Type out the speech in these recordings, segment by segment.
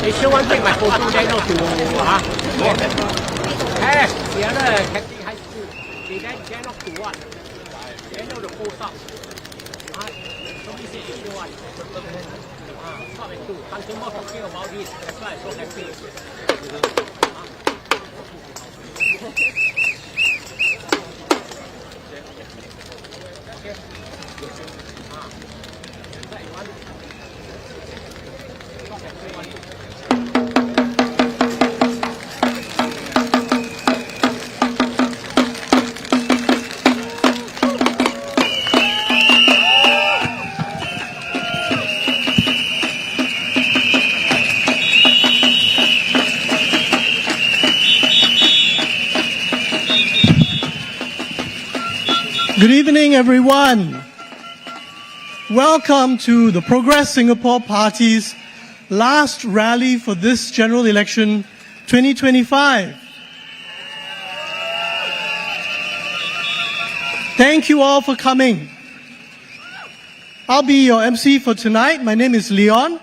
你燒溫take my photo then not to 嚇，誒，而家咧劇啲喺你then not to what？ then not to post up， 啊，咁呢啲燒溫，啊，not to， something more talking about this， that's why I'm so happy。Good evening, everyone. Welcome to the Progress Singapore Party's last rally for this general election 2025. Thank you all for coming. I'll be your MC for tonight. My name is Leon.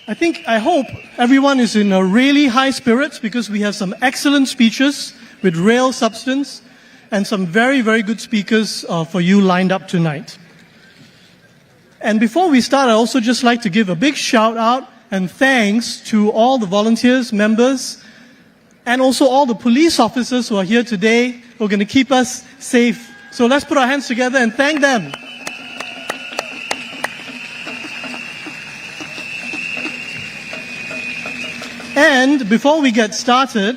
I hope everyone is in a really high spirits because we have some excellent speeches with real substance and some very, very good speakers for you lined up tonight. And before we start, I'd also just like to give a big shout out and thanks to all the volunteers, members, and also all the police officers who are here today who are going to keep us safe. So let's put our hands together and thank them. And before we get started,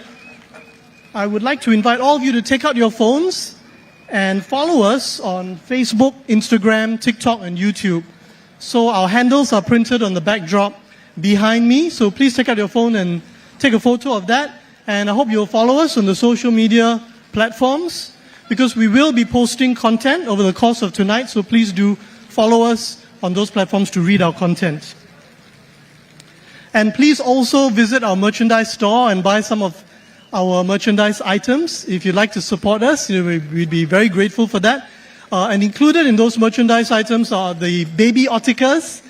I would like to invite all of you to take out your phones and follow us on Facebook, Instagram, TikTok, and YouTube. So our handles are printed on the backdrop behind me. So please take out your phone and take a photo of that. And I hope you'll follow us on the social media platforms because we will be posting content over the course of tonight. So please do follow us on those platforms to read our content. And please also visit our merchandise store and buy some of our merchandise items. If you'd like to support us, we'd be very grateful for that. And included in those merchandise items are the baby otters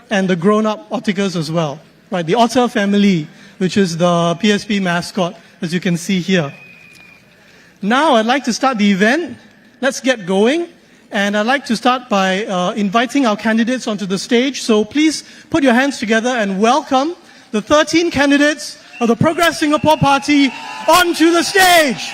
and the grown-up otters as well. Right, the otter family, which is the PSP mascot, as you can see here. Now I'd like to start the event. Let's get going. And I'd like to start by inviting our candidates onto the stage. So please put your hands together and welcome the 13 candidates of the Progress Singapore Party onto the stage.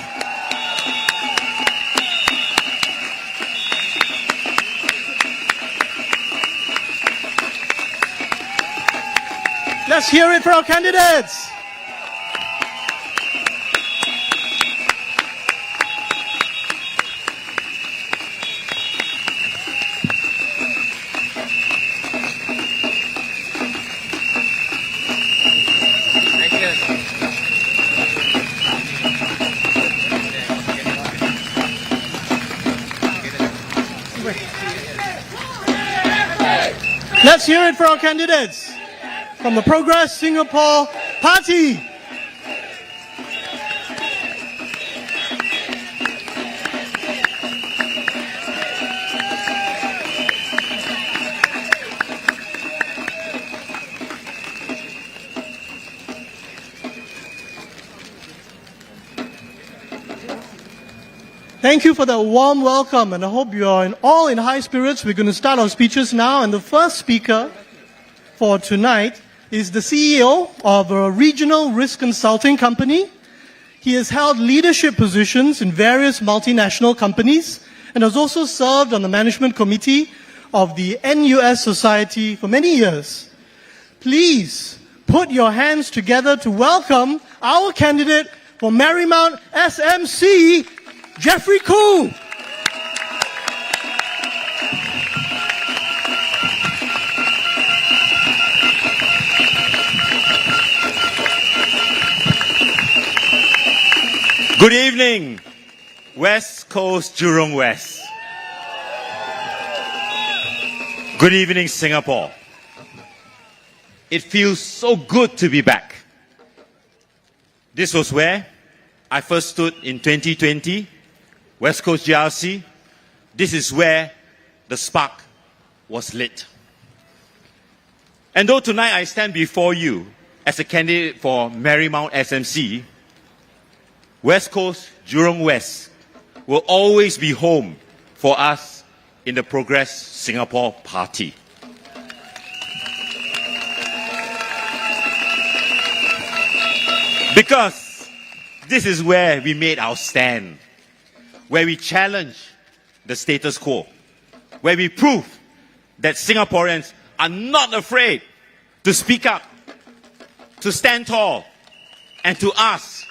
Let's hear it for our candidates. Let's hear it for our candidates from the Progress Singapore Party. Thank you for that warm welcome, and I hope you are all in high spirits. We're going to start our speeches now, and the first speaker for tonight is the CEO of a regional risk consulting company. He has held leadership positions in various multinational companies and has also served on the management committee of the NUS Society for many years. Please put your hands together to welcome our candidate for Marymount SMC, Jeffrey Khoo. Good evening, West Coast, Jurong West. Good evening, Singapore. It feels so good to be back. This was where I first stood in 2020, West Coast GRC. This is where the spark was lit. And though tonight I stand before you as a candidate for Marymount SMC, West Coast, Jurong West will always be home for us in the Progress Singapore Party. Because this is where we made our stand, where we challenge the status quo, where we prove that Singaporeans are not afraid to speak up, to stand tall, and to ask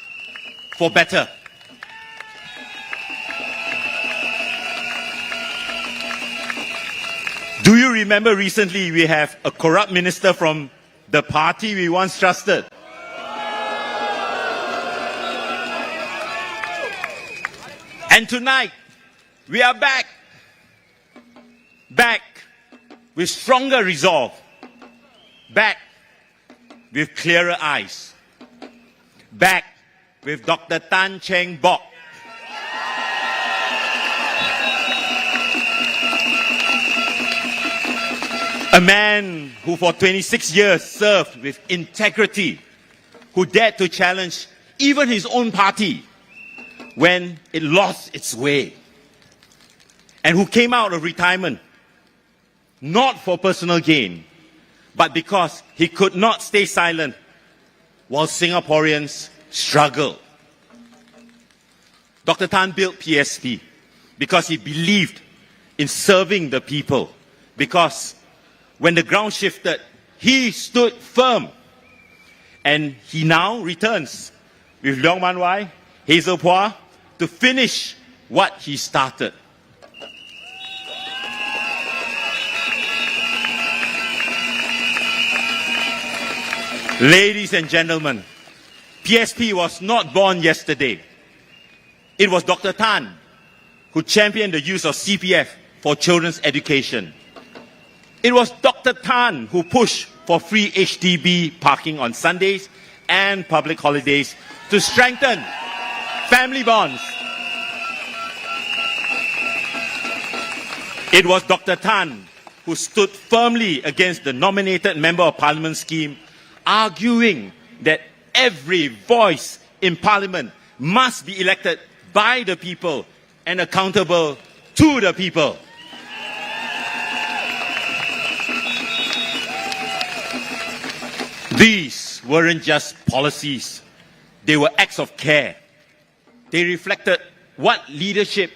for better. Do you remember recently we have a corrupt minister from the party we once trusted? And tonight, we are back. Back with stronger resolve. Back with clearer eyes. Back with Dr. Cheng Bock. A man who for 26 years served with integrity, who dared to challenge even his own party when it lost its way, and who came out of retirement not for personal gain, but because he could not stay silent while Singaporeans struggle. Dr. Tan built PSP because he believed in serving the people, because when the ground shifted, he stood firm. And he now returns with Leong Mun Wai, Hazel Poa, to finish what he started. Ladies and gentlemen, PSP was not born yesterday. It was Dr. Tan who championed the use of CPF for children's education. It was Dr. Tan who pushed for free HDB parking on Sundays and public holidays to strengthen family bonds. It was Dr. Tan who stood firmly against the nominated Member of Parliament scheme, arguing that every voice in Parliament must be elected by the people and accountable to the people. These weren't just policies, they were acts of care. They reflected what leadership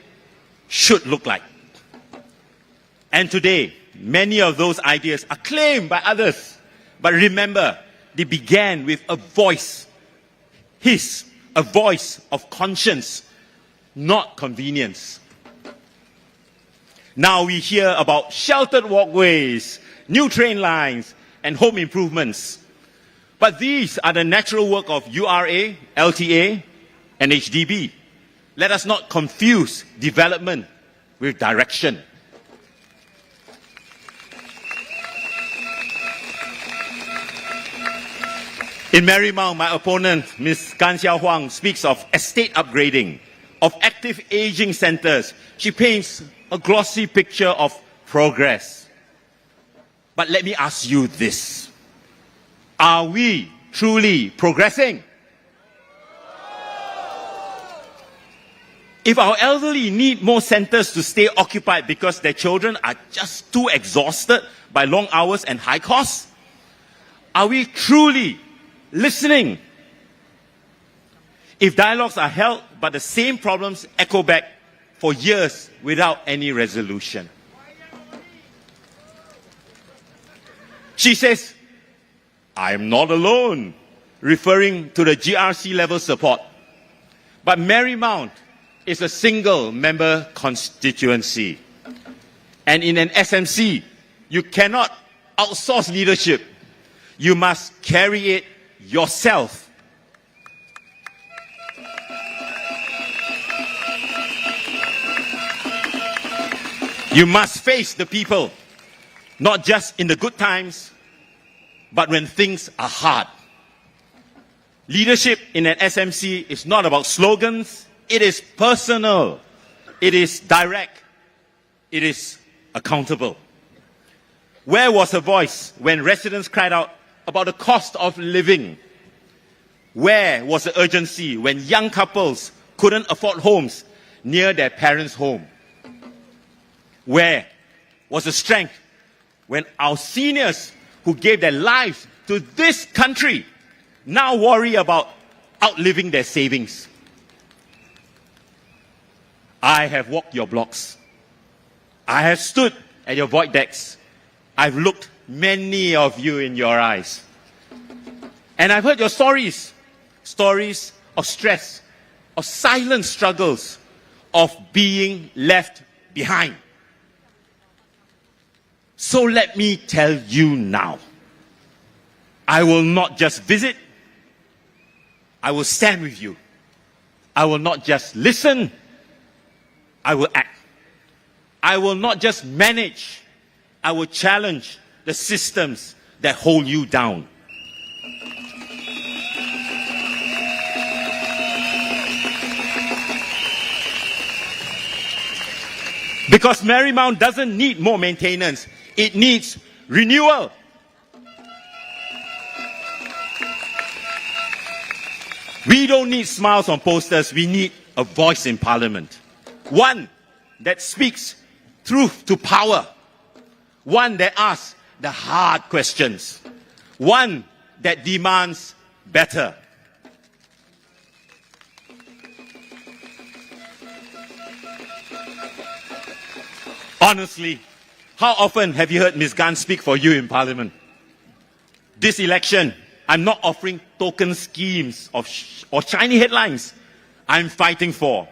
should look like. And today, many of those ideas are claimed by others. But remember, they began with a voice, a voice of conscience, not convenience. Now we hear about sheltered walkways, new train lines, and home improvements. But these are the natural work of URA, LTA, and HDB. Let us not confuse development with direction. In Marymount, my opponent, Ms. Gan Xiao Huang, speaks of estate upgrading, of active aging centres. She paints a glossy picture of progress. But let me ask you this. Are we truly progressing? If our elderly need more centres to stay occupied because their children are just too exhausted by long hours and high costs, are we truly listening? If dialogues are held but the same problems echo back for years without any resolution. She says, I am not alone, referring to the GRC level support. But Marymount is a single member constituency. And in an SMC, you cannot outsource leadership. You must carry it yourself. You must face the people, not just in the good times, but when things are hard. Leadership in an SMC is not about slogans. It is personal. It is direct. It is accountable. Where was her voice when residents cried out about the cost of living? Where was the urgency when young couples couldn't afford homes near their parents' home? Where was the strength when our seniors who gave their lives to this country now worry about outliving their savings? I have walked your blocks. I have stood at your void decks. I've looked many of you in your eyes. And I've heard your stories. Stories of stress, of silent struggles, of being left behind. So let me tell you now, I will not just visit, I will stand with you. I will not just listen, I will act. I will not just manage, I will challenge the systems that hold you down. Because Marymount doesn't need more maintenance, it needs renewal. We don't need smiles on posters, we need a voice in Parliament. One that speaks truth to power. One that asks the hard questions. One that demands better. Honestly, how often have you heard Ms. Gan speak for you in Parliament? This election, I'm not offering token schemes or shiny headlines. I'm fighting for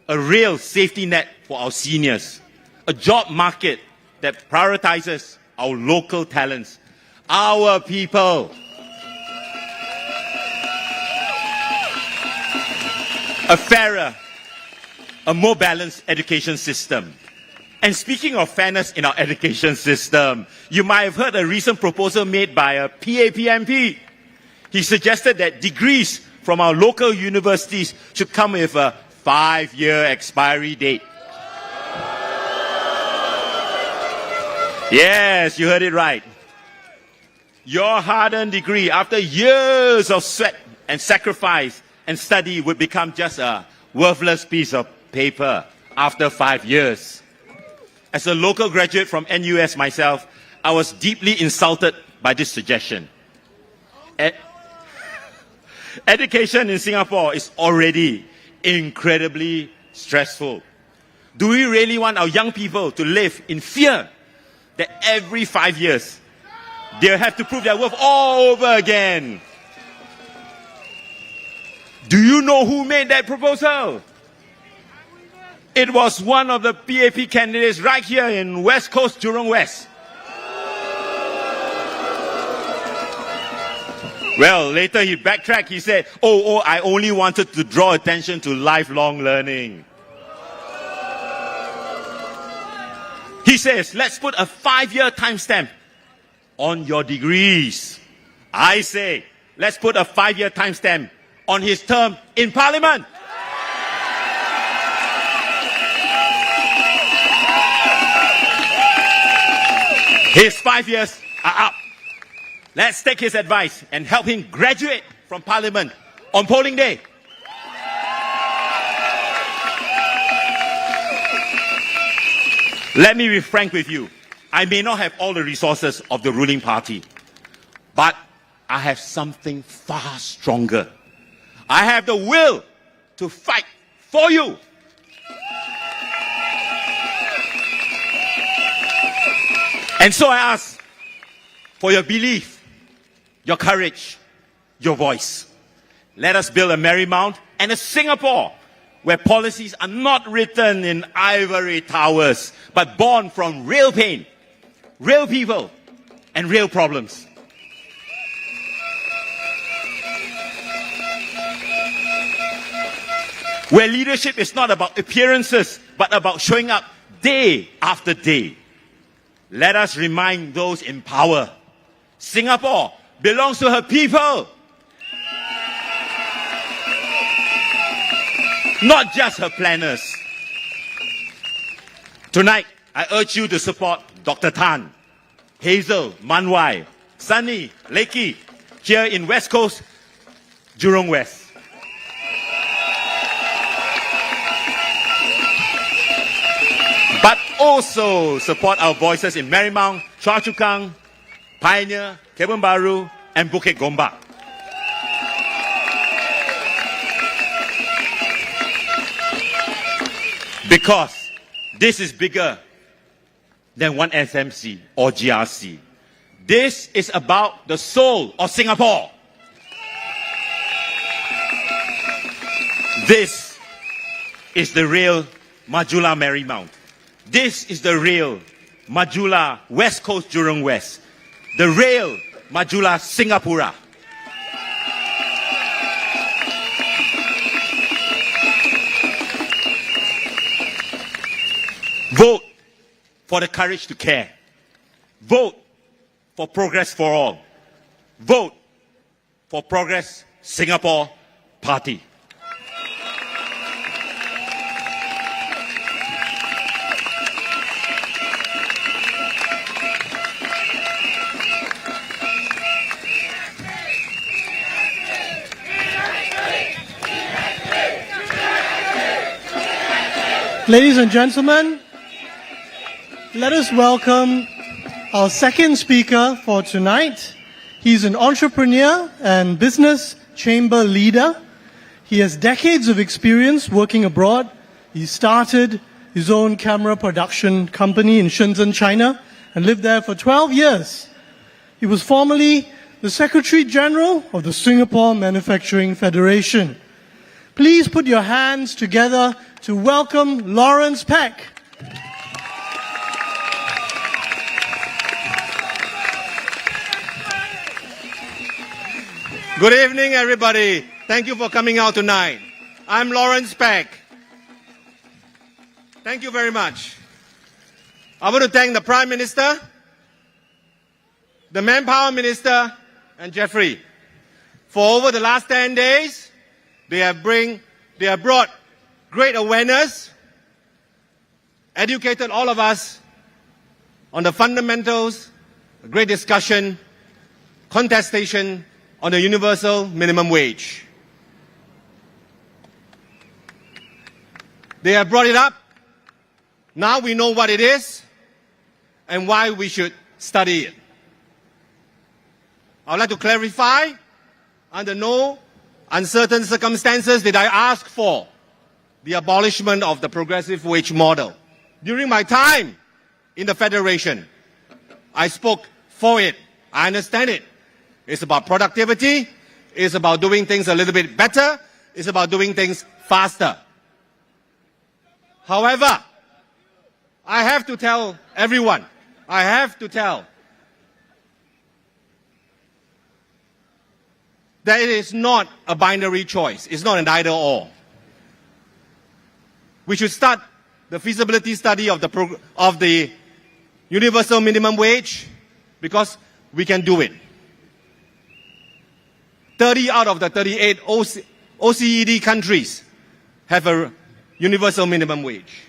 a real safety net for our seniors, a job market that prioritizes our local talents, our people. A fairer, a more balanced education system. And speaking of fairness in our education system, you might have heard a recent proposal made by a PAP MP. He suggested that degrees from our local universities should come with a 5-year expiry date. Yes, you heard it right. Your hard-earned degree, after years of sweat and sacrifice and study, would become just a worthless piece of paper after 5 years. As a local graduate from NUS myself, I was deeply insulted by this suggestion. Education in Singapore is already incredibly stressful. Do we really want our young people to live in fear that every 5 years they'll have to prove their worth all over again? Do you know who made that proposal? It was one of the PAP candidates right here in West Coast, Jurong West. Well, later he backtracked. He said, I only wanted to draw attention to lifelong learning. He says, let's put a 5-year timestamp on your degrees. I say, let's put a 5-year timestamp on his term in Parliament. His 5 years are up. Let's take his advice and help him graduate from Parliament on polling day. Let me be frank with you. I may not have all the resources of the ruling party, but I have something far stronger. I have the will to fight for you. And so I ask for your belief, your courage, your voice. Let us build a Marymount and a Singapore where policies are not written in ivory towers, but born from real pain, real people, and real problems. Where leadership is not about appearances, but about showing up day after day. Let us remind those in power, Singapore belongs to her people, not just her planners. Tonight, I urge you to support Dr. Tan, Hazel, Mun Wai, Sunny, Lakey, here in West Coast, Jurong West. But also support our voices in Marymount, Choa Chu Kang, Pioneer, Kebun Baru, and Bukit Gombak. Because this is bigger than one SMC or GRC. This is about the soul of Singapore. This is the real Majula Marymount. This is the real Majula West Coast Jurong West. The real Majula Singapura. Vote for the courage to care. Vote for Progress for All. Vote for Progress Singapore Party. Ladies and gentlemen, let us welcome our second speaker for tonight. He's an entrepreneur and business chamber leader. He has decades of experience working abroad. He started his own camera production company in Shenzhen, China, and lived there for 12 years. He was formerly the Secretary General of the Singapore Manufacturing Federation. Please put your hands together to welcome Lawrence Peck. Good evening, everybody. Thank you for coming out tonight. I'm Lawrence Peck. Thank you very much. I want to thank the Prime Minister, the Manpower Minister, and Jeffrey for over the last 10 days They have brought great awareness, educated all of us on the fundamentals, great discussion, contestation on the universal minimum wage. They have brought it up. Now we know what it is and why we should study it. I would like to clarify, under no uncertain circumstances did I ask for the abolishment of the progressive wage model. During my time in the Federation, I spoke for it. I understand it. It's about productivity. It's about doing things a little bit better. It's about doing things faster. However, I have to tell everyone, that it is not a binary choice. It's not an either-or. We should start the feasibility study of the universal minimum wage because we can do it. 30 out of the 38 OECD countries have a universal minimum wage.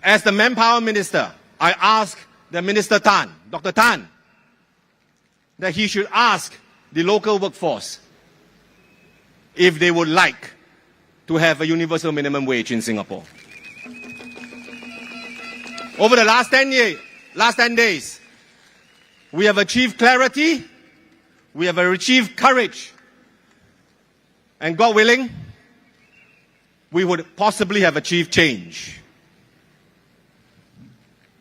As the Manpower Minister, I asked the Minister Tan, Dr. Tan, that he should ask the local workforce if they would like to have a universal minimum wage in Singapore. Over the last 10 days, we have achieved clarity, we have achieved courage, and God willing, we would possibly have achieved change.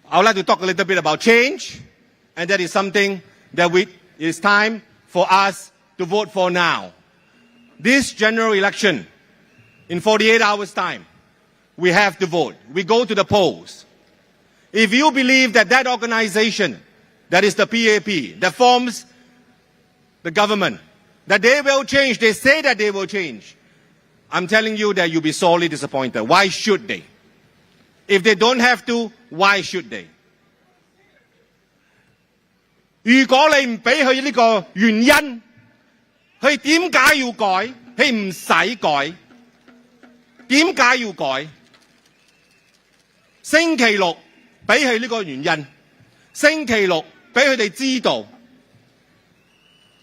I would like to talk a little bit about change, and that is something that it is time for us to vote for now. This general election, in 48 hours' time, we have to vote. We go to the polls. If you believe that that organization, that is the PAP, that forms the government, that they will change, they say that they will change, I'm telling you that you'll be sorely disappointed. Why should they? If they don't have to, why should they? 如果你唔俾佢呢個原因，佢點解要改？佢唔使改。點解要改？星期六俾佢呢個原因，星期六俾佢哋知道，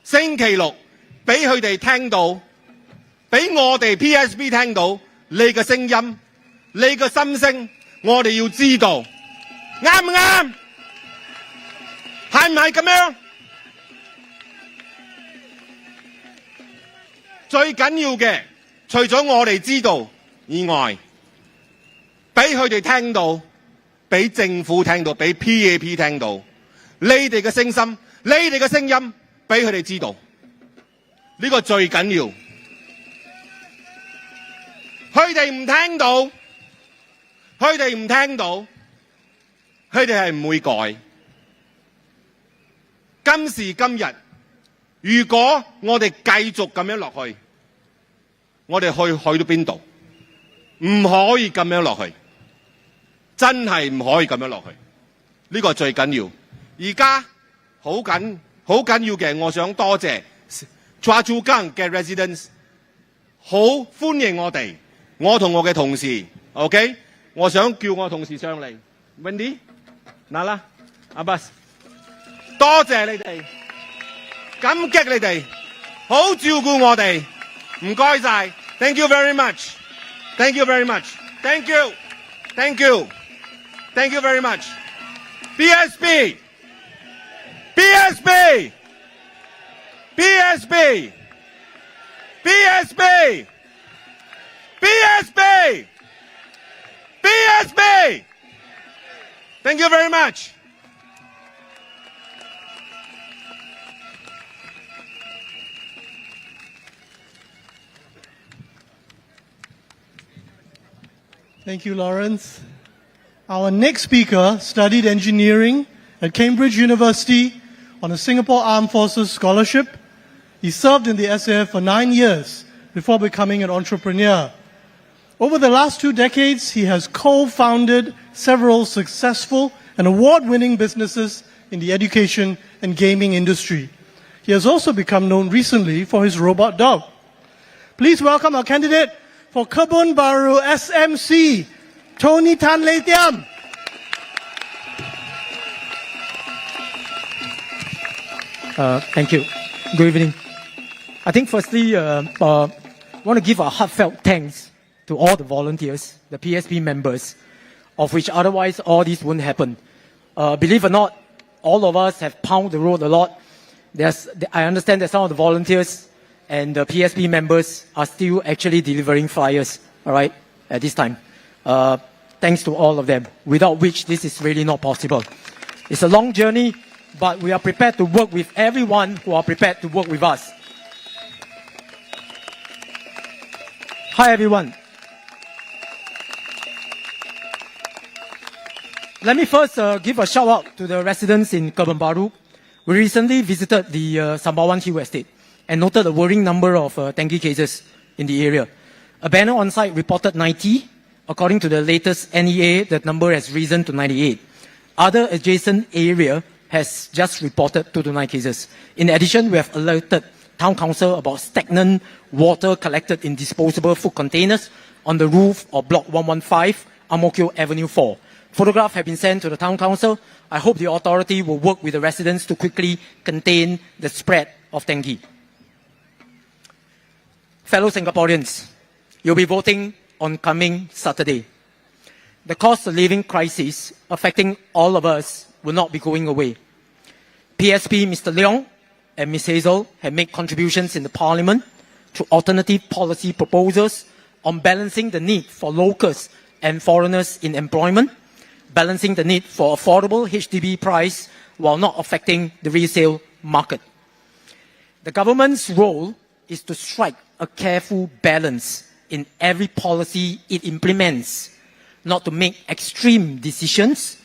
星期六俾佢哋聽到，俾我哋 PSP 聽到你嘅聲音，你嘅心聲。我哋要知道，啱唔啱？係唔係咁樣？最緊要嘅，除咗我哋知道以外，俾佢哋聽到，俾政府聽到，俾 PAP 聽到，你哋嘅聲音，你哋嘅聲音，俾佢哋知道，呢個最緊要。佢哋唔聽到。佢哋唔聽到，佢哋係唔會改。今時今日，如果我哋繼續咁樣落去，我哋去到邊度？唔可以咁樣落去，真係唔可以咁樣落去。呢個最緊要。而家好緊要嘅，我想多謝 Choa Chu Kang 嘅 residents， 好歡迎我哋，我同我嘅同事 ，OK。我想叫我同事上嚟 ，Wendy， 嗱啦，阿 Bus， 多謝你哋，感激你哋，好照顧我哋，唔該晒 ，Thank you very much，Thank you very much，Thank you，Thank you，Thank you very much，PSP，PSP，PSP，PSP，PSP，Thank you very much. Thank you, Lawrence. Our next speaker studied engineering at Cambridge University on a Singapore Armed Forces scholarship. He served in the SAF for 9 years before becoming an entrepreneur. Over the last 2 decades, he has co-founded several successful and award-winning businesses in the education and gaming industry. He has also become known recently for his robot dog. Please welcome our candidate for Kebun Baru SMC, Tony Tan Lei Tiam. Thank you. Good evening. I think firstly, I want to give a heartfelt thanks to all the volunteers, the PSP members, of which otherwise all this wouldn't happen. Believe it or not, all of us have pounded the road a lot. I understand that some of the volunteers and the PSP members are still actually delivering flyers, all right, at this time. Thanks to all of them, without which this is really not possible. It's a long journey, but we are prepared to work with everyone who are prepared to work with us. Hi, everyone. Let me first give a shout out to the residents in Kebun Baru. We recently visited the Sembawang Hill Estate and noted a worrying number of dengue cases in the area. A banner on site reported 90. According to the latest NEA, that number has risen to 98. Other adjacent area has just reported 2 to 9 cases. In addition, we have alerted Town Council about stagnant water collected in disposable food containers on the roof of Block 115, Ang Mo Kio Avenue 4. Photographs have been sent to the Town Council. I hope the authority will work with the residents to quickly contain the spread of dengue. Fellow Singaporeans, you'll be voting on coming Saturday. The cost of living crisis affecting all of us will not be going away. PSP Mr. Leong and Ms. Hazel have made contributions in the Parliament to alternative policy proposals on balancing the need for locals and foreigners in employment, balancing the need for affordable HDB price while not affecting the resale market. The government's role is to strike a careful balance in every policy it implements, not to make extreme decisions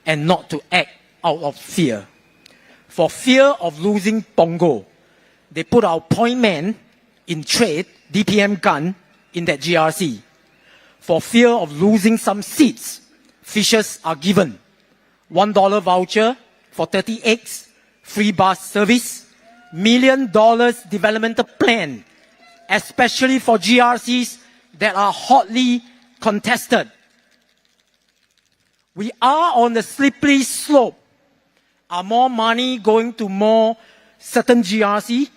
and not to act out of fear. For fear of losing Pongo, they put our point man in trade, DPM gun, in that GRC. For fear of losing some seats, fishes are given $1 voucher for 30 eggs, free bus service, $1 million developmental plan, especially for GRCs that are hotly contested. We are on the slippery slope. Are more money going to more certain GRC?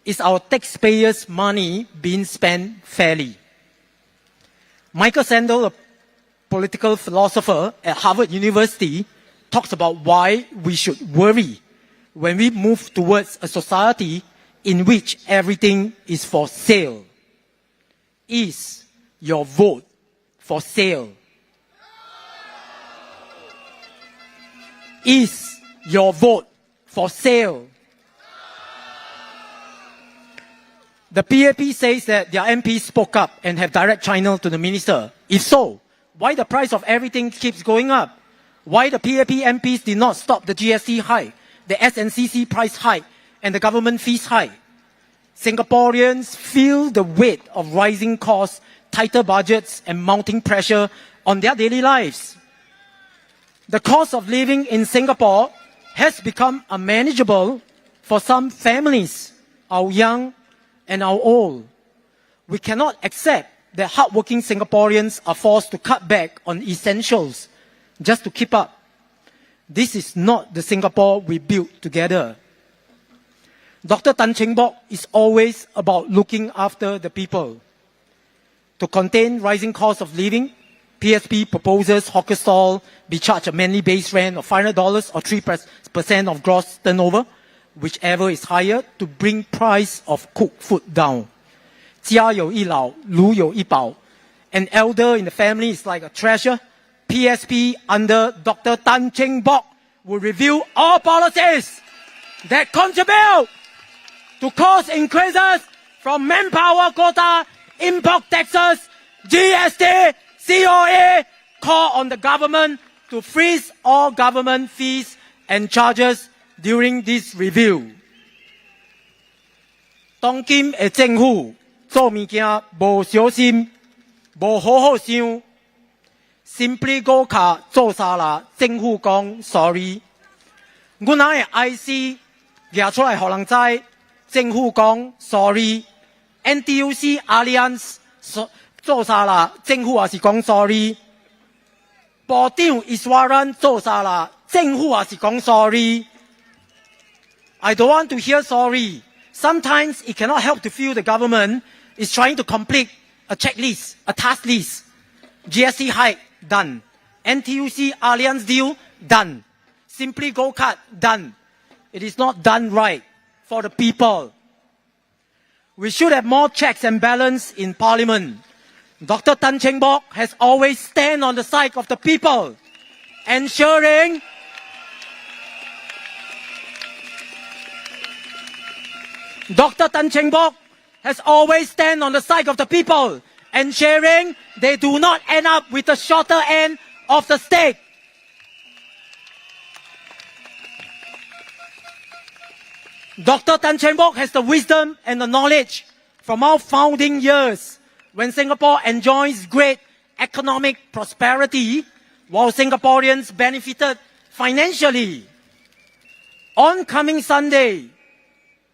Is our taxpayers' money being spent fairly? Michael Sandel, a political philosopher at Harvard University, talks about why we should worry when we move towards a society in which everything is for sale. Is your vote for sale? Is your vote for sale? The PAP says that their MPs spoke up and have direct channel to the minister. If so, why the price of everything keeps going up? Why the PAP MPs did not stop the GST hike, the SNCC price hike, and the government fees hike? Singaporeans feel the weight of rising costs, tighter budgets, and mounting pressure on their daily lives. The cost of living in Singapore has become unmanageable for some families, our young and our old. We cannot accept that hardworking Singaporeans are forced to cut back on essentials just to keep up. This is not the Singapore we built together. Dr. Cheng Bock is always about looking after the people. To contain rising costs of living, PSP proposes hawker stall be charged a monthly base rent of $500 or 3% of gross turnover, whichever is higher, to bring price of cooked food down. 家有一老，如有一宝. An elder in the family is like a treasure. PSP under Dr. Cheng Bock will review all policies that contribute to cost increases from manpower quota, import taxes, GST, COA, call on the government to freeze all government fees and charges during this review. 当今的政府做物件无小心，无好好想 ，simply go 卡做啥啦？政府讲 sorry， 我哪会 IC 拿出嚟，可能知政府講 sorry，NTUC Alliance 做啥啦？政府也是講 sorry， 部長 Iswaran 做啥啦？政府也是講 sorry。I don't want to hear sorry. Sometimes it cannot help to feel the government is trying to complete a checklist, a task list. GST hike, done. NTUC Alliance deal, done. Simply go cut, done. It is not done right for the people. We should have more checks and balance in Parliament. Dr. Cheng Bock has always stand on the side of the people, ensuring Dr. Cheng Bock has always stand on the side of the people, ensuring they do not end up with the shorter end of the stick. Dr. Cheng Bock has the wisdom and the knowledge from our founding years when Singapore enjoys great economic prosperity while Singaporeans benefited financially. On coming Sunday,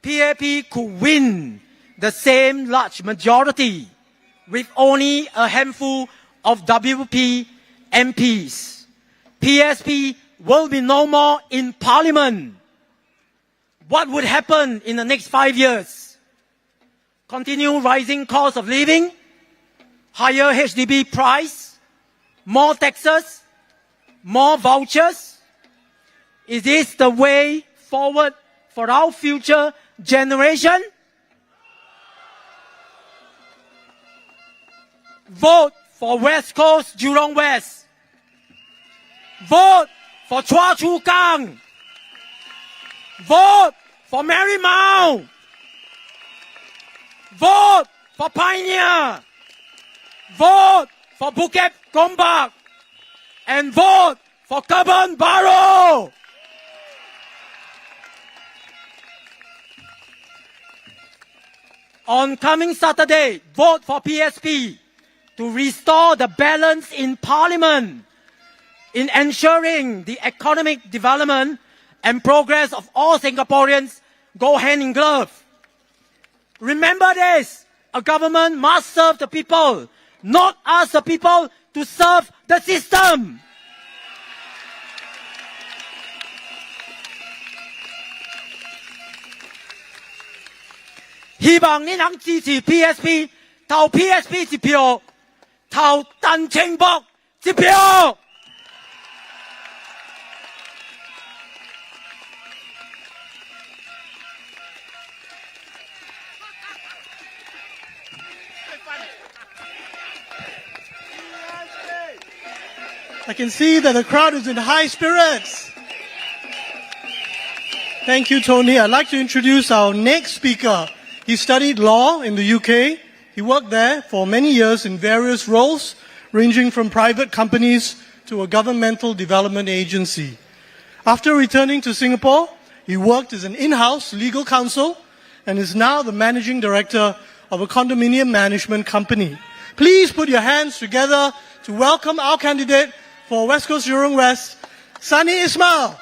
PAP could win the same large majority with only a handful of WP MPs. PSP will be no more in Parliament. What would happen in the next 5 years? Continue rising cost of living, higher HDB price, more taxes, more vouchers? Is this the way forward for our future generation? Vote for West Coast Jurong West. Vote for Chua Chu Kang. Vote for Marymount. Vote for Pioneer. Vote for Bukit Gombak. And vote for Kebun Baru. On coming Saturday, vote for PSP to restore the balance in Parliament in ensuring the economic development and progress of all Singaporeans go hand in glove. Remember this, a government must serve the people, not ask the people to serve the system. Hy vọng 你能支持 PSP， 投 PSP 一票，投鄧清博一票。I can see that the crowd is in high spirits. Thank you, Tony. I'd like to introduce our next speaker. He studied law in the UK. He worked there for many years in various roles, ranging from private companies to a governmental development agency. After returning to Singapore, he worked as an in-house legal counsel and is now the managing director of a condominium management company. Please put your hands together to welcome our candidate for West Coast Jurong West, Sunonny Ismail.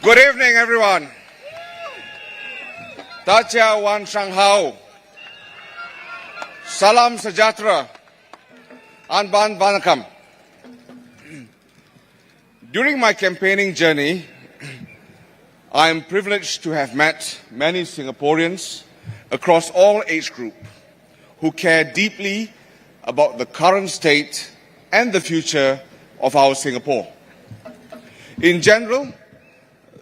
Good evening, everyone. Tacha Wan Shanghao. Salam Sejahtera. Anban Vanakam. During my campaigning journey, I am privileged to have met many Singaporeans across all age groups who care deeply about the current state and the future of our Singapore. In general,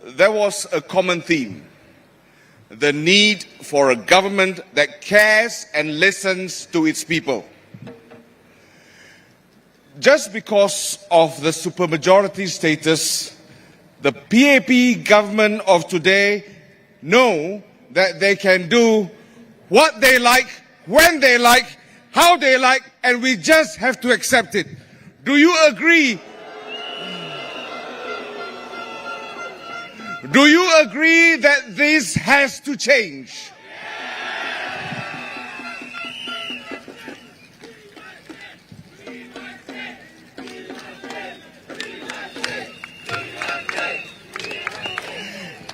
there was a common theme: the need for a government that cares and listens to its people. Just because of the supermajority status, the PAP government of today know that they can do what they like, when they like, how they like, and we just have to accept it. Do you agree? Do you agree that this has to change?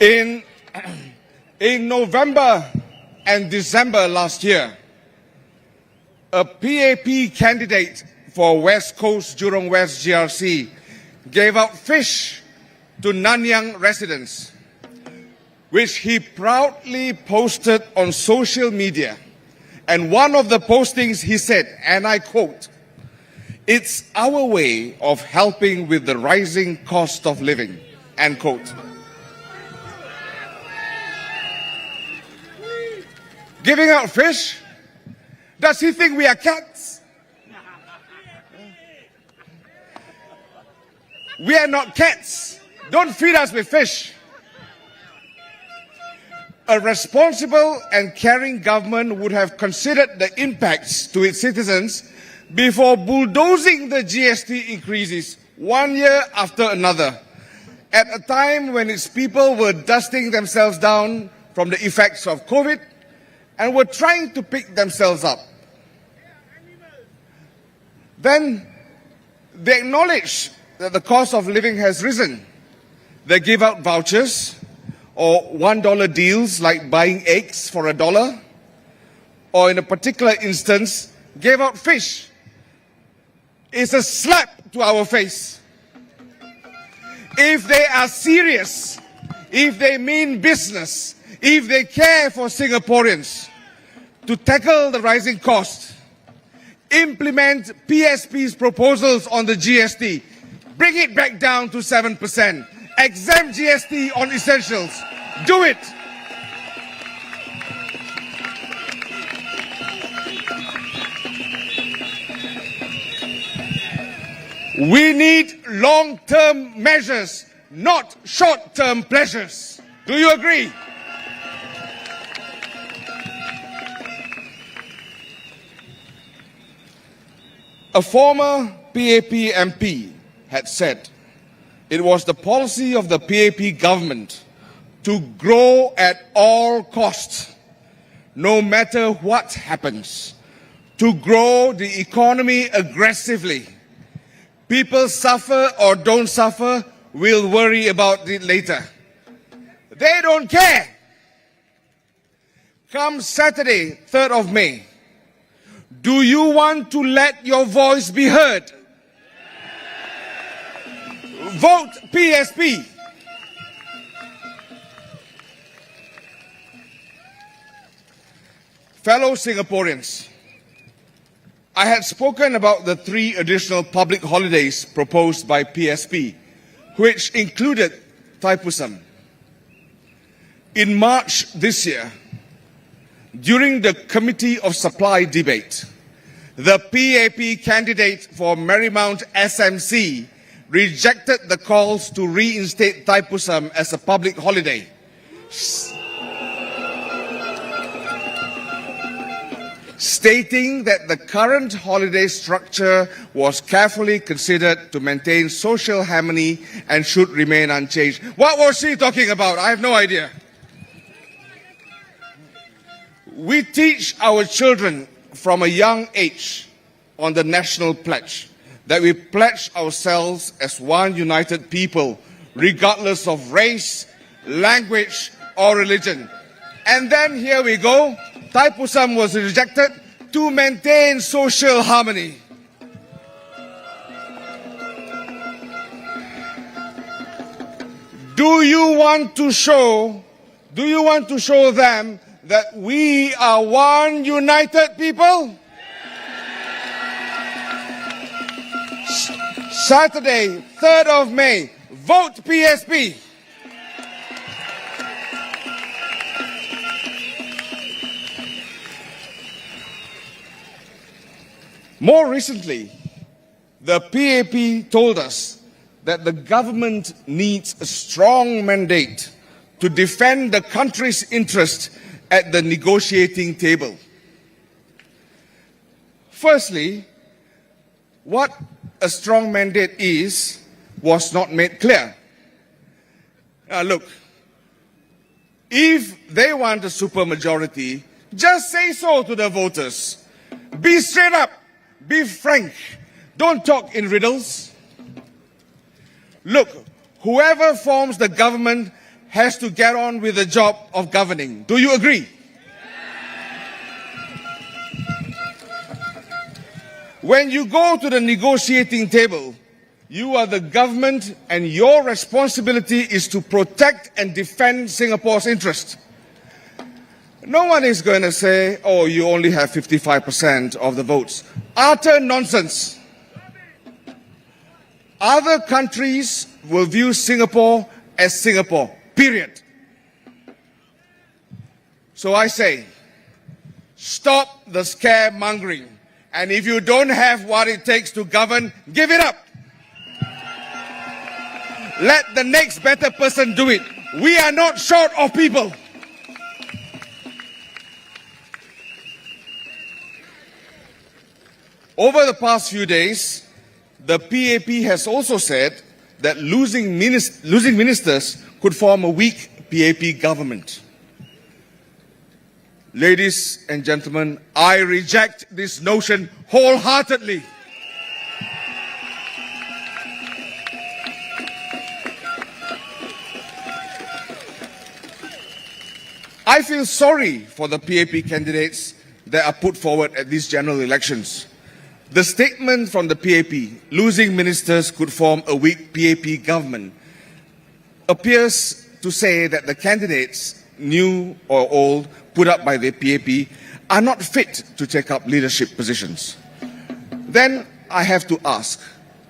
In November and December last year, a PAP candidate for West Coast Jurong West GRC gave out fish to Nanyang residents, which he proudly posted on social media. And one of the postings he said, and I quote, "It's our way of helping with the rising cost of living," end quote. Giving out fish? Does he think we are cats? We are not cats. Don't feed us with fish. A responsible and caring government would have considered the impacts to its citizens before bulldozing the GST increases one year after another, at a time when its people were dusting themselves down from the effects of COVID and were trying to pick themselves up. Then they acknowledge that the cost of living has risen. They give out vouchers or $1 deals like buying eggs for $1, or in a particular instance, gave out fish. It's a slap to our face. If they are serious, if they mean business, if they care for Singaporeans, to tackle the rising cost, implement PSP's proposals on the GST, bring it back down to 7%, exempt GST on essentials. Do it. We need long-term measures, not short-term pleasures. Do you agree? A former PAP MP had said it was the policy of the PAP government to grow at all costs, no matter what happens, to grow the economy aggressively. People suffer or don't suffer, we'll worry about it later. They don't care. Come Saturday, 3rd of May, do you want to let your voice be heard? Vote PSP. Fellow Singaporeans, I had spoken about the 3 additional public holidays proposed by PSP, which included Thaipusam. In March this year, during the Committee of Supply debate, the PAP candidate for Marymount SMC rejected the calls to reinstate Thaipusam as a public holiday, stating that the current holiday structure was carefully considered to maintain social harmony and should remain unchanged. What was she talking about? I have no idea. We teach our children from a young age on the national pledge that we pledge ourselves as one united people, regardless of race, language, or religion. And then here we go, Thaipusam was rejected to maintain social harmony. Do you want to show them that we are one united people? Saturday, 3rd of May, vote PSP. More recently, the PAP told us that the government needs a strong mandate to defend the country's interest at the negotiating table. Firstly, what a strong mandate is was not made clear. Look, if they want a supermajority, just say so to the voters. Be straight up, be frank, don't talk in riddles. Look, whoever forms the government has to get on with the job of governing. Do you agree? When you go to the negotiating table, you are the government and your responsibility is to protect and defend Singapore's interest. No one is going to say, oh, you only have 55% of the votes. Utter nonsense. Other countries will view Singapore as Singapore, period. So I say, stop the scaremongering. And if you don't have what it takes to govern, give it up. Let the next better person do it. We are not short of people. Over the past few days, the PAP has also said that losing ministers could form a weak PAP government. Ladies and gentlemen, I reject this notion wholeheartedly. I feel sorry for the PAP candidates that are put forward at these general elections. The statement from the PAP, losing ministers could form a weak PAP government, appears to say that the candidates, new or old, put up by the PAP, are not fit to take up leadership positions. Then I have to ask,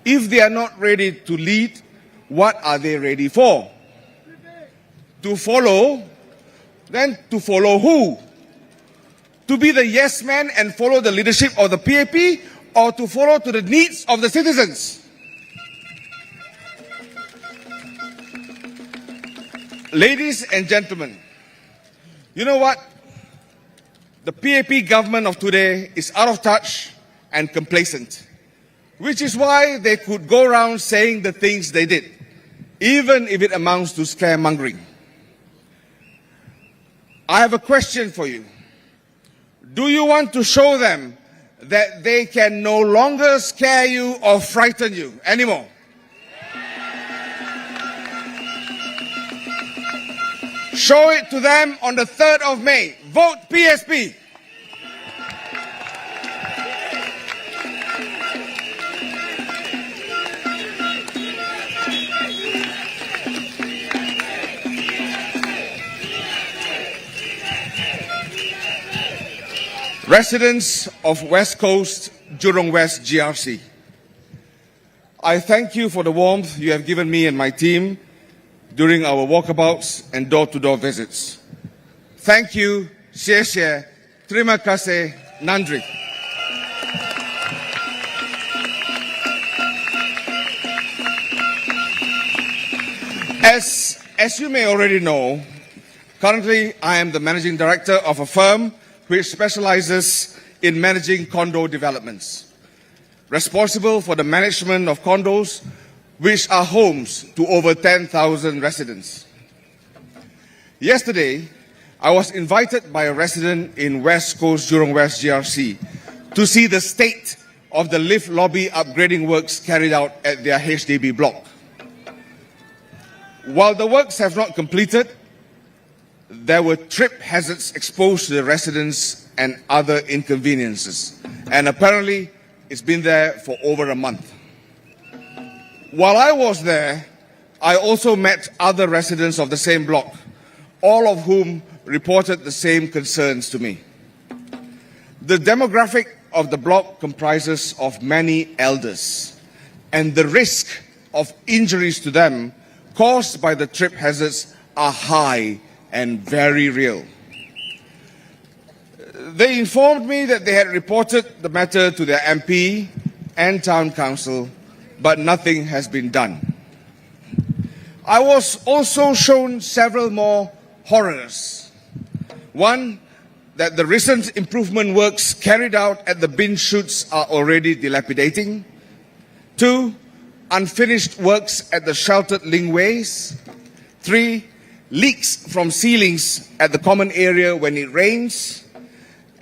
if they are not ready to lead, what are they ready for? To follow? Then to follow who? To be the yes man and follow the leadership of the PAP, or to follow to the needs of the citizens? Ladies and gentlemen, you know what? The PAP government of today is out of touch and complacent, which is why they could go around saying the things they did, even if it amounts to scaremongering. I have a question for you. Do you want to show them that they can no longer scare you or frighten you anymore? Show it to them on the 3rd of May. Vote PSP. Residents of West Coast, Jurong West GRC, I thank you for the warmth you have given me and my team during our walkabouts and door-to-door visits. Thank you, xie xie, terima kasih, nandri. As you may already know, currently I am the managing director of a firm which specializes in managing condo developments, responsible for the management of condos which are homes to over 10,000 residents. Yesterday, I was invited by a resident in West Coast Jurong West GRC to see the state of the lift lobby upgrading works carried out at their HDB block. While the works have not completed, there were trip hazards exposed to the residents and other inconveniences. And apparently, it's been there for over a month. While I was there, I also met other residents of the same block, all of whom reported the same concerns to me. The demographic of the block comprises of many elders, and the risk of injuries to them caused by the trip hazards are high and very real. They informed me that they had reported the matter to their MP and town council, but nothing has been done. I was also shown several more horrors. One, that the recent improvement works carried out at the bin chutes are already dilapidating. Two, unfinished works at the sheltered linkways. Three, leaks from ceilings at the common area when it rains.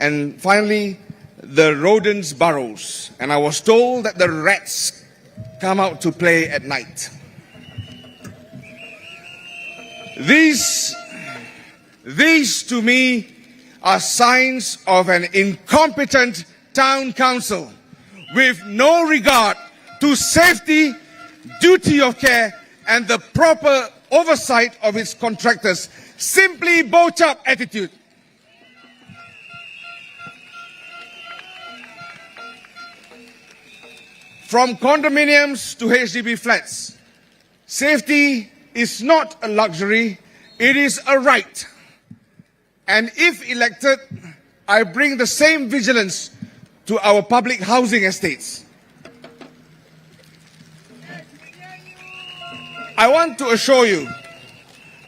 And finally, the rodents' burrows. And I was told that the rats come out to play at night. These to me are signs of an incompetent town council with no regard to safety, duty of care, and the proper oversight of its contractors. Simply boat-up attitude. From condominiums to HDB flats, safety is not a luxury, it is a right. And if elected, I bring the same vigilance to our public housing estates. I want to assure you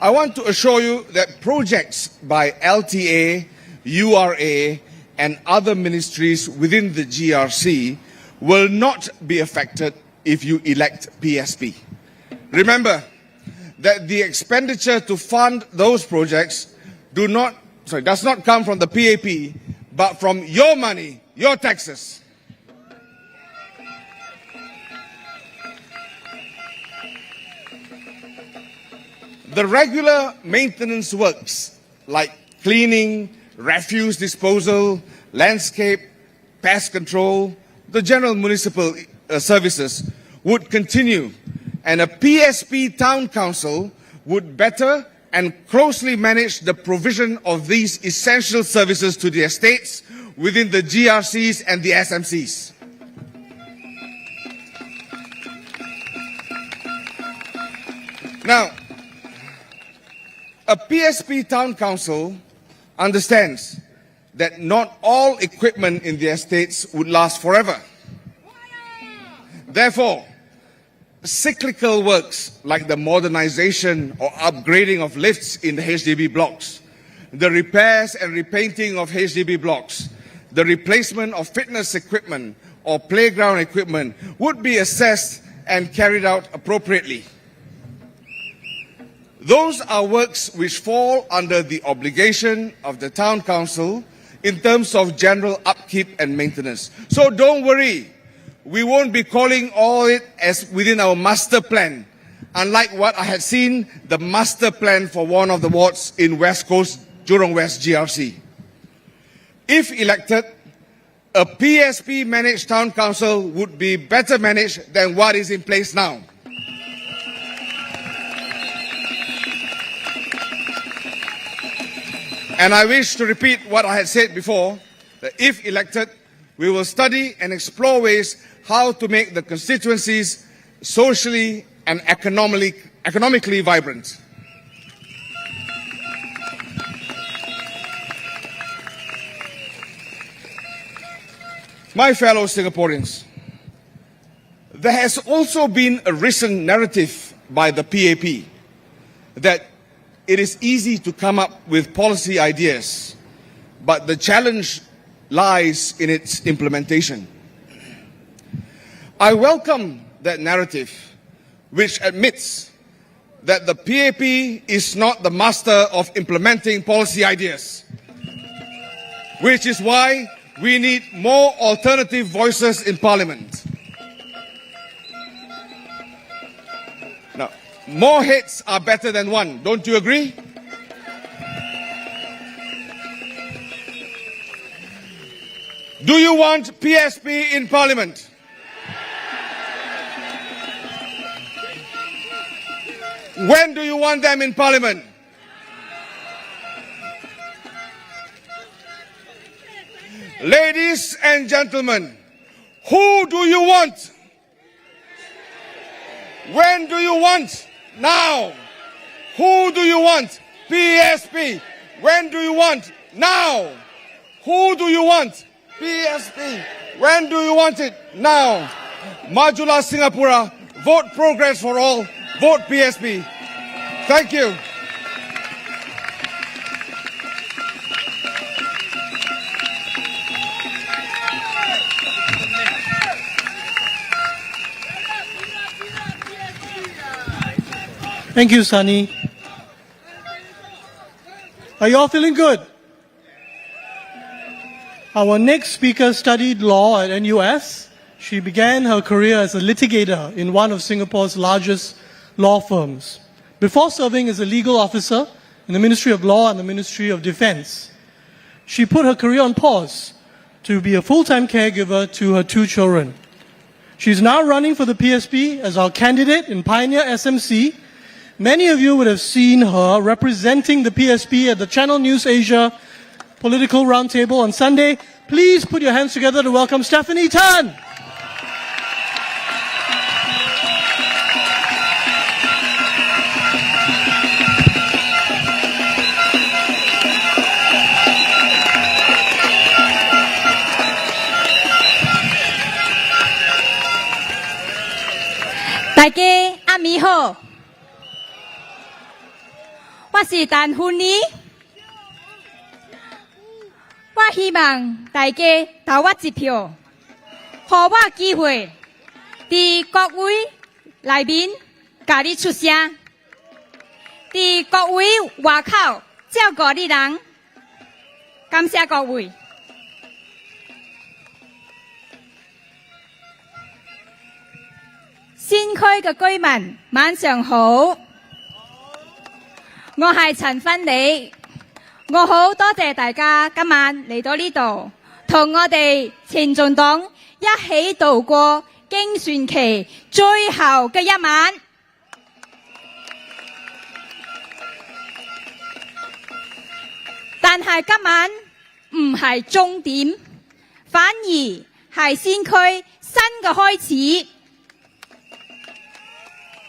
that projects by LTA, URA, and other ministries within the GRC will not be affected if you elect PSP. Remember that the expenditure to fund those projects does not come from the PAP, but from your money, your taxes. The regular maintenance works like cleaning, refuse disposal, landscape, pest control, the general municipal services would continue, and a PSP town council would better and closely manage the provision of these essential services to the estates within the GRCs and the SMCs. Now, a PSP town council understands that not all equipment in the estates would last forever. Therefore, cyclical works like the modernization or upgrading of lifts in the HDB blocks, the repairs and repainting of HDB blocks, the replacement of fitness equipment or playground equipment would be assessed and carried out appropriately. Those are works which fall under the obligation of the town council in terms of general upkeep and maintenance. So don't worry, we won't be calling all it as within our master plan, unlike what I had seen the master plan for one of the wards in West Coast, Jurong West GRC. If elected, a PSP managed town council would be better managed than what is in place now. And I wish to repeat what I had said before, that if elected, we will study and explore ways how to make the constituencies socially and economically vibrant. My fellow Singaporeans, there has also been a recent narrative by the PAP that it is easy to come up with policy ideas, but the challenge lies in its implementation. I welcome that narrative, which admits that the PAP is not the master of implementing policy ideas, which is why we need more alternative voices in Parliament. Now, more heads are better than one, don't you agree? Do you want PSP in Parliament? When do you want them in Parliament? Ladies and gentlemen, who do you want? When do you want? Now. Who do you want? PSP. When do you want? Now. Who do you want? PSP. When do you want it? Now. Majulah Singapura. Vote Progress for All. Vote PSP. Thank you. Thank you, Sunny. Are you all feeling good? Our next speaker studied law at NUS. She began her career as a litigator in one of Singapore's largest law firms. before serving as a legal officer in the Ministry of Law and the Ministry of Defense. She put her career on pause to be a full-time caregiver to her 2 children. She's now running for the PSP as our candidate in Pioneer SMC. Many of you would have seen her representing the PSP at the Channel News Asia Political Roundtable on Sunday. Please put your hands together to welcome Stephanie Tan.大家暗暝好，我是陈芬妮，我希望大家投我一票，给我机会，在国会内面甲你出声，在国会外口照顾你人，感谢各位。新區嘅居民晚上好，我係陳芬妮，我好多謝大家今晚嚟到呢度，同我哋前進黨一起度過競選期最後嘅一晚。但係今晚唔係終點，反而係新區新嘅開始。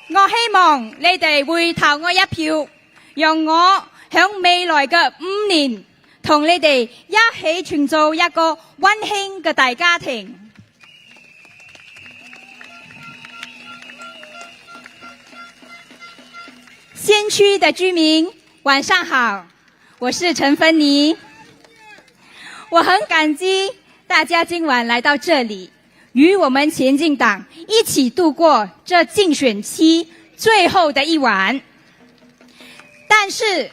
我希望你哋會投我一票，讓我響未來嘅5年同你哋一起創造一個溫馨嘅大家庭。先區的居民晚上好，我是陳芬妮，我很感激大家今晚來到這裡，與我們前進黨一起度過這競選期最後的一晚。但是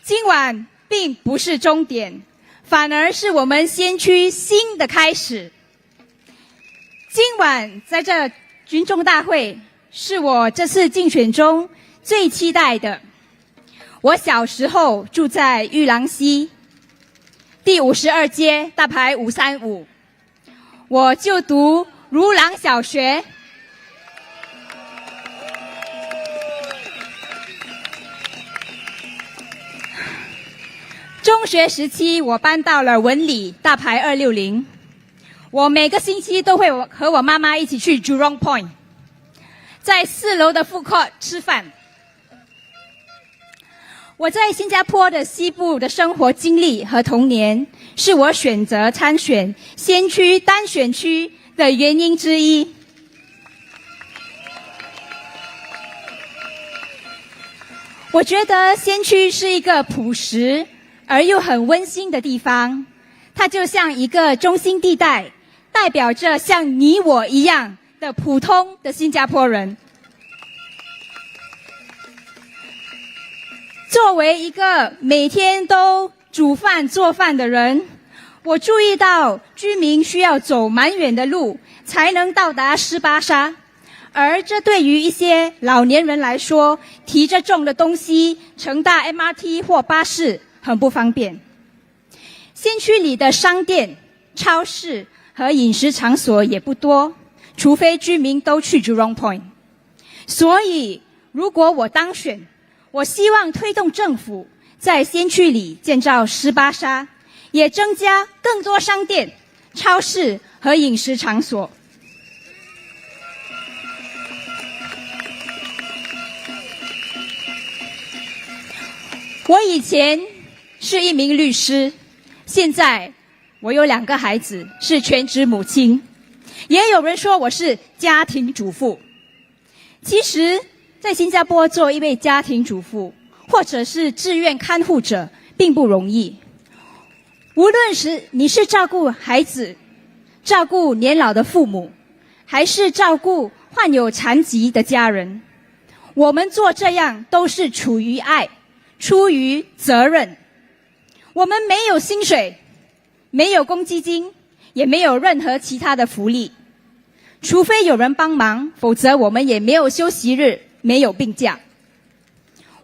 今晚並不是終點，反而是我們先驅新的開始。今晚在這群眾大會是我這次競選中最期待的。我小時候住在玉郎溪第52街大排535，我就讀如郎小學，中學時期我搬到了文理大排260，我每個星期都會和我媽媽一起去 Jurong Point， 在4樓的 food court 吃飯。我在新加坡的西部的生活經歷和童年，是我選擇參選先驅單選區的原因之一。我覺得先驅是一個樸實而又很溫馨的地方，它就像一個中心地帶，代表着像你我一樣的普通的新加坡人。作為一個每天都煮飯做飯的人，我注意到居民需要走蠻遠的路才能到達18沙，而這對於一些老年人來說，提着重的東西乘搭 MRT 或巴士很不方便。先區裡的商店、超市和飲食場所也不多，除非居民都去 Jurong Point。所以如果我當選，我希望推動政府在先區裡建造18沙，也增加更多商店、超市和飲食場所。我以前是一名律師，現在我有2個孩子，是全職母親，也有人說我是家庭主婦。其實在新加坡做一位家庭主婦或者是志願看護者並不容易，無論是你是照顧孩子、照顧年老的父母，還是照顧患有殘疾的家人，我們做這樣都是出於愛，出於責任。我們沒有薪水，沒有公積金，也沒有任何其他的福利，除非有人幫忙，否則我們也沒有休息日，沒有病假。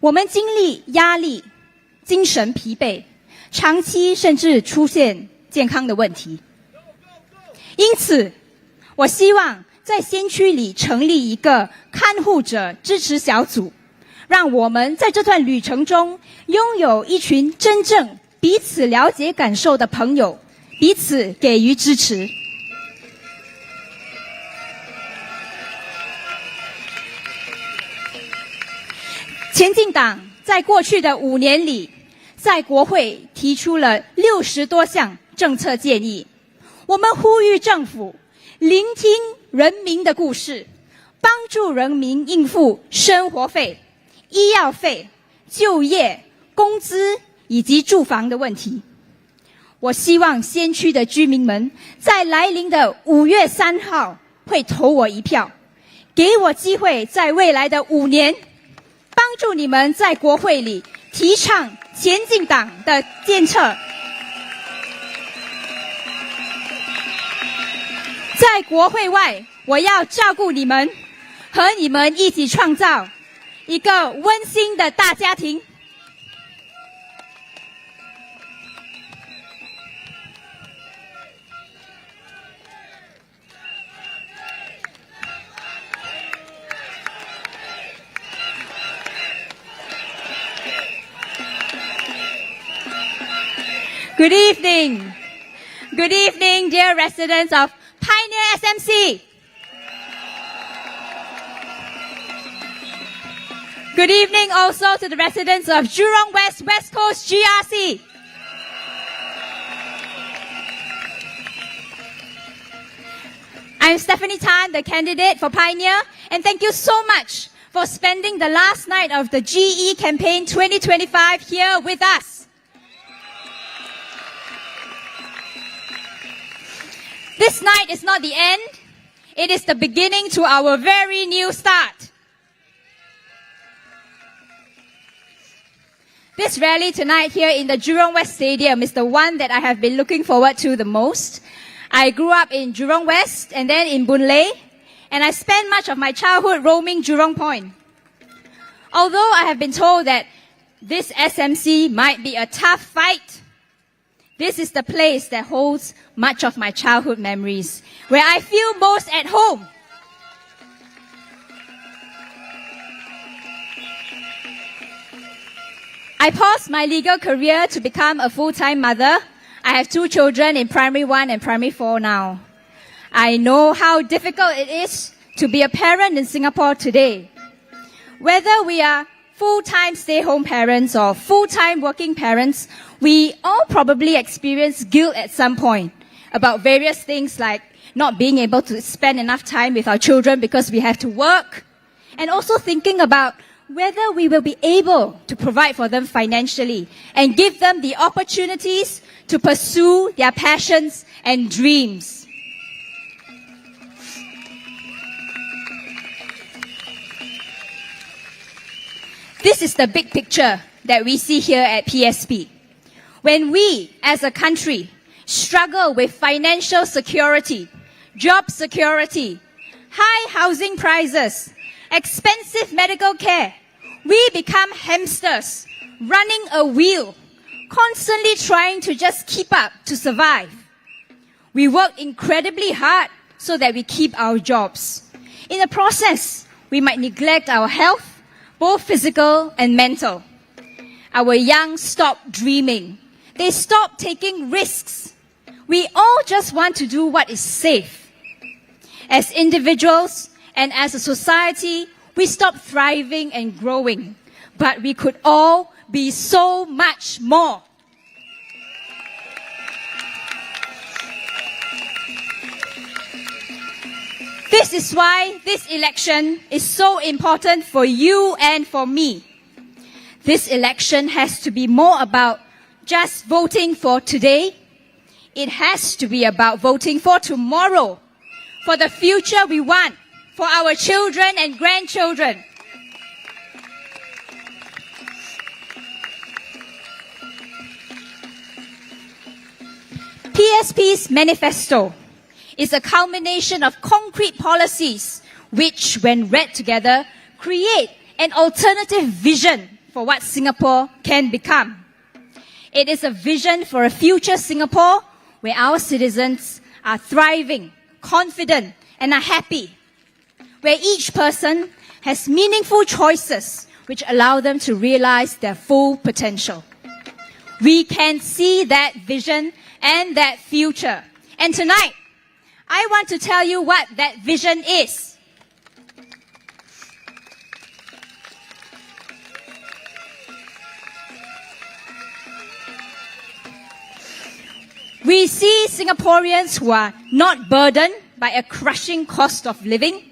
我们经历压力、精神疲惫，长期甚至出现健康的问题。因此，我希望在先驱里成立一个看护者支持小组，让我们在这段旅程中拥有一群真正彼此了解感受的朋友，彼此给予支持。前进党在过去的5年里，在国会提出了60多项政策建议。我们呼吁政府聆听人民的故事，帮助人民应付生活费、医药费、就业、工资以及住房的问题。我希望先驱的居民们在来临的5月3号会投我一票，给我机会在未来的5年帮助你们在国会里提倡前进党的政策，在国会外，我要照顾你们，和你们一起创造一个温馨的大家庭。Good evening. Good evening, dear residents of Pioneer SMC. Good evening also to the residents of Jurong West, West Coast GRC. I'm Stephanie Tan, the candidate for Pioneer, and thank you so much for spending the last night of the GE campaign 2025 here with us. This night is not the end. It is the beginning to our very new start. This rally tonight here in the Jurong West Stadium is the one that I have been looking forward to the most. I grew up in Jurong West and then in Boon Lay, and I spent much of my childhood roaming Jurong Point. Although I have been told that this SMC might be a tough fight, this is the place that holds much of my childhood memories, where I feel most at home. I paused my legal career to become a full-time mother. I have 2 children in primary 1 and primary 4 now. I know how difficult it is to be a parent in Singapore today. Whether we are full-time stay-home parents or full-time working parents, we all probably experience guilt at some point about various things like not being able to spend enough time with our children because we have to work, and also thinking about whether we will be able to provide for them financially and give them the opportunities to pursue their passions and dreams. This is the big picture that we see here at PSP. When we, as a country, struggle with financial security, job security, high housing prices, expensive medical care, we become hamsters running a wheel, constantly trying to just keep up to survive. We work incredibly hard so that we keep our jobs. In the process, we might neglect our health, both physical and mental. Our young stop dreaming. They stop taking risks. We all just want to do what is safe. As individuals and as a society, we stop thriving and growing. But we could all be so much more. This is why this election is so important for you and for me. This election has to be more about just voting for today. It has to be about voting for tomorrow, for the future we want, for our children and grandchildren. PSP's manifesto is a culmination of concrete policies which, when read together, create an alternative vision for what Singapore can become. It is a vision for a future Singapore where our citizens are thriving, confident, and are happy, where each person has meaningful choices which allow them to realize their full potential. We can see that vision and that future. And tonight, I want to tell you what that vision is. We see Singaporeans who are not burdened by a crushing cost of living,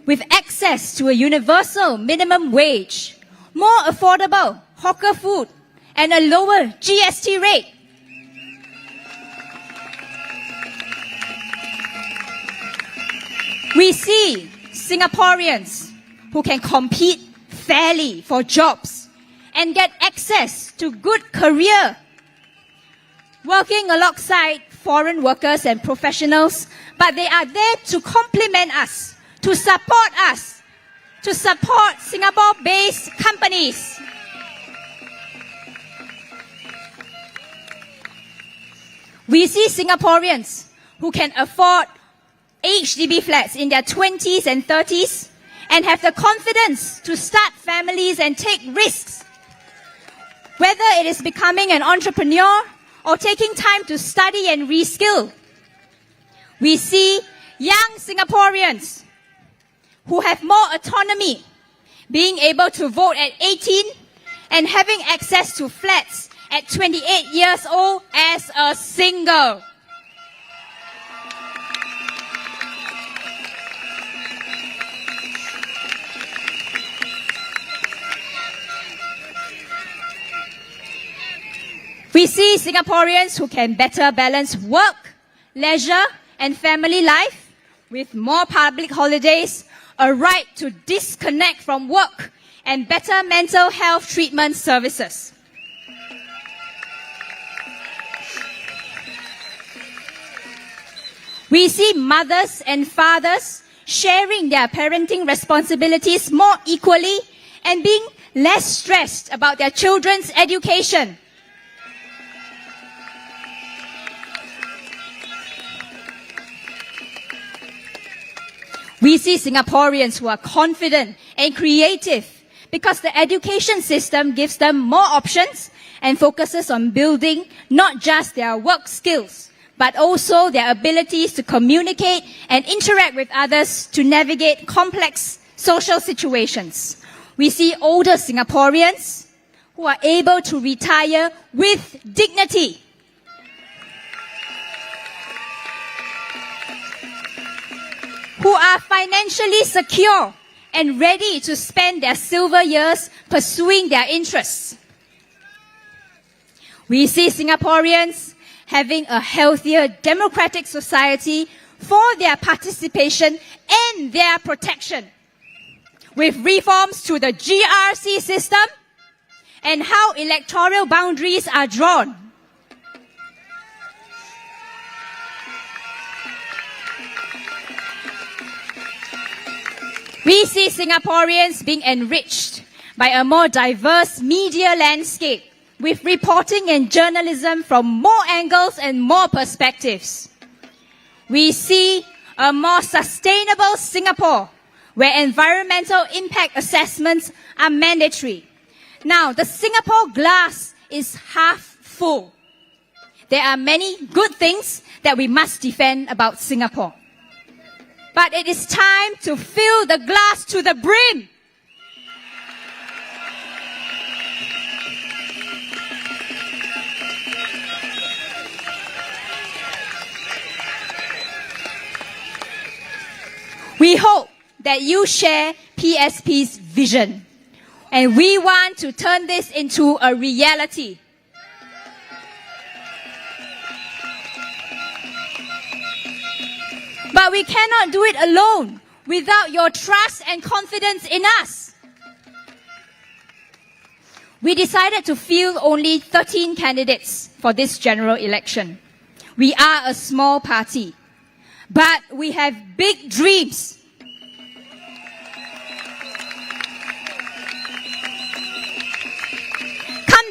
with access to a universal minimum wage, more affordable hawker food, and a lower GST rate. We see Singaporeans who can compete fairly for jobs and get access to good career, working alongside foreign workers and professionals, but they are there to complement us, to support Singapore-based companies. We see Singaporeans who can afford HDB flats in their 20s and 30s and have the confidence to start families and take risks. Whether it is becoming an entrepreneur or taking time to study and reskill. We see young Singaporeans who have more autonomy, being able to vote at 18 and having access to flats at 28 years old as a single. We see Singaporeans who can better balance work, leisure, and family life with more public holidays, a right to disconnect from work, and better mental health treatment services. We see mothers and fathers sharing their parenting responsibilities more equally and being less stressed about their children's education. We see Singaporeans who are confident and creative because the education system gives them more options and focuses on building not just their work skills, but also their abilities to communicate and interact with others to navigate complex social situations. We see older Singaporeans who are able to retire with dignity. Who are financially secure and ready to spend their silver years pursuing their interests. We see Singaporeans having a healthier democratic society for their participation and their protection, with reforms to the GRC system and how electoral boundaries are drawn. We see Singaporeans being enriched by a more diverse media landscape with reporting and journalism from more angles and more perspectives. We see a more sustainable Singapore where environmental impact assessments are mandatory. Now, the Singapore glass is half full. There are many good things that we must defend about Singapore. But it is time to fill the glass to the brim. We hope that you share PSP's vision, and we want to turn this into a reality. But we cannot do it alone without your trust and confidence in us. We decided to field only 13 candidates for this general election. We are a small party, but we have big dreams.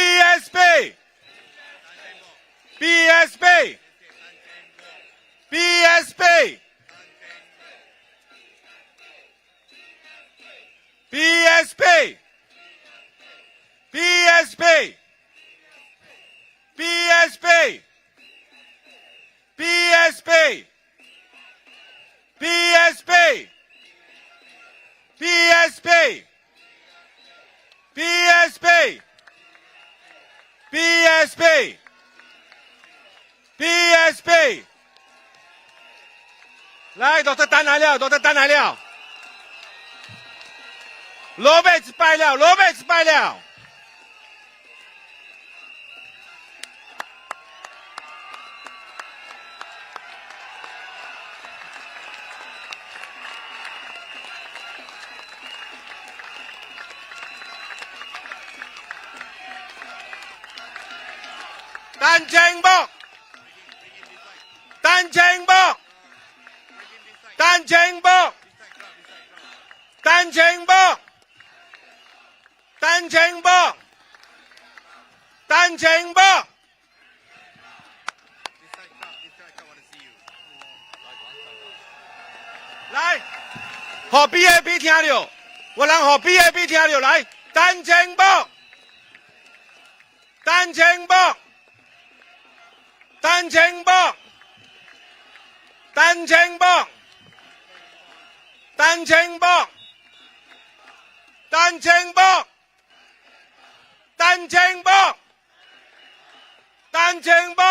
PSP PSP PSP PSP PSP PSP PSP PSP PSP PSP PSP PSP 来，Dr. 丹来了，Dr. 丹来了，罗贝兹败了，罗贝兹败了。丹Cheng Bock丹Cheng Bock丹Cheng Bock丹Cheng Bock丹Cheng Bock丹Cheng Bock 来學 PSP 聽了，我人學 PSP 聽了來，單青博，單青博，單青博，單青博，單青博，單青博，單青博，單青博。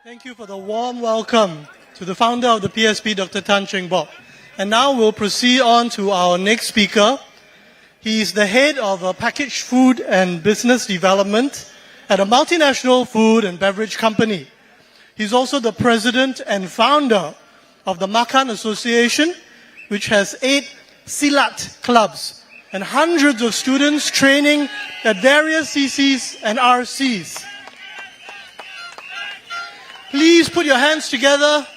Thank you for the warm welcome to the founder of the PSP, Dr. Cheng Bock. And now we'll proceed on to our next speaker. He is the head of packaged food and business development at a multinational food and beverage company. He's also the president and founder of the Makan Association, which has 8 Silat clubs and hundreds of students training at various CCs and RCs. Please put your hands together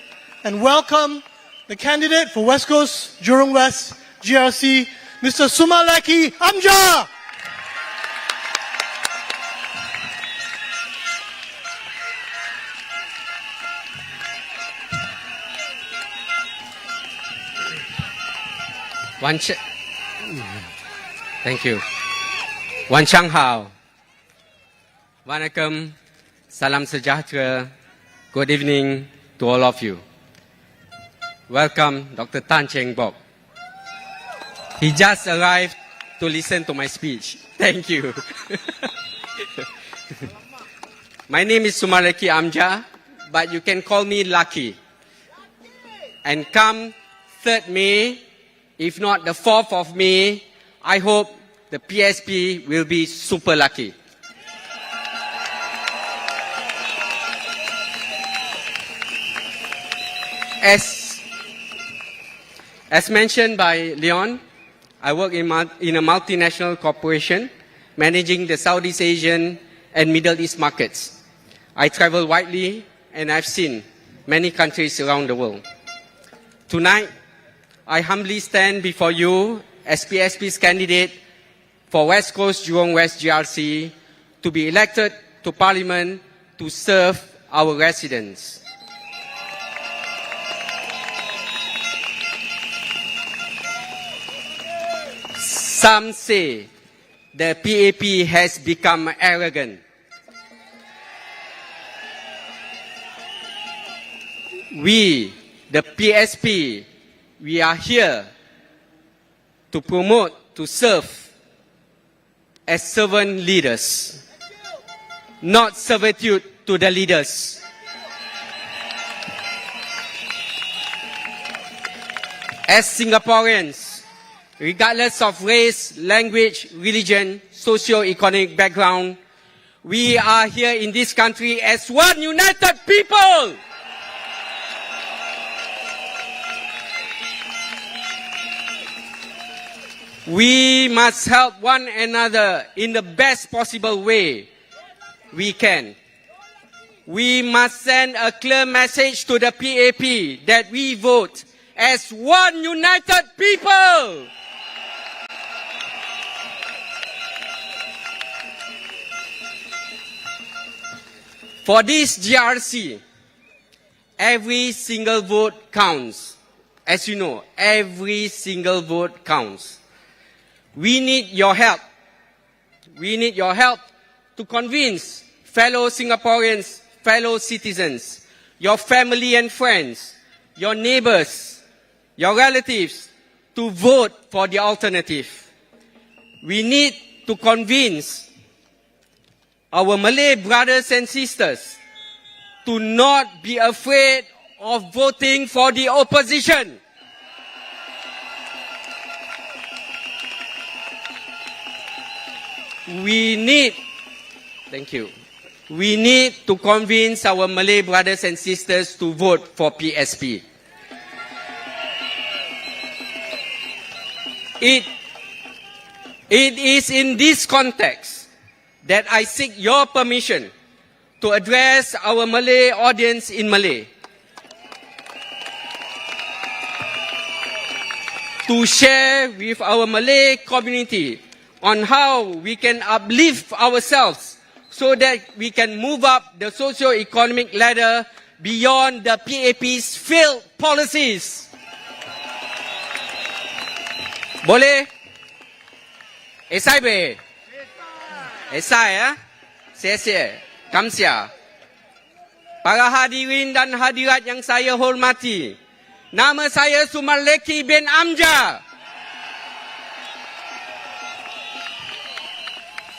and welcome the candidate for West Coast, Jurong West, GRC, Mr. Sunonny Ismail. Thank you. Wan Chang Hao. Wanakkam. Salam sejahtera. Good evening to all of you. Welcome, Dr. Cheng Bock. He just arrived to listen to my speech. Thank you. My name is Sunonny Ismail, but you can call me Lucky. And come 3rd May, if not the 4th of May, I hope the PSP will be super lucky. As mentioned by Leon, I work in a multinational corporation managing the Southeast Asian and Middle East markets. I travel widely and I've seen many countries around the world. Tonight, I humbly stand before you as PSP's candidate for West Coast Jurong West GRC to be elected to Parliament to serve our residents. Some say the PAP has become arrogant. We, the PSP, we are here to promote, to serve as servant leaders, not servitude to the leaders. As Singaporeans, regardless of race, language, religion, socio-economic background, we are here in this country as one united people. We must help one another in the best possible way we can. We must send a clear message to the PAP that we vote as one united people. For this GRC, every single vote counts. As you know, every single vote counts. We need your help. We need your help to convince fellow Singaporeans, fellow citizens, your family and friends, your neighbors, your relatives to vote for the alternative. We need to convince our Malay brothers and sisters to not be afraid of voting for the opposition. We need to convince our Malay brothers and sisters to vote for PSP. It is in this context that I seek your permission to address our Malay audience in Malay. to share with our Malay community on how we can uplift ourselves so that we can move up the socio-economic ladder beyond the PAP's failed policies. Boleh? Esai be? Esai ya? Sia-sia. Kamsia. Para hadirin dan hadirat yang saya hormati, nama saya Sumarleki bin Amja.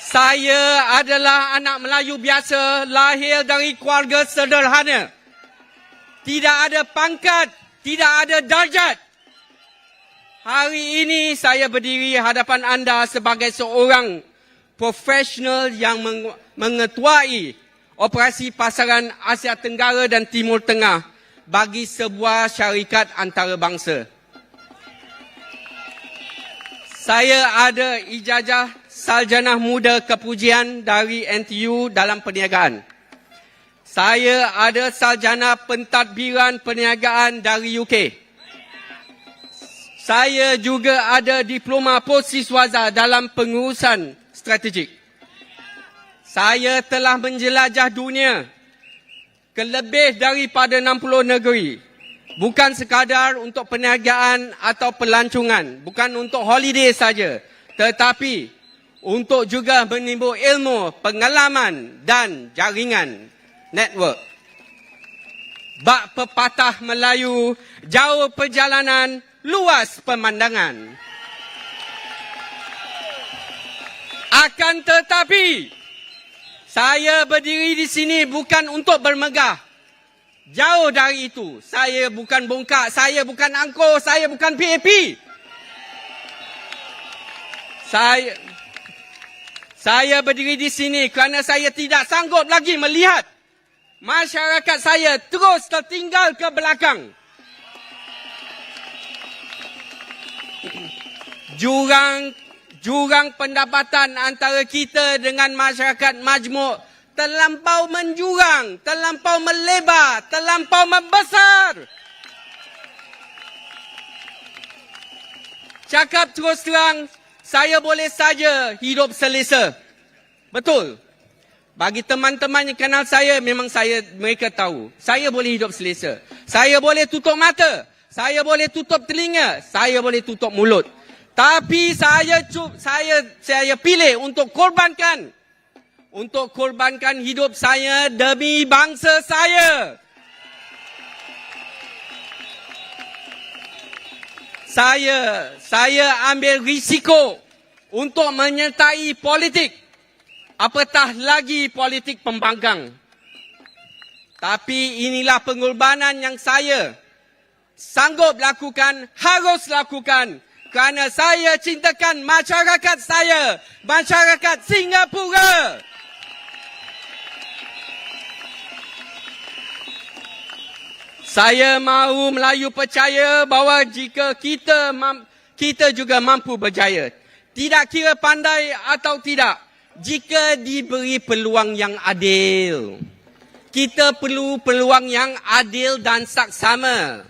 Saya adalah anak Melayu biasa, lahir dari keluarga sederhana. Tidak ada pangkat, tidak ada darjat. Hari ini saya berdiri hadapan anda sebagai seorang profesional yang mengetuai operasi pasaran Asia Tenggara dan Timur Tengah bagi sebuah syarikat antarabangsa. Saya ada ijazah sarjana muda kepujian dari NTU dalam perniagaan. Saya ada sarjana pentadbiran perniagaan dari UK. Saya juga ada diploma posiswaza dalam pengurusan strategik. Saya telah menjelajah dunia ke lebih daripada 60 negeri. Bukan sekadar untuk perniagaan atau pelancongan. Bukan untuk holiday saja. Tetapi untuk juga menimbul ilmu, pengalaman dan jaringan network. Bak pepatah Melayu, jauh perjalanan, luas pemandangan. Akan tetapi, saya berdiri di sini bukan untuk bermegah. Jauh dari itu. Saya bukan bongkak, saya bukan angkuh, saya bukan PAP. Saya berdiri di sini kerana saya tidak sanggup lagi melihat masyarakat saya terus tertinggal ke belakang. Jurang pendapatan antara kita dengan masyarakat majmuk terlampau menjurang, terlampau melebar, terlampau membesar. Cakap terus terang, saya boleh saja hidup selesa. Betul. Bagi teman-teman yang kenal saya, memang mereka tahu. Saya boleh hidup selesa. Saya boleh tutup mata. Saya boleh tutup telinga. Saya boleh tutup mulut. Tapi saya pilih untuk korbankan hidup saya demi bangsa saya. Saya ambil risiko untuk menyertai politik, apatah lagi politik pembangkang. Tapi inilah pengorbanan yang saya sanggup lakukan, harus lakukan. Kerana saya cintakan masyarakat saya, masyarakat Singapura. Saya mahu Melayu percaya bahawa jika kita juga mampu berjaya. Tidak kira pandai atau tidak, jika diberi peluang yang adil. Kita perlu peluang yang adil dan saksama.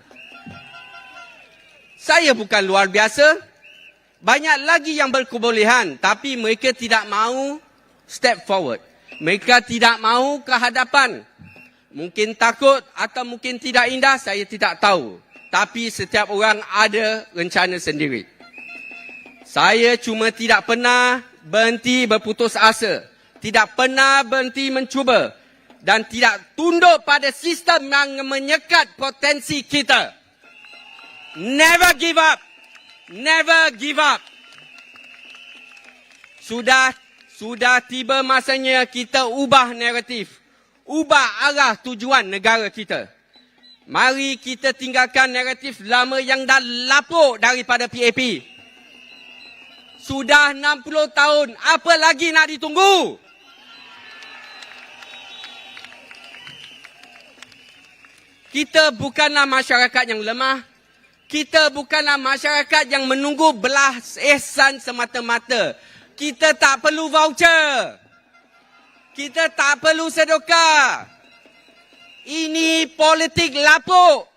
Saya bukan luar biasa. Banyak lagi yang berkebolehan. Tapi mereka tidak mahu step forward. Mereka tidak mahu ke hadapan. Mungkin takut atau mungkin tidak indah, saya tidak tahu. Tapi setiap orang ada rencana sendiri. Saya cuma tidak pernah berhenti berputus asa. Tidak pernah berhenti mencuba. Dan tidak tunduk pada sistem yang menyekat potensi kita. Never give up. Never give up. Sudah tiba masanya kita ubah naratif. Ubah arah tujuan negara kita. Mari kita tinggalkan naratif lama yang dah lapuk daripada PAP. Sudah 60 tahun, apa lagi nak ditunggu? Kita bukanlah masyarakat yang lemah. Kita bukanlah masyarakat yang menunggu belas ihsan semata-mata. Kita tak perlu voucher. Kita tak perlu sedekah. Ini politik lapuk.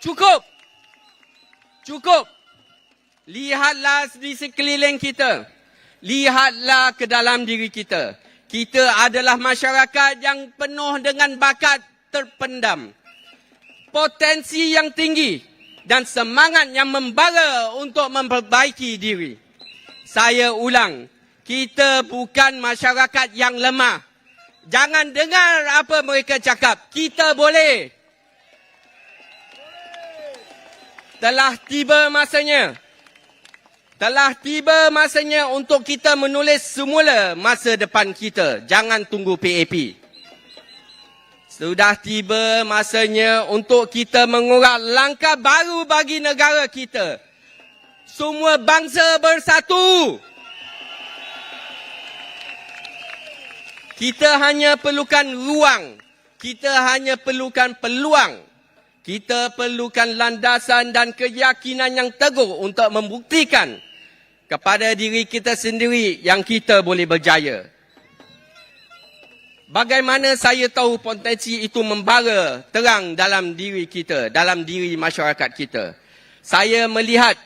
Cukup. Cukup. Lihatlah di sekeliling kita. Lihatlah ke dalam diri kita. Kita adalah masyarakat yang penuh dengan bakat terpendam. Potensi yang tinggi dan semangat yang membara untuk memperbaiki diri. Saya ulang, kita bukan masyarakat yang lemah. Jangan dengar apa mereka cakap. Kita boleh. Telah tiba masanya untuk kita menulis semula masa depan kita. Jangan tunggu PAP. Sudah tiba masanya untuk kita mengurak langkah baru bagi negara kita. Semua bangsa bersatu. Kita hanya perlukan ruang. Kita hanya perlukan peluang. Kita perlukan landasan dan keyakinan yang teguh untuk membuktikan kepada diri kita sendiri yang kita boleh berjaya. Bagaimana saya tahu potensi itu membara terang dalam diri kita, dalam diri masyarakat kita? Saya melihat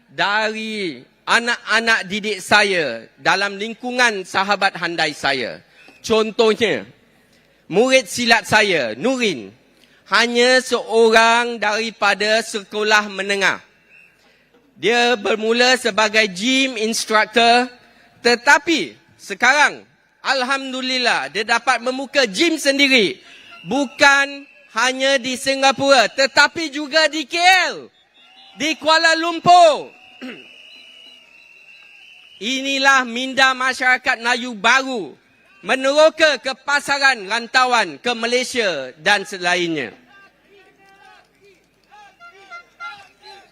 dari anak-anak didik saya dalam lingkungan sahabat handai saya. Contohnya, murid silat saya, Nurin, hanya seorang daripada sekolah menengah. Dia bermula sebagai gym instructor, tetapi sekarang, alhamdulillah, dia dapat membuka gym sendiri. Bukan hanya di Singapura, tetapi juga di KL, di Kuala Lumpur. Inilah minda masyarakat Melayu baru, meneroka ke pasaran rantauan ke Malaysia dan selainnya.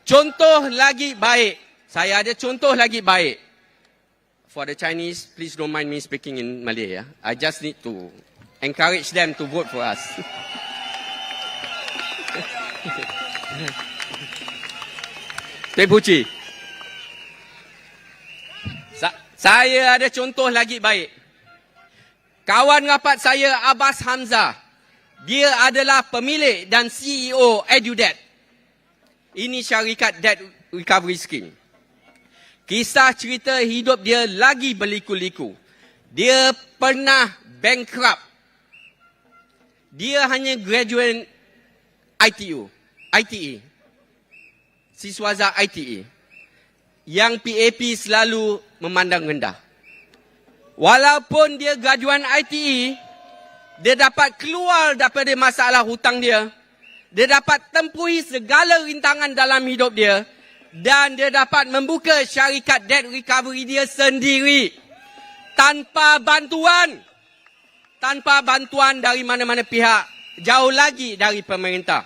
Contoh lagi baik. Saya ada contoh lagi baik. For the Chinese, please don't mind me speaking in Malay. Ya. I just need to encourage them to vote for us. Tuan Puci. Saya ada contoh lagi baik. Kawan rapat saya Abbas Hamzah. Dia adalah pemilik dan CEO EduDebt. Ini syarikat debt recovery scheme. Kisah cerita hidup dia lagi berliku-liku. Dia pernah bankrupt. Dia hanya graduate ITE. Siswaza ITE. Yang PAP selalu memandang rendah. Walaupun dia graduan ITE, dia dapat keluar daripada masalah hutang dia. Dia dapat tempuhi segala rintangan dalam hidup dia. Dan dia dapat membuka syarikat debt recovery dia sendiri. Tanpa bantuan. Tanpa bantuan dari mana-mana pihak. Jauh lagi dari pemerintah.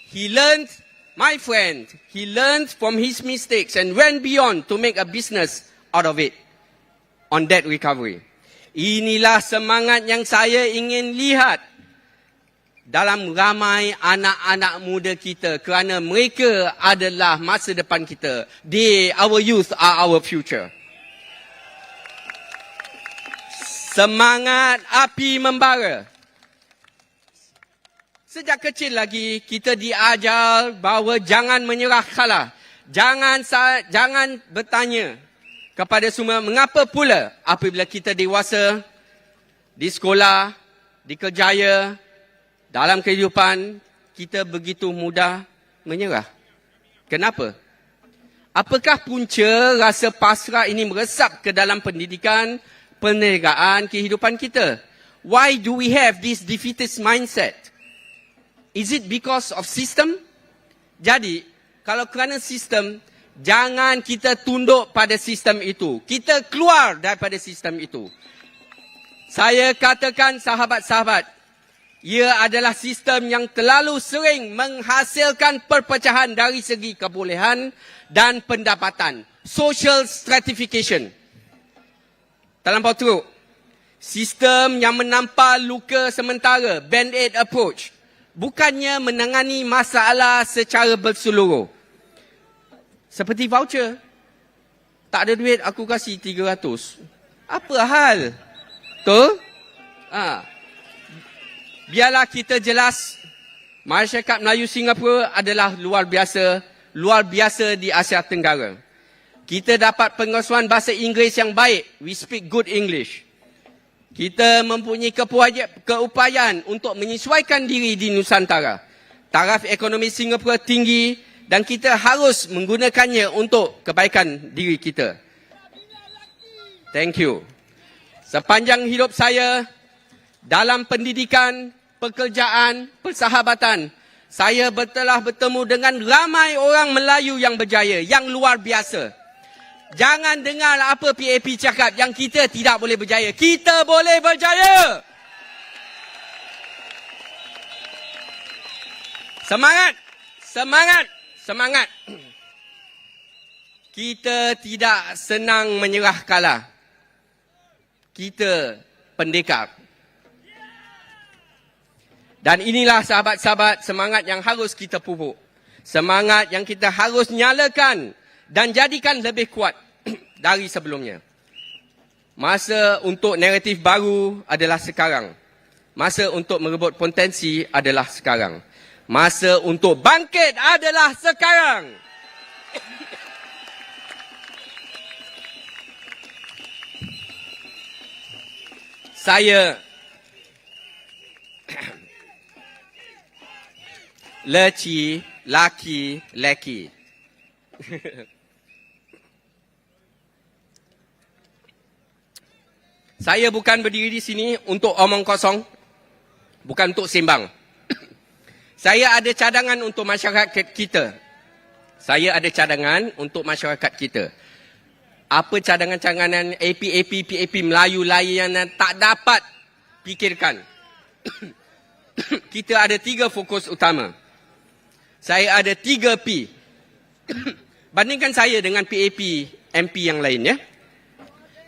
He learned, my friend, he learned from his mistakes and went beyond to make a business out of it. On debt recovery. Inilah semangat yang saya ingin lihat dalam ramai anak-anak muda kita, kerana mereka adalah masa depan kita. Our youth are our future. Semangat api membara. Sejak kecil lagi kita diajar bahawa jangan menyerah kalah. Jangan bertanya kepada semua, mengapa pula apabila kita dewasa, di sekolah, di kerjaya, dalam kehidupan, kita begitu mudah menyerah. Kenapa? Apakah punca rasa pasrah ini meresap ke dalam pendidikan, perniagaan, kehidupan kita? Why do we have this defeatist mindset? Is it because of system? Jadi, kalau kerana sistem, jangan kita tunduk pada sistem itu. Kita keluar daripada sistem itu. Saya katakan sahabat-sahabat, ia adalah sistem yang terlalu sering menghasilkan perpecahan dari segi kebolehan dan pendapatan. Social stratification. Terlampau teruk. Sistem yang menampar luka sementara, band-aid approach. Bukannya menangani masalah secara berseluruh. Seperti voucher. Tak ada duit, aku kasih 300. Apa hal? Betul? Biarlah kita jelas, masyarakat Melayu Singapura adalah luar biasa, luar biasa di Asia Tenggara. Kita dapat pengasuhan bahasa Inggeris yang baik. We speak good English. Kita mempunyai keupayaan untuk menyesuaikan diri di Nusantara. Taraf ekonomi Singapura tinggi dan kita harus menggunakannya untuk kebaikan diri kita. Thank you. Sepanjang hidup saya, dalam pendidikan, pekerjaan, persahabatan, saya telah bertemu dengan ramai orang Melayu yang berjaya, yang luar biasa. Jangan dengar apa PAP cakap yang kita tidak boleh berjaya. Kita boleh berjaya. Semangat! Semangat! Semangat! Kita tidak senang menyerah kalah. Kita pendekar. Dan inilah sahabat-sahabat semangat yang harus kita pupuk. Semangat yang kita harus nyalakan dan jadikan lebih kuat dari sebelumnya. Masa untuk naratif baru adalah sekarang. Masa untuk merebut potensi adalah sekarang. Masa untuk bangkit adalah sekarang. Saya leci, laki, leki. Saya bukan berdiri di sini untuk omong kosong, bukan untuk sembang. Saya ada cadangan untuk masyarakat kita. Saya ada cadangan untuk masyarakat kita. Apa cadangan-cadangan PAP Melayu lain yang tak dapat fikirkan. Kita ada 3 fokus utama. Saya ada 3 P. Bandingkan saya dengan PAP MP yang lain, ya.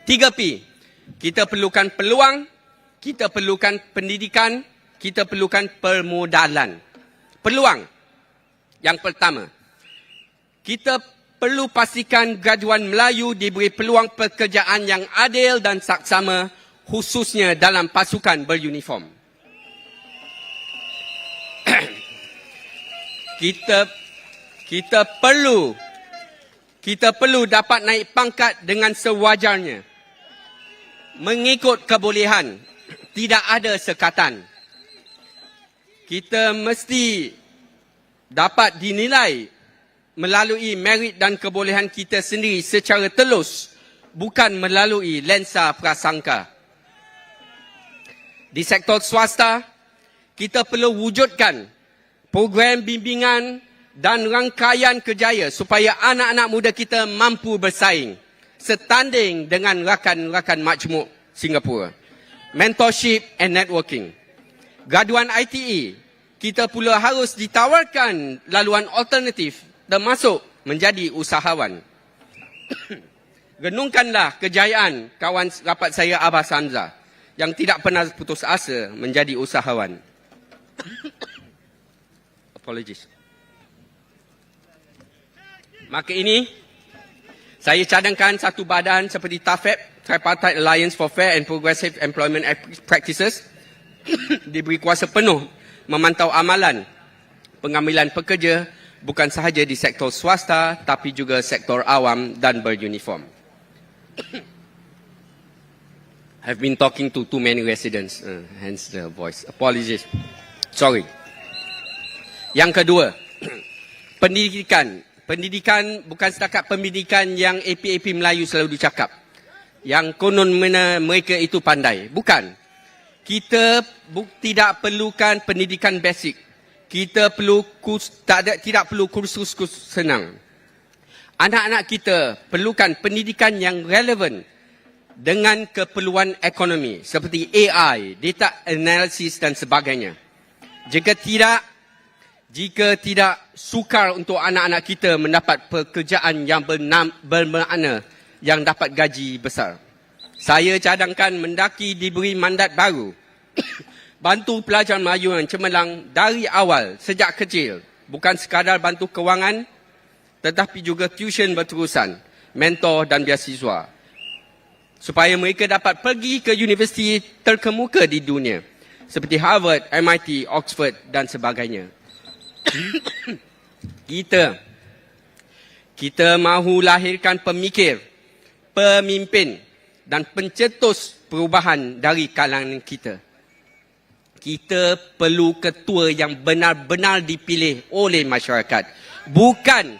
3 P. Kita perlukan peluang, kita perlukan pendidikan, kita perlukan permodalan. Peluang. Yang pertama, kita perlu pastikan graduan Melayu diberi peluang pekerjaan yang adil dan saksama, khususnya dalam pasukan beruniform. Kita perlu dapat naik pangkat dengan sewajarnya. Mengikut kebolehan, tidak ada sekatan. Kita mesti dapat dinilai melalui merit dan kebolehan kita sendiri secara telus, bukan melalui lensa prasangka. Di sektor swasta, kita perlu wujudkan program bimbingan dan rangkaian kerjaya supaya anak-anak muda kita mampu bersaing setanding dengan rakan-rakan majmuk Singapura. Mentorship and networking. Graduan ITE, kita pula harus ditawarkan laluan alternatif termasuk menjadi usahawan. Renungkanlah kejayaan kawan rapat saya Abbas Hamzah yang tidak pernah putus asa menjadi usahawan. Apologies. Maka ini, saya cadangkan satu badan seperti TAFEP, Tripartite Alliance for Fair and Progressive Employment Practices, diberi kuasa penuh memantau amalan pengambilan pekerja bukan sahaja di sektor swasta tapi juga sektor awam dan beruniform. I've been talking to too many residents, hence the voice. Apologies. Sorry. Yang kedua, pendidikan. Pendidikan bukan setakat pendidikan yang APAP Melayu selalu dicakap. Yang konon mereka itu pandai. Bukan. Kita tidak perlukan pendidikan basic. Kita tidak perlu kursus senang. Anak-anak kita perlukan pendidikan yang relevan dengan keperluan ekonomi seperti AI, data analysis dan sebagainya. Jika tidak sukar untuk anak-anak kita mendapat pekerjaan yang bermakna yang dapat gaji besar. Saya cadangkan mendaki diberi mandat baru. Bantu pelajar Melayu yang cemerlang dari awal, sejak kecil. Bukan sekadar bantu kewangan, tetapi juga tuition berterusan, mentor dan beasiswa. Supaya mereka dapat pergi ke universiti terkemuka di dunia. Seperti Harvard, MIT, Oxford dan sebagainya. Kita Kita mahu lahirkan pemikir, pemimpin dan pencetus perubahan dari kalangan kita. Kita perlu ketua yang benar-benar dipilih oleh masyarakat. Bukan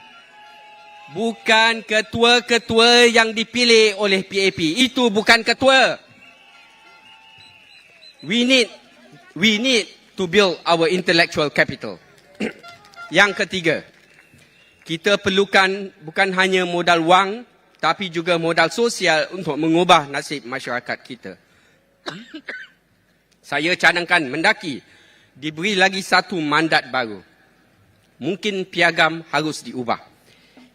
ketua-ketua yang dipilih oleh PAP. Itu bukan ketua. We need to build our intellectual capital. Yang ketiga, kita perlukan bukan hanya modal wang, tapi juga modal sosial untuk mengubah nasib masyarakat kita. Saya cadangkan mendaki diberi lagi satu mandat baru. Mungkin piagam harus diubah.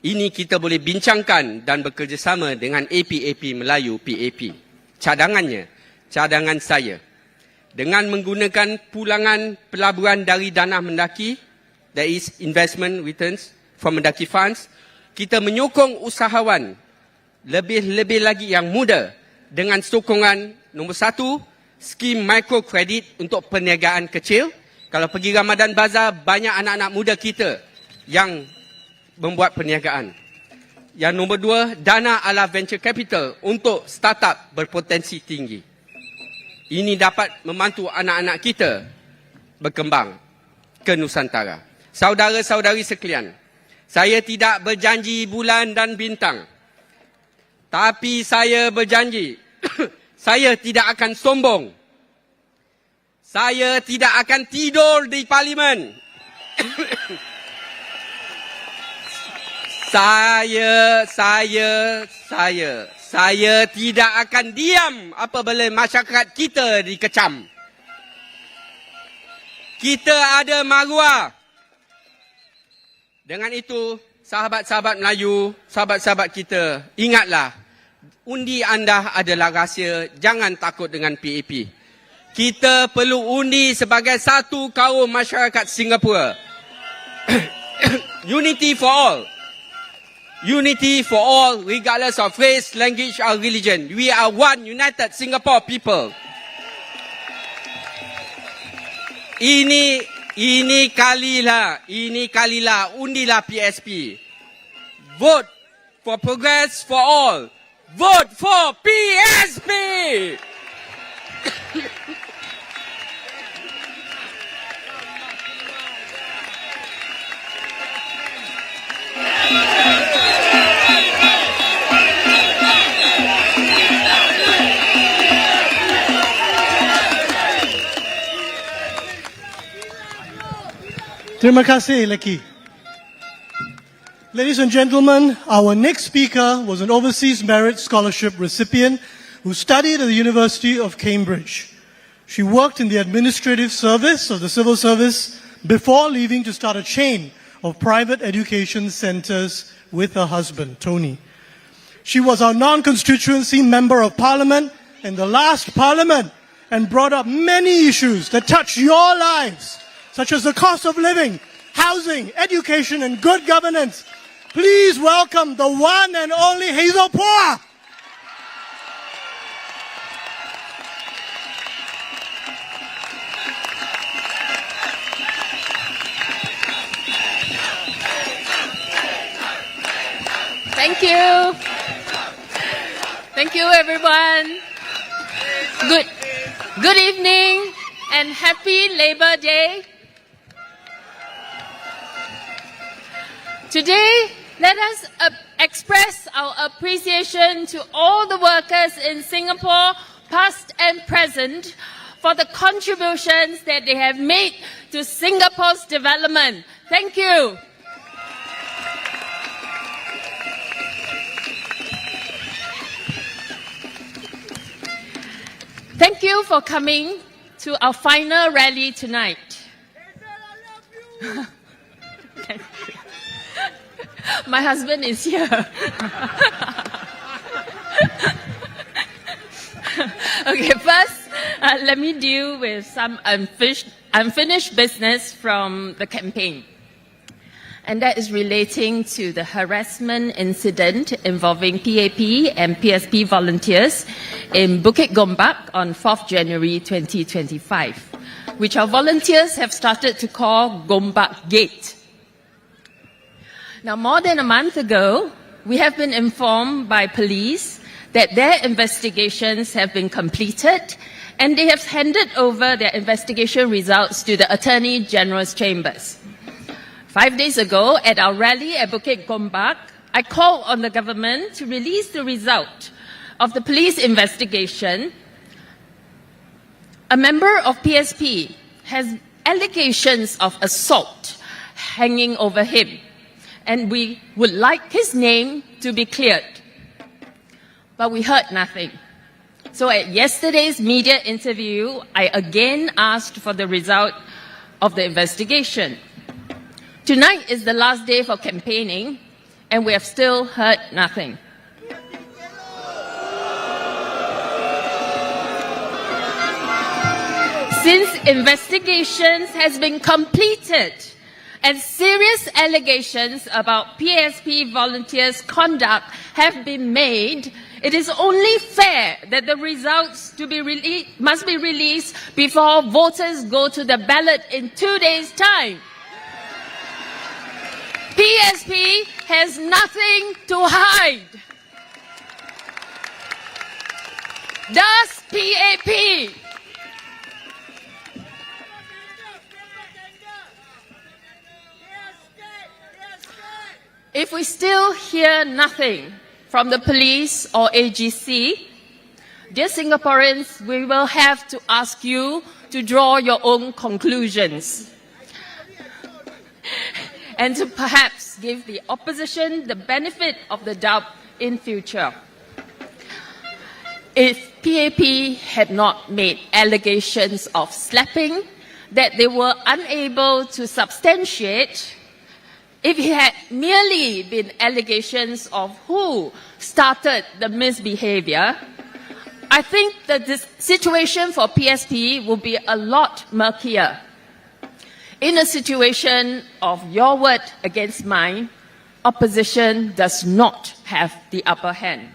Ini kita boleh bincangkan dan bekerjasama dengan APAP Melayu PAP. Cadangan saya. Dengan menggunakan pulangan pelaburan dari dana mendaki, that is investment returns from mendaki funds, kita menyokong usahawan lebih lagi yang muda dengan sokongan nombor 1, skim microkredit untuk perniagaan kecil. Kalau pergi Ramadan Bazar, banyak anak-anak muda kita yang membuat perniagaan. Yang nombor 2, dana ala venture capital untuk startup berpotensi tinggi. Ini dapat membantu anak-anak kita berkembang ke Nusantara. Saudara-saudari sekalian, saya tidak berjanji bulan dan bintang. Tapi saya berjanji, saya tidak akan sombong. Saya tidak akan tidur di parlimen. Saya tidak akan diam apabila masyarakat kita dikecam. Kita ada maruah. Dengan itu, sahabat-sahabat Melayu, sahabat-sahabat kita, ingatlah, undi anda adalah rahsia, jangan takut dengan PAP. Kita perlu undi sebagai satu kaum masyarakat Singapura. Unity for all. Unity for all, regardless of race, language or religion. We are one united Singapore people. Ini kalilah undilah PSP. Vote for progress for all. Vote for PSP. Terima kasih, Leki. Ladies and gentlemen, our next speaker was an overseas merit scholarship recipient who studied at the University of Cambridge. She worked in the administrative service of the civil service before leaving to start a chain of private education centers with her husband, Tony. She was our non-constituency member of parliament in the last parliament and brought up many issues that touch your lives, such as the cost of living, housing, education, and good governance. Please welcome the one and only Hazel Poa. Thank you. Thank you, everyone. Good evening and happy Labor Day. Today, let us express our appreciation to all the workers in Singapore, past and present, for the contributions that they have made to Singapore's development. Thank you. Thank you for coming to our final rally tonight. My husband is here. Okay, first, let me deal with some unfinished business from the campaign. And that is relating to the harassment incident involving PAP and PSP volunteers in Bukit Gombak on 4th January 2025, which our volunteers have started to call Gombak Gate. Now, more than a month ago, we have been informed by police that their investigations have been completed and they have handed over their investigation results to the Attorney General's chambers. 5 days ago, at our rally at Bukit Gombak, I called on the government to release the result of the police investigation. A member of PSP has allegations of assault hanging over him, and we would like his name to be cleared. But we heard nothing. So at yesterday's media interview, I again asked for the result of the investigation. Tonight is the last day for campaigning, and we have still heard nothing. Since investigations has been completed and serious allegations about PSP volunteers' conduct have been made, it is only fair that the results must be released before voters go to the ballot in 2 days' time. PSP has nothing to hide. Does PAP? If we still hear nothing from the police or AGC, dear Singaporeans, we will have to ask you to draw your own conclusions and to perhaps give the opposition the benefit of the doubt in future. If PAP had not made allegations of slapping that they were unable to substantiate, if it had merely been allegations of who started the misbehavior, I think that this situation for PSP will be a lot murkier. In a situation of your word against mine, opposition does not have the upper hand.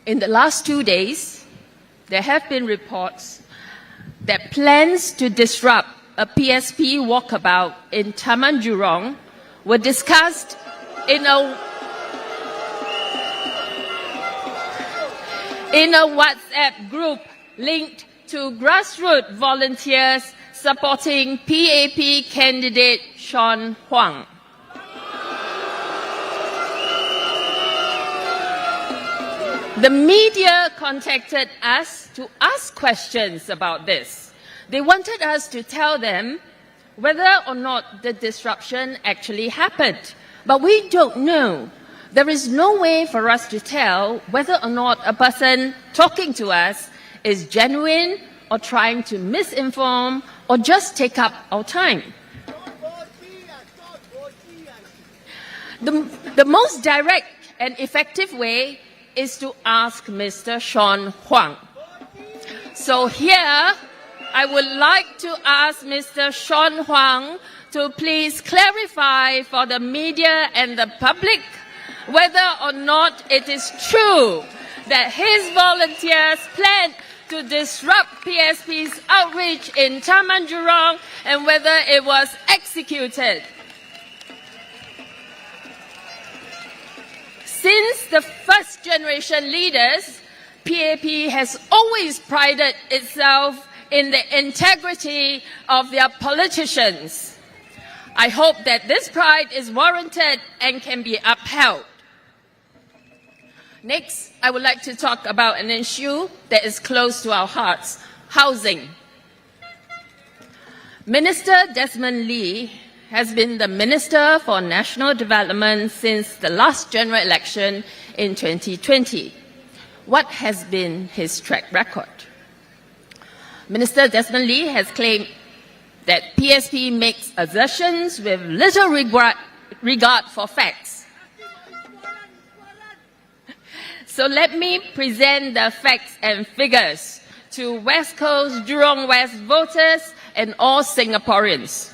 In the last 2 days, there have been reports that plans to disrupt a PSP walkabout in Taman Jurong were discussed in a WhatsApp group linked to grassroots volunteers supporting PAP candidate Sean Huang. The media contacted us to ask questions about this. They wanted us to tell them whether or not the disruption actually happened. But we don't know. There is no way for us to tell whether or not a person talking to us is genuine or trying to misinform or just take up our time. The most direct and effective way is to ask Mr. Sean Huang. So here, I would like to ask Mr. Sean Huang to please clarify for the media and the public whether or not it is true that his volunteers planned to disrupt PSP's outreach in Taman Jurong and whether it was executed. Since the first generation leaders, PAP has always prided itself in the integrity of their politicians. I hope that this pride is warranted and can be upheld. Next, I would like to talk about an issue that is close to our hearts: housing. Minister Desmond Lee has been the Minister for National Development since the last general election in 2020. What has been his track record? Minister Desmond Lee has claimed that PSP makes assertions with little regard for facts. So let me present the facts and figures to West Coast, Jurong West voters and all Singaporeans.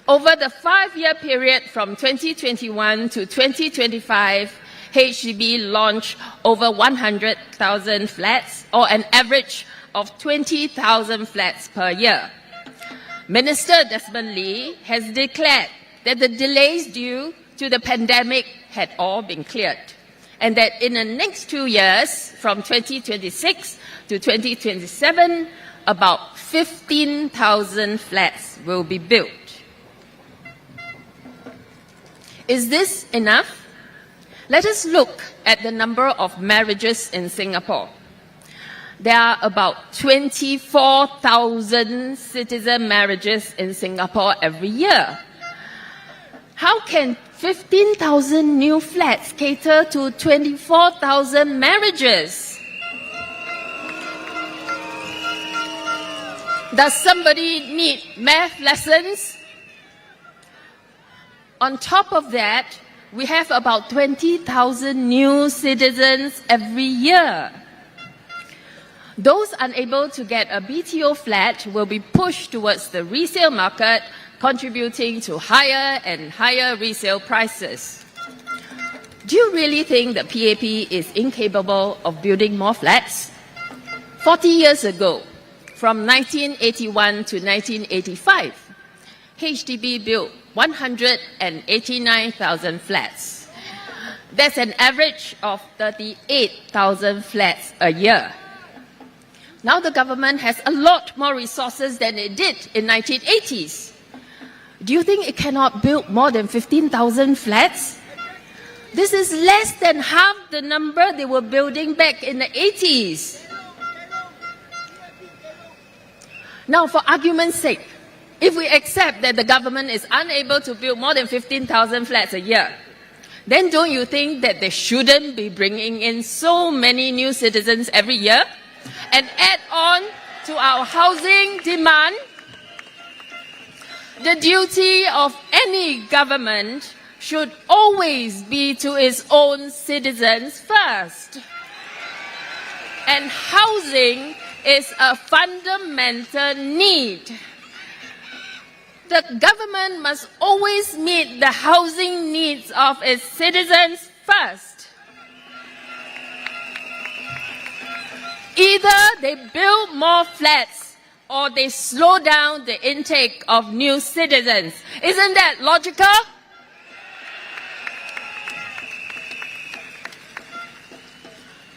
Over the 5-year period from 2021 to 2025, HDB launched over 100,000 flats, or an average of 20,000 flats per year. Minister Desmond Lee has declared that the delays due to the pandemic had all been cleared, and that in the next 2 years, from 2026 to 2027, about 15,000 flats will be built. Is this enough? Let us look at the number of marriages in Singapore. There are about 24,000 citizen marriages in Singapore every year. How can 15,000 new flats cater to 24,000 marriages? Does somebody need math lessons? On top of that, we have about 20,000 new citizens every year. Those unable to get a BTO flat will be pushed towards the resale market, contributing to higher and higher resale prices. Do you really think the PAP is incapable of building more flats? 40 years ago, from 1981 to 1985, HDB built 189,000 flats. That's an average of 38,000 flats a year. Now the government has a lot more resources than it did in 1980s. Do you think it cannot build more than 15,000 flats? This is less than half the number they were building back in the 80s. Now, for argument's sake, if we accept that the government is unable to build more than 15,000 flats a year, then don't you think that they shouldn't be bringing in so many new citizens every year and add on to our housing demand? The duty of any government should always be to its own citizens first. And housing is a fundamental need. The government must always meet the housing needs of its citizens first. Either they build more flats or they slow down the intake of new citizens. Isn't that logical?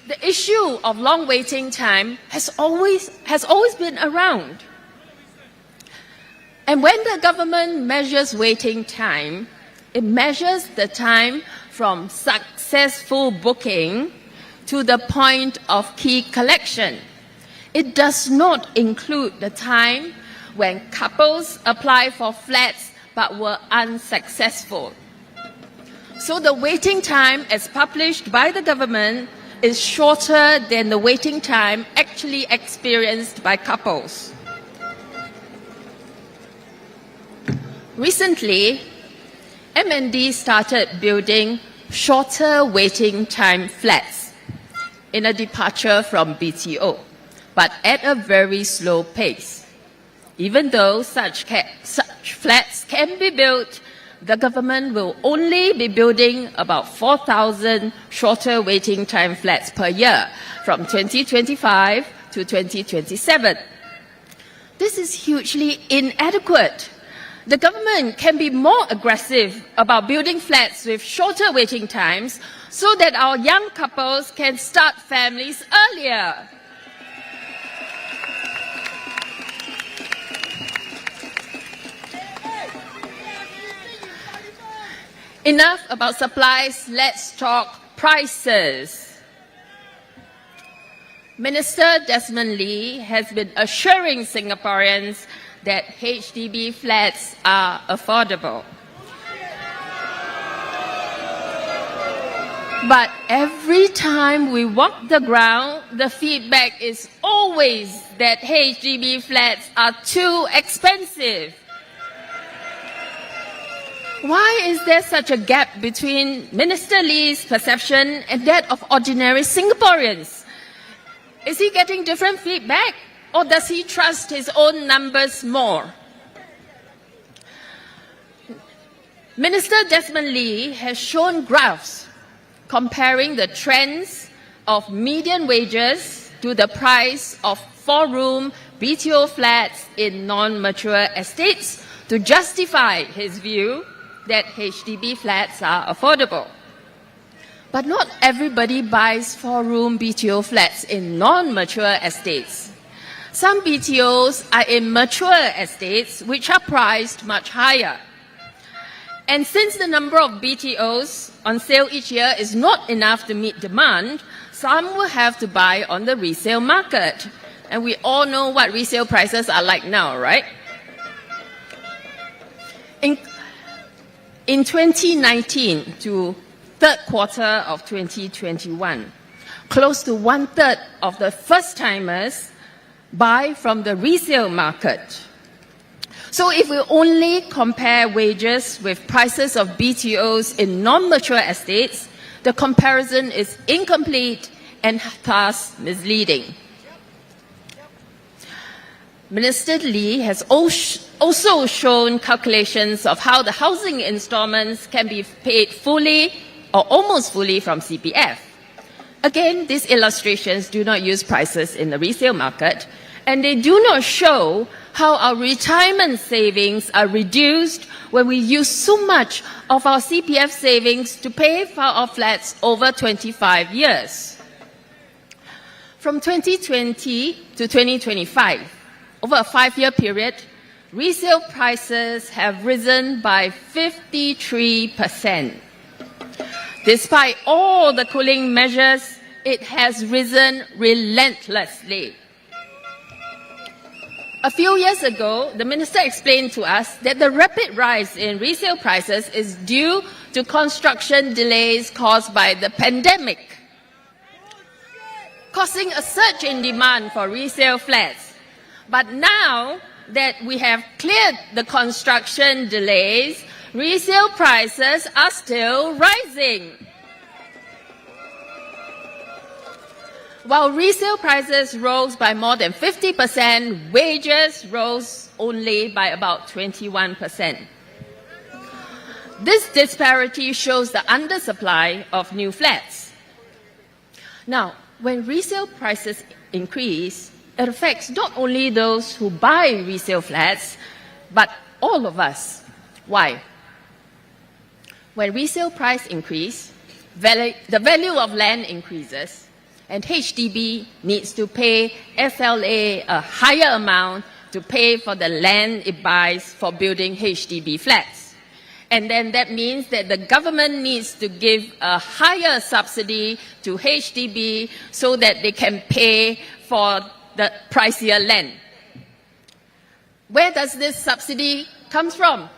The issue of long waiting time has always been around. And when the government measures waiting time, it measures the time from successful booking to the point of key collection. It does not include the time when couples apply for flats but were unsuccessful. So the waiting time as published by the government is shorter than the waiting time actually experienced by couples. Recently, MND started building shorter waiting time flats in a departure from BTO, but at a very slow pace. Even though such flats can be built, the government will only be building about 4,000 shorter waiting time flats per year from 2025 to 2027. This is hugely inadequate. The government can be more aggressive about building flats with shorter waiting times so that our young couples can start families earlier. Enough about supplies, let's talk prices. Minister Desmond Lee has been assuring Singaporeans that HDB flats are affordable. But every time we walk the ground, the feedback is always that HDB flats are too expensive. Why is there such a gap between Minister Lee's perception and that of ordinary Singaporeans? Is he getting different feedback, or does he trust his own numbers more? Minister Desmond Lee has shown graphs comparing the trends of median wages to the price of 4-room BTO flats in non-mature estates to justify his view that HDB flats are affordable. But not everybody buys 4-room BTO flats in non-mature estates. Some BTOs are in mature estates which are priced much higher. And since the number of BTOs on sale each year is not enough to meet demand, some will have to buy on the resale market. And we all know what resale prices are like now, right? In 2019 to third quarter of 2021, close to 1/3 of the first-timers buy from the resale market. So if we only compare wages with prices of BTOs in non-mature estates, the comparison is incomplete and thus misleading. Minister Lee has also shown calculations of how the housing installments can be paid fully or almost fully from CPF. Again, these illustrations do not use prices in the resale market, and they do not show how our retirement savings are reduced when we use so much of our CPF savings to pay for our flats over 25 years. From 2020 to 2025, over a 5-year period, resale prices have risen by 53%. Despite all the cooling measures, it has risen relentlessly. A few years ago, the minister explained to us that the rapid rise in resale prices is due to construction delays caused by the pandemic, causing a surge in demand for resale flats. But now that we have cleared the construction delays, resale prices are still rising. While resale prices rose by more than 50%, wages rose only by about 21%. This disparity shows the undersupply of new flats. Now, when resale prices increase, it affects not only those who buy resale flats, but all of us. Why? When resale price increase, the value of land increases, and HDB needs to pay FLA a higher amount to pay for the land it buys for building HDB flats. And then that means that the government needs to give a higher subsidy to HDB so that they can pay for the pricier land. Where does this subsidy come from?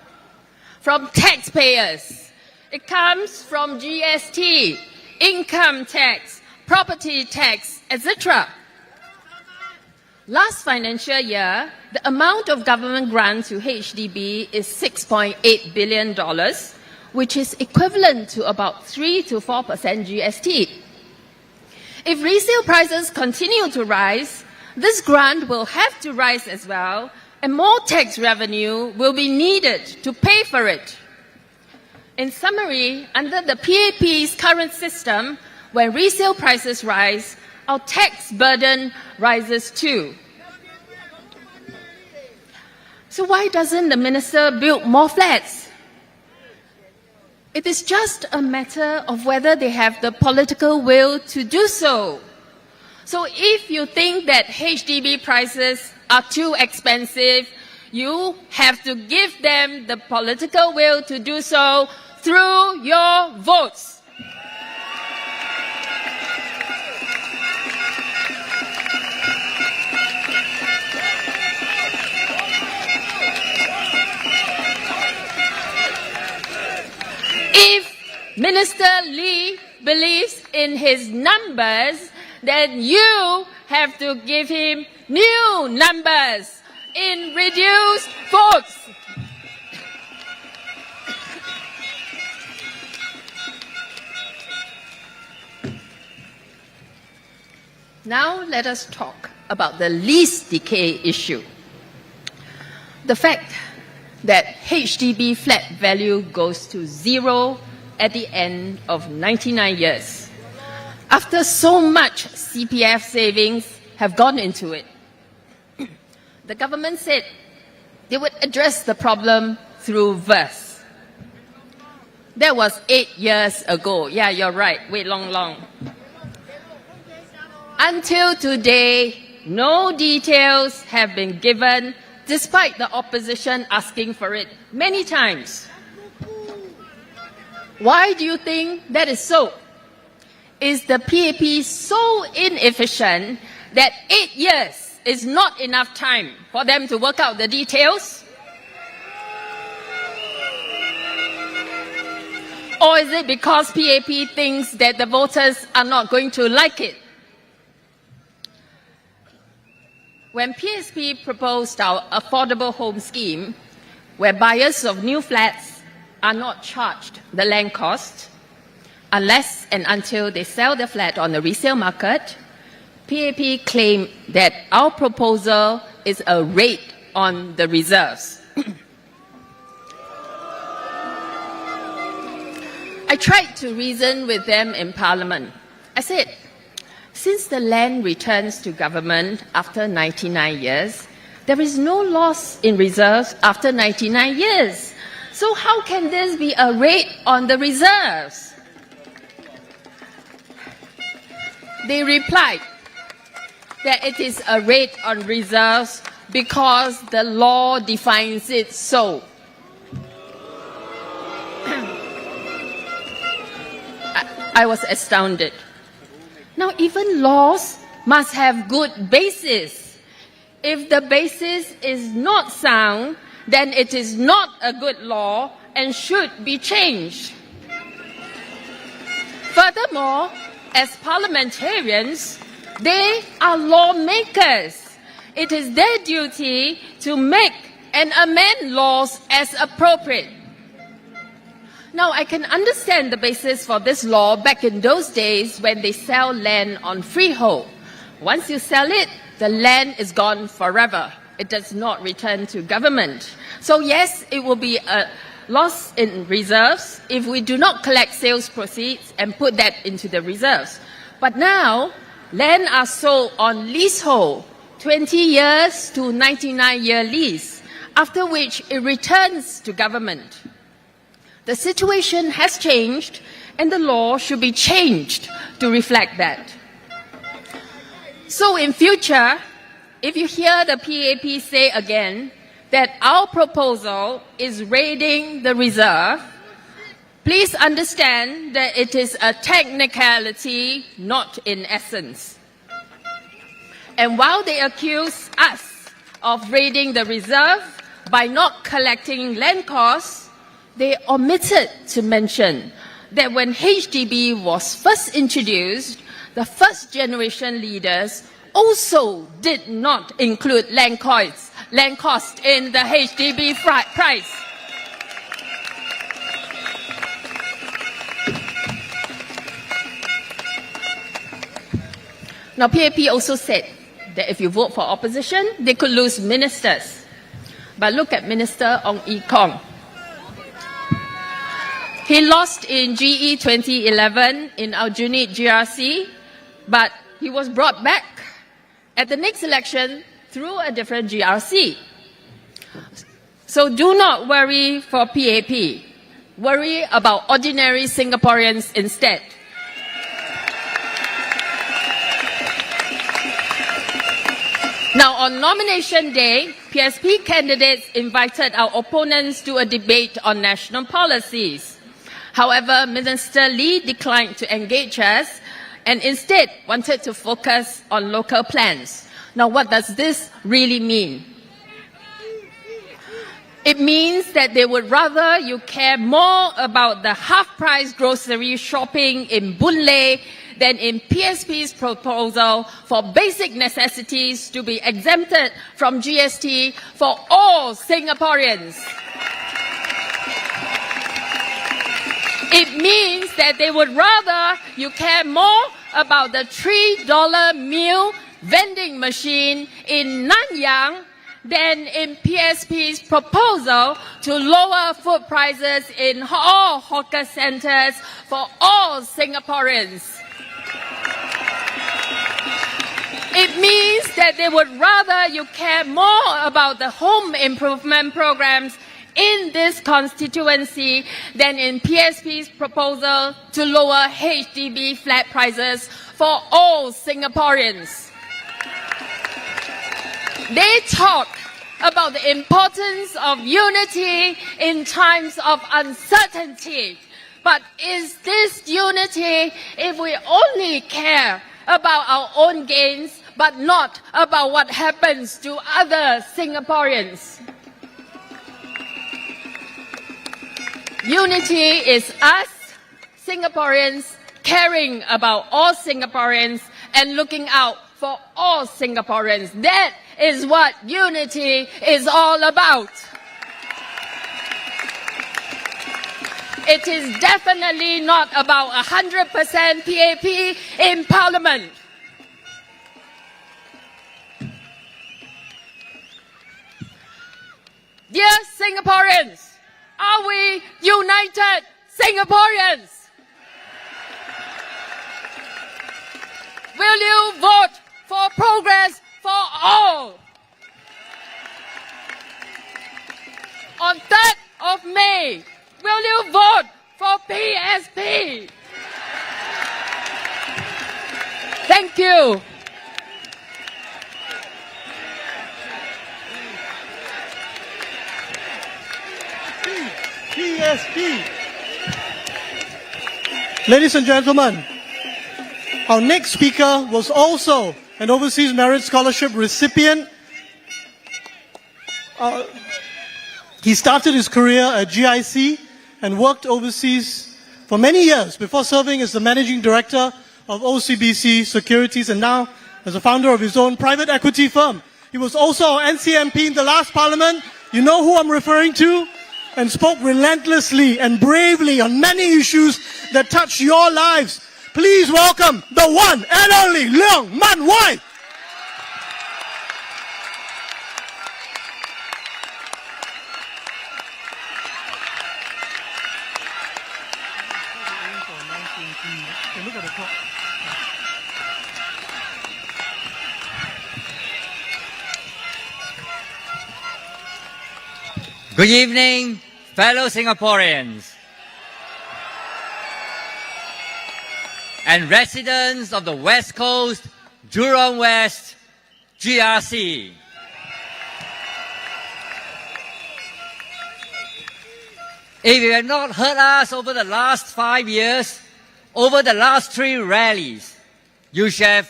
From taxpayers. It comes from GST, income tax, property tax, etc. Last financial year, the amount of government grant to HDB is $6.8 billion, which is equivalent to about 3 to 4% GST. If resale prices continue to rise, this grant will have to rise as well, and more tax revenue will be needed to pay for it. In summary, under the PAP's current system, when resale prices rise, our tax burden rises too. So why doesn't the minister build more flats? It is just a matter of whether they have the political will to do so. So if you think that HDB prices are too expensive, you have to give them the political will to do so through your votes. If Minister Lee believes in his numbers, then you have to give him new numbers in reduced votes. Now let us talk about the lease decay issue. The fact that HDB flat value goes to zero at the end of 99 years. After so much CPF savings have gone into it, the government said they would address the problem through verse. That was 8 years ago. Yeah, you're right. Wait long. Until today, no details have been given, despite the opposition asking for it many times. Why do you think that is so? Is the PAP so inefficient that 8 years is not enough time for them to work out the details? Or is it because PAP thinks that the voters are not going to like it? When PSP proposed our affordable home scheme, where buyers of new flats are not charged the land cost unless and until they sell the flat on the resale market, PAP claimed that our proposal is a raid on the reserves. I tried to reason with them in Parliament. I said, since the land returns to government after 99 years, there is no loss in reserves after 99 years. So how can this be a raid on the reserves? They replied that it is a raid on reserves because the law defines it so. I was astounded. Now, even laws must have good basis. If the basis is not sound, then it is not a good law and should be changed. Furthermore, as parliamentarians, they are lawmakers. It is their duty to make and amend laws as appropriate. Now, I can understand the basis for this law back in those days when they sell land on freehold. Once you sell it, the land is gone forever. It does not return to government. So yes, it will be a loss in reserves if we do not collect sales proceeds and put that into the reserves. But now, land are sold on leasehold, 20 years to 99-year lease, after which it returns to government. The situation has changed, and the law should be changed to reflect that. So in future, if you hear the PAP say again that our proposal is raiding the reserve, please understand that it is a technicality, not in essence. And while they accuse us of raiding the reserve by not collecting land costs, they omitted to mention that when HDB was first introduced, the first generation leaders also did not include land cost in the HDB price. Now, PAP also said that if you vote for opposition, they could lose ministers. But look at Minister Ong Ye Kong. He lost in GE2011 in Aljunied GRC, but he was brought back at the next election through a different GRC. So do not worry for PAP. Worry about ordinary Singaporeans instead. Now, on nomination day, PSP candidates invited our opponents to a debate on national policies. However, Minister Lee declined to engage us and instead wanted to focus on local plans. Now, what does this really mean? It means that they would rather you care more about the half-price grocery shopping in Boon Lay than in PSP's proposal for basic necessities to be exempted from GST for all Singaporeans. It means that they would rather you care more about the $3 meal vending machine in Nanyang than in PSP's proposal to lower food prices in all hawker centres for all Singaporeans. It means that they would rather you care more about the home improvement programs in this constituency than in PSP's proposal to lower HDB flat prices for all Singaporeans. They talk about the importance of unity in times of uncertainty. But is this unity if we only care about our own gains, but not about what happens to other Singaporeans? Unity is us, Singaporeans, caring about all Singaporeans and looking out for all Singaporeans. That is what unity is all about. It is definitely not about 100% PAP in Parliament. Dear Singaporeans, are we united Singaporeans? Will you vote for progress for all? On 3rd of May, will you vote for PSP? Thank you. PSP. Ladies and gentlemen, our next speaker was also an Overseas Merit Scholarship recipient. He started his career at GIC and worked overseas for many years before serving as the Managing Director of OCBC Securities and now as a founder of his own private equity firm. He was also our NCMP in the last Parliament. You know who I'm referring to? And spoke relentlessly and bravely on many issues that touch your lives. Please welcome the one and only Leong Mun Wai. Good evening, fellow Singaporeans and residents of the West Coast, Jurong West, GRC. If you have not heard us over the last 5 years, over the last 3 rallies, you should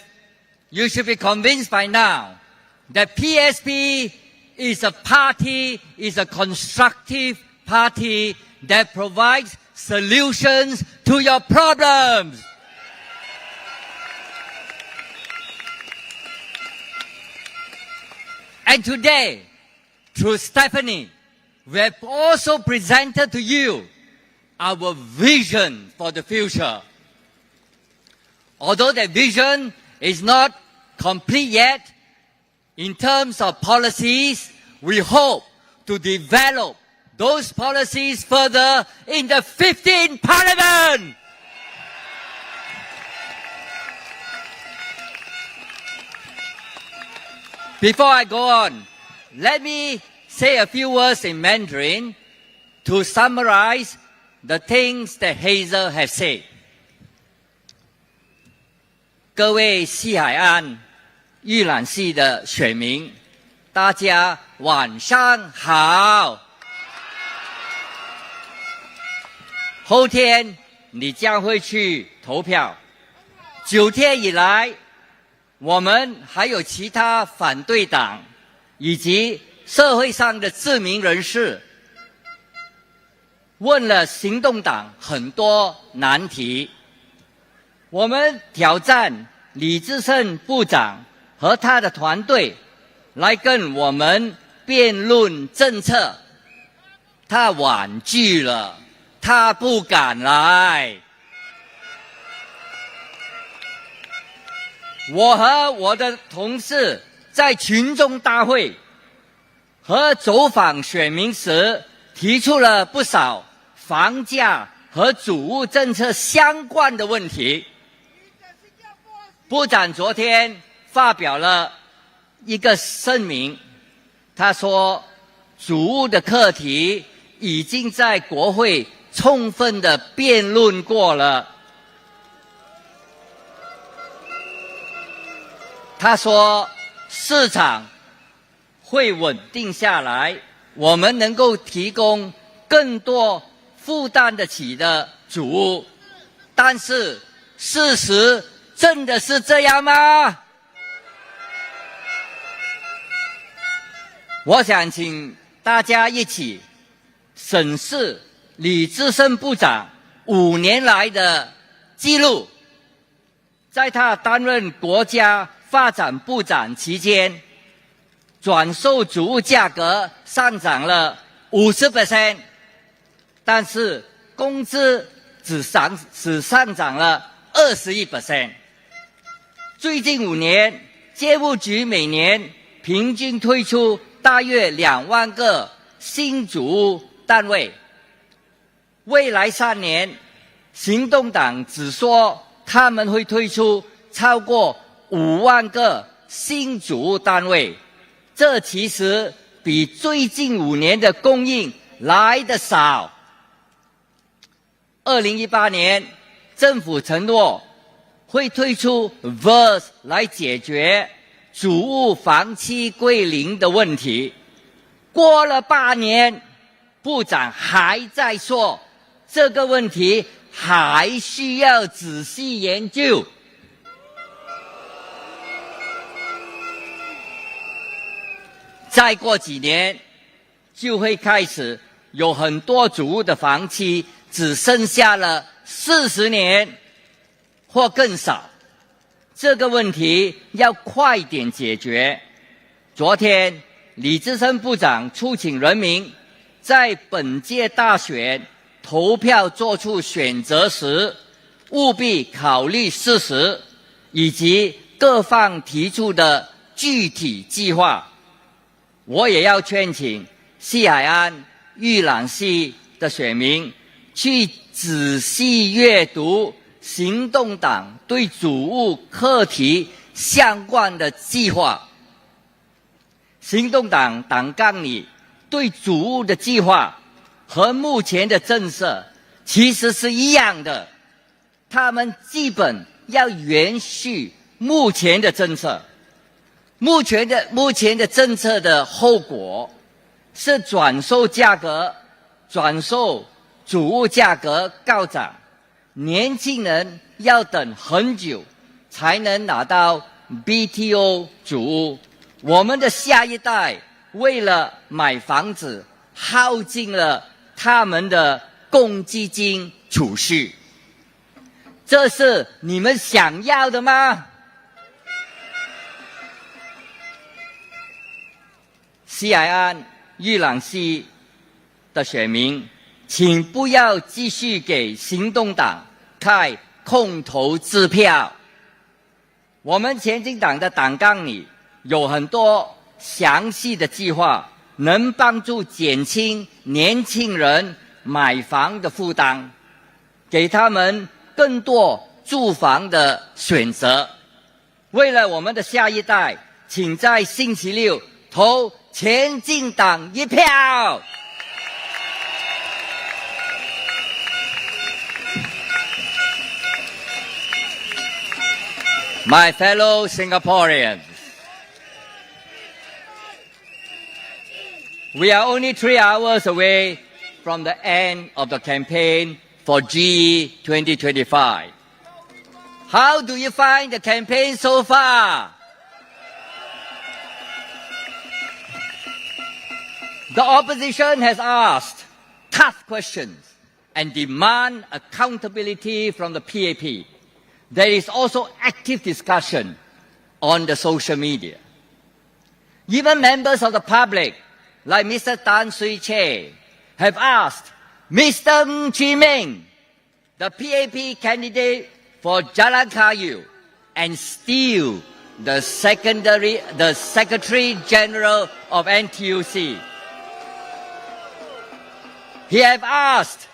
be convinced by now that PSP is a party, is a constructive party that provides solutions to your problems. And today, through Stephanie, we have also presented to you our vision for the future. Although that vision is not complete yet, in terms of policies, we hope to develop those policies further in the 15th Parliament. Before I go on, let me say a few words in Mandarin to summarize the things that Hazel has said. 各位西海岸预览系的选民，大家晚上好。后天你将会去投票。9天以来，我们还有其他反对党以及社会上的知名人士，问了行动党很多难题。我们挑战李志胜部长和他的团队来跟我们辩论政策，他婉拒了，他不敢来。我和我的同事在群众大会和走访选民时，提出了不少房价和主物政策相关的问题。部长昨天发表了一个声明，他说主务的课题已经在国会充分的辩论过了。他说市场会稳定下来，我们能够提供更多负担得起的主务，但是事实真的是这样吗？我想请大家一起审视李资深部长5年来的记录。在他担任国家发展部长期间，转售主物价格上涨了50%，但是工资只上涨了21%。最近5年，街务局每年平均推出大约2万个新主务单位。未来3年，行动党只说他们会推出超过5万个新主务单位，这其实比最近5年的供应来得少。2018年，政府承诺会推出 VERS 来解决主务房期归零的问题。过了8年，部长还在说这个问题还需要仔细研究。再过几年，就会开始有很多主务的房期只剩下了40年或更少。这个问题要快点解决。昨天，李资深部长促请人民在本届大选投票做出选择时，务必考虑事实以及各方提出的具体计划。我也要劝请西海岸玉兰溪的选民去仔细阅读行动党对主务课题相关的计划。行动党党纲里对主务的计划和目前的政策其实是一样的，他们基本要延续目前的政策。目前的政策的后果是转售主物价格高涨，年轻人要等很久才能拿到 BTO 主物。我们的下一代为了买房子，耗尽了他们的公积金储蓄，这是你们想要的吗？西海岸玉兰溪的选民，请不要继续给行动党开空头支票。我们前进党的党纲里有很多详细的计划，能帮助减轻年轻人买房的负担，给他们更多住房的选择。为了我们的下一代，请在星期六投前进党一票。My fellow Singaporeans, we are only 3 hours away from the end of the campaign for GE2025. How do you find the campaign so far? The opposition has asked tough questions and demand accountability from the PAP. There is also active discussion on the social media. Even members of the public, like Mr. Tan Sui Che, have asked Mr. Ng Chi Ming, the PAP candidate for Jalan Kayu, and still the Secretary General of NTUC. He have asked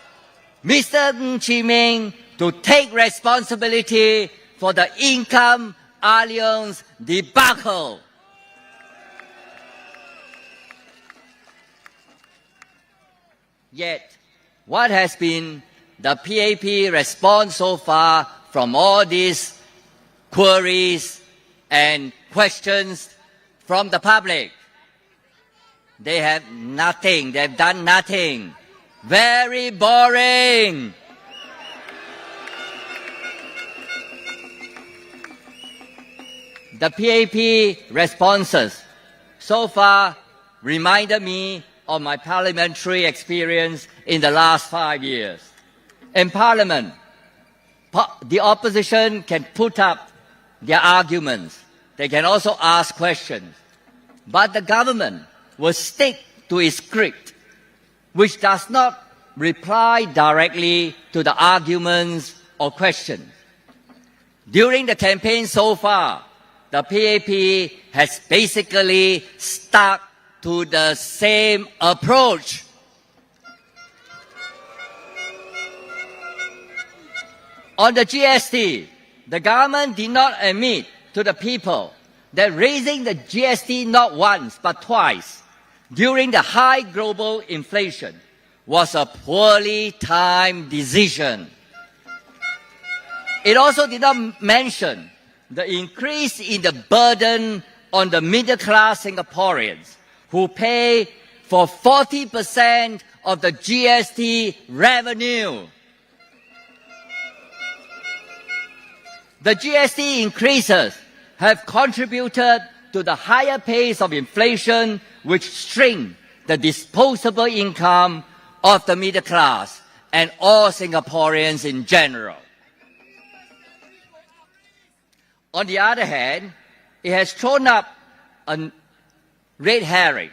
Mr. Ng Chi Ming to take responsibility for the income Alliance debacle. Yet, what has been the PAP response so far from all these queries and questions from the public? They have nothing. They've done nothing. Very boring. The PAP responses so far reminded me of my parliamentary experience in the last 5 years. In Parliament, the opposition can put up their arguments. They can also ask questions. But the government will stick to its script, which does not reply directly to the arguments or questions. During the campaign so far, the PAP has basically stuck to the same approach. On the GST, the government did not admit to the people that raising the GST not once but twice during the high global inflation was a poorly timed decision. It also did not mention the increase in the burden on the middle-class Singaporeans who pay for 40% of the GST revenue. The GST increases have contributed to the higher pace of inflation, which shrink the disposable income of the middle class and all Singaporeans in general. On the other hand, it has thrown up a red herring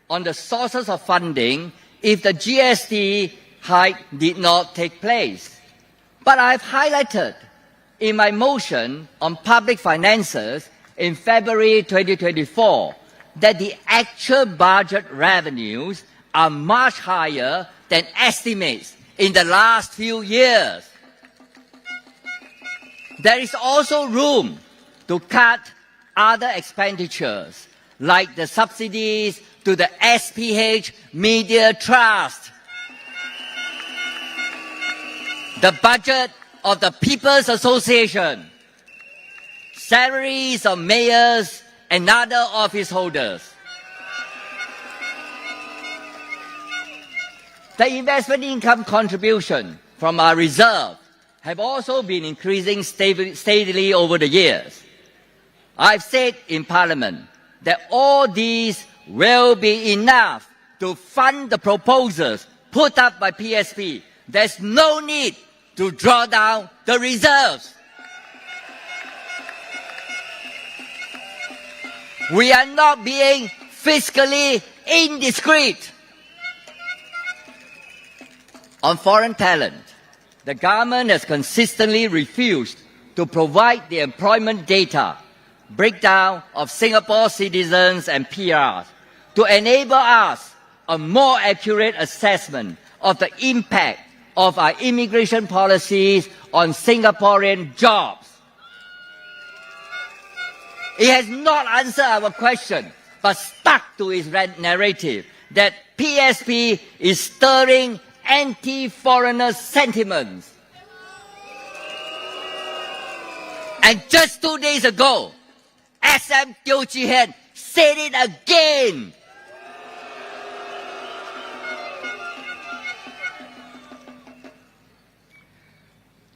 on the sources of funding if the GST hike did not take place. But I've highlighted in my motion on public finances in February 2024 that the actual budget revenues are much higher than estimates in the last few years. There is also room to cut other expenditures, like the subsidies to the SPH Media Trust, the budget of the People's Association, salaries of mayors and other office holders. The investment income contribution from our reserve have also been increasing steadily over the years. I've said in Parliament that all these will be enough to fund the proposals put up by PSP. There's no need to draw down the reserves. We are not being fiscally indiscreet. On foreign talent, the government has consistently refused to provide the employment data breakdown of Singapore citizens and PRs to enable us a more accurate assessment of the impact of our immigration policies on Singaporean jobs. It has not answered our question, but stuck to its narrative that PSP is stirring anti-foreigner sentiments. And just 2 days ago, SM Teo Chee Hean said it again.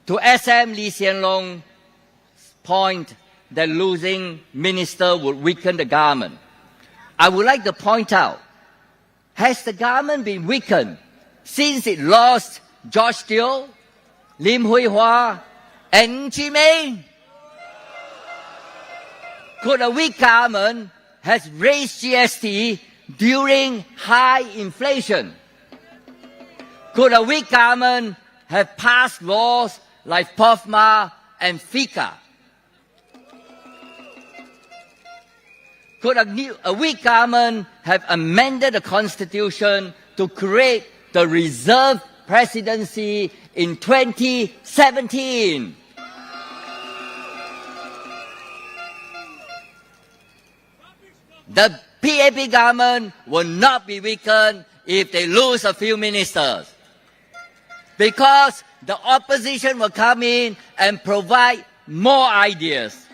To SM Lee Hsien Loong's point that losing minister would weaken the government, I would like to point out, has the government been weakened since it lost George Teo, Lim Hui Hua, and Ng Chee Meng? Could a weak government has raised GST during high inflation? Could a weak government have passed laws like POFMA and FICA? Could a weak government have amended the constitution to create the reserve presidency in 2017? The PAP government will not be weakened if they lose a few ministers. Because the opposition will come in and provide more ideas.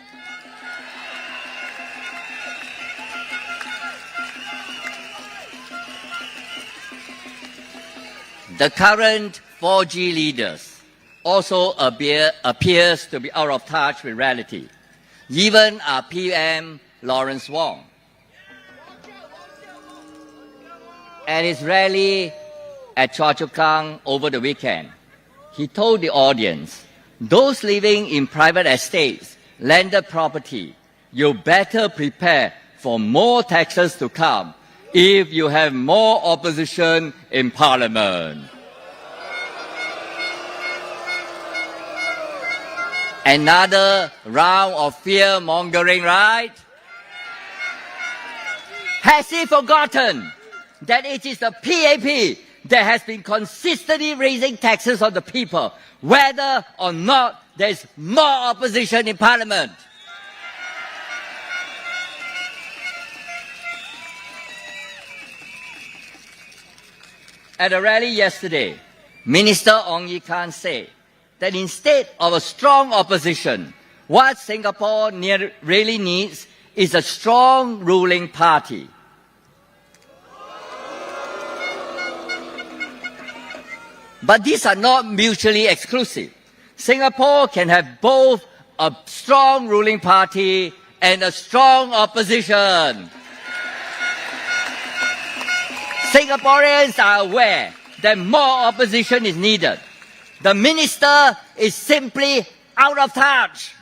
The current 4G leaders also appears to be out of touch with reality. Even our PM, Lawrence Wong, at his rally at Choa Chu Kang over the weekend, he told the audience, those living in private estates, landed property, you better prepare for more taxes to come if you have more opposition in Parliament. Another round of fear-mongering, right? Has he forgotten that it is the PAP that has been consistently raising taxes on the people, whether or not there is more opposition in Parliament? At a rally yesterday, Minister Ong Ye Kwan said that instead of a strong opposition, what Singapore really needs is a strong ruling party. But these are not mutually exclusive. Singapore can have both a strong ruling party and a strong opposition. Singaporeans are aware that more opposition is needed. The minister is simply out of touch.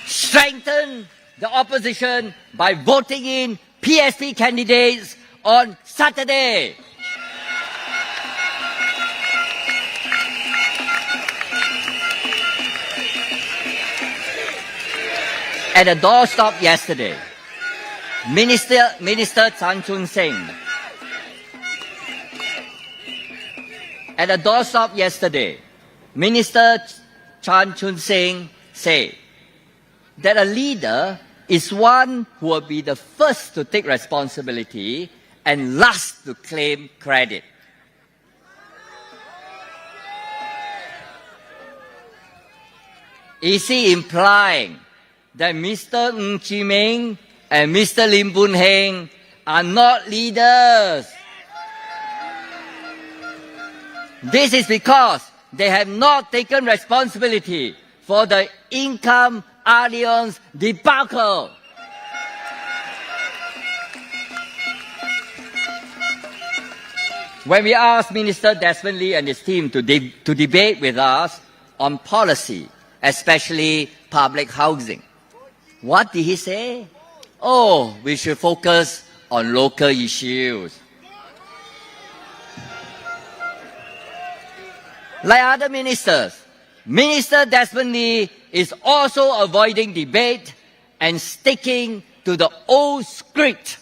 Strengthen the opposition by voting in PSP candidates on Saturday. At a doorstop yesterday, Minister Chan Chun Sing Minister Chan Chun Sing said that a leader is one who will be the first to take responsibility and last to claim credit. Is he implying that Mr. Ng Chi Ming and Mr. Lim Boon Heng are not leaders? This is because they have not taken responsibility for the income alliance debacle. When we asked Minister Desmond Lee and his team to debate with us on policy, especially public housing, what did he say? Oh, we should focus on local issues. Like other ministers, Minister Desmond Lee is also avoiding debate and sticking to the old script.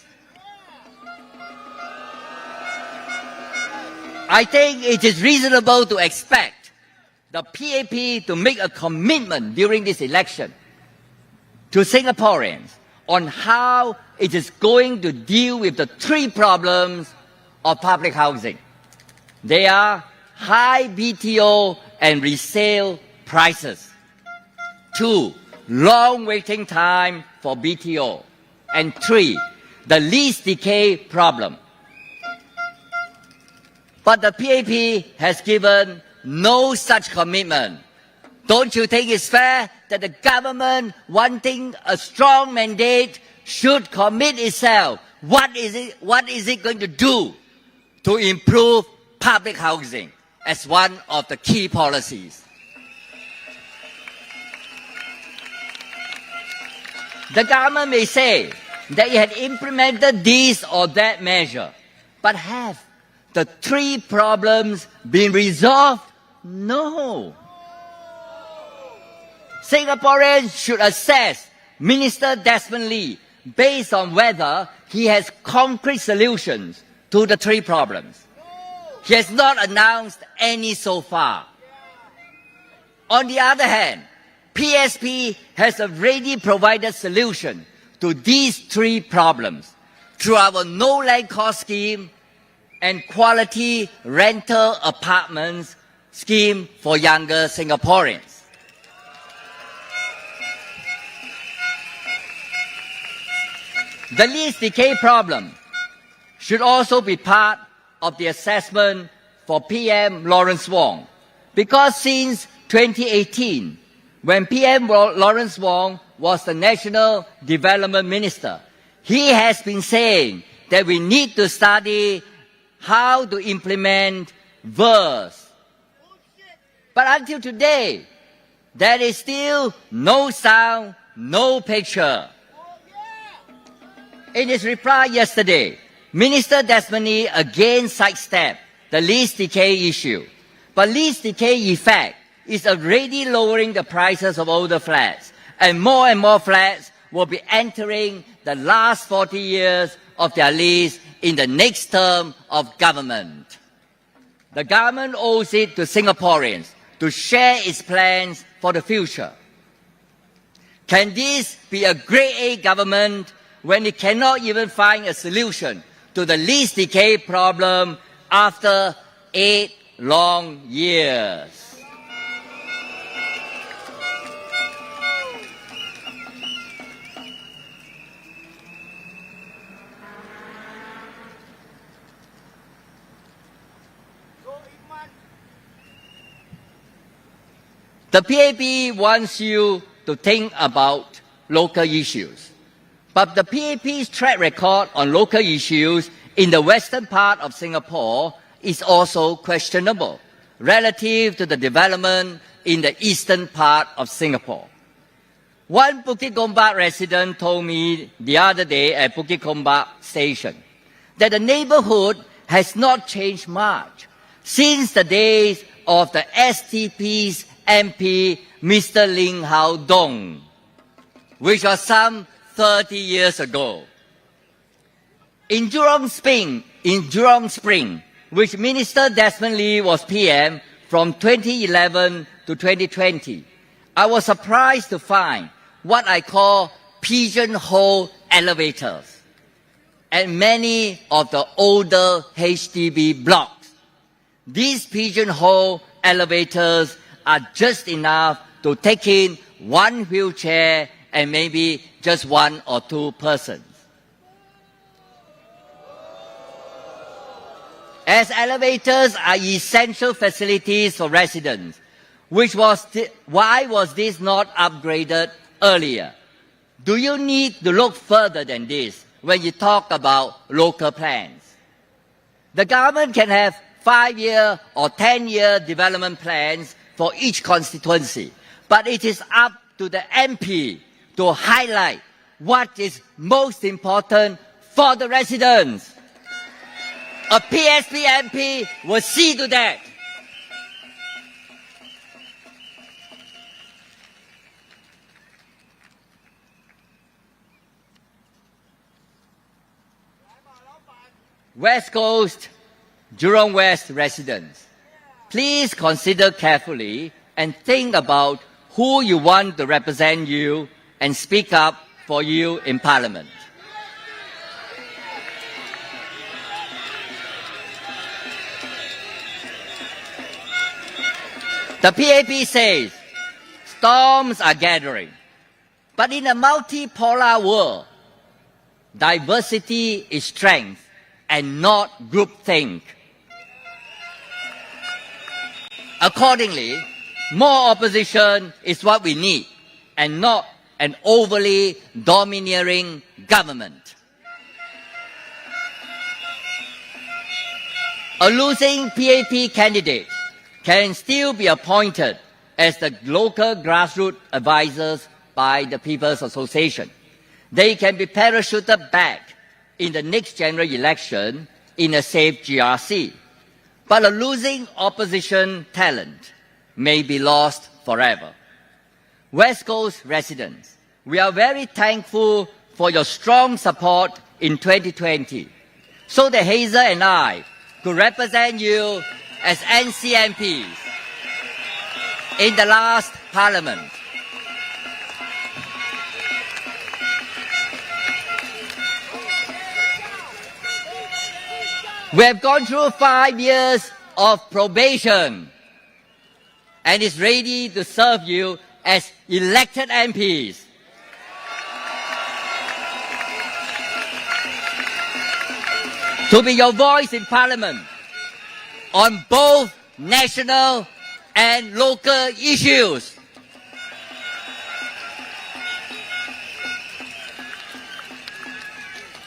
I think it is reasonable to expect the PAP to make a commitment during this election to Singaporeans on how it is going to deal with the three problems of public housing. They are high BTO and resale prices. 2, long waiting time for BTO. And 3, the lease decay problem. But the PAP has given no such commitment. Don't you think it's fair that the government, wanting a strong mandate, should commit itself? What is it going to do to improve public housing as one of the key policies? The government may say that it had implemented this or that measure, but have the three problems been resolved? No. Singaporeans should assess Minister Desmond Lee based on whether he has concrete solutions to the three problems. He has not announced any so far. On the other hand, PSP has already provided solution to these three problems through our no land cost scheme and quality rental apartments scheme for younger Singaporeans. The lease decay problem should also be part of the assessment for PM Lawrence Wong, because since 2018, when PM Lawrence Wong was the National Development Minister, he has been saying that we need to study how to implement VERS. But until today, there is still no sound, no picture. In his reply yesterday, Minister Desmond Lee again sidestepped the lease decay issue. But lease decay effect is already lowering the prices of older flats, and more flats will be entering the last 40 years of their lease in the next term of government. The government owes it to Singaporeans to share its plans for the future. Can this be a Grade A government when it cannot even find a solution to the lease decay problem after 8 long years? The PAP wants you to think about local issues. But the PAP's track record on local issues in the western part of Singapore is also questionable relative to the development in the eastern part of Singapore. One Bukit Gombak resident told me the other day at Bukit Gombak station that the neighborhood has not changed much since the days of the STP's MP, Mr. Ling Hao Dong, which was some 30 years ago. In Jurong Spring, which Minister Desmond Lee was PM from 2011 to 2020, I was surprised to find what I call pigeonhole elevators at many of the older HDB blocks. These pigeonhole elevators are just enough to take in one wheelchair and maybe just one or two persons. As elevators are essential facilities for residents, why was this not upgraded earlier? Do you need to look further than this when you talk about local plans? The government can have 5-year or 10-year development plans for each constituency, but it is up to the MP to highlight what is most important for the residents. A PSP MP will see to that. West Coast, Jurong West residents, please consider carefully and think about who you want to represent you and speak up for you in Parliament. The PAP says storms are gathering, but in a multipolar world, diversity is strength and not groupthink. Accordingly, more opposition is what we need and not an overly domineering government. A losing PAP candidate can still be appointed as the local grassroots advisors by the People's Association. They can be parachuted back in the next general election in a safe GRC. But a losing opposition talent may be lost forever. West Coast residents, we are very thankful for your strong support in 2020, so that Hazel and I could represent you as NCMPs in the last Parliament. We have gone through 5 years of probation and is ready to serve you as elected MPs. To be your voice in Parliament on both national and local issues.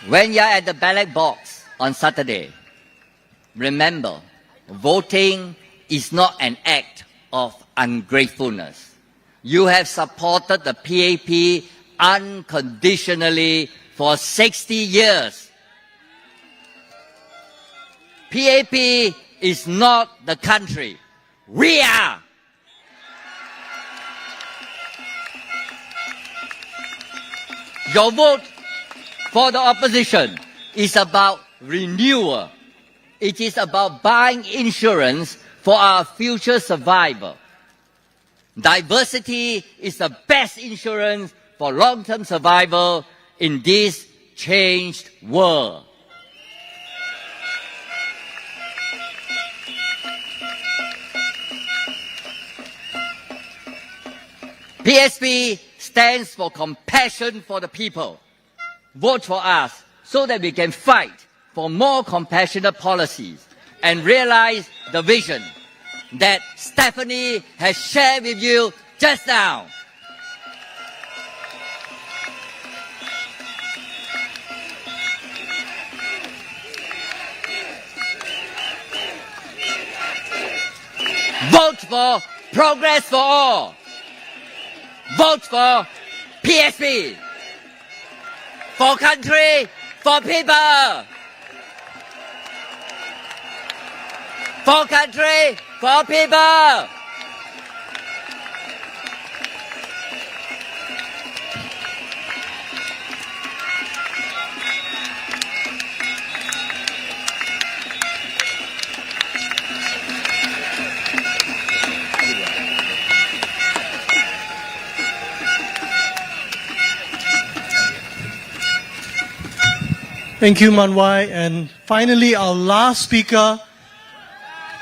When you're at the ballot box on Saturday, remember, voting is not an act of ungratefulness. You have supported the PAP unconditionally for 60 years. PAP is not the country. We are. Your vote for the opposition is about renewal. It is about buying insurance for our future survival. Diversity is the best insurance for long-term survival in this changed world. PSP stands for compassion for the people. Vote for us so that we can fight for more compassionate policies and realize the vision that Stephanie has shared with you just now. Vote for Progress for All. Vote for PSP. For country, for people. For country, for people. Thank you, Mun Wai. And finally, our last speaker.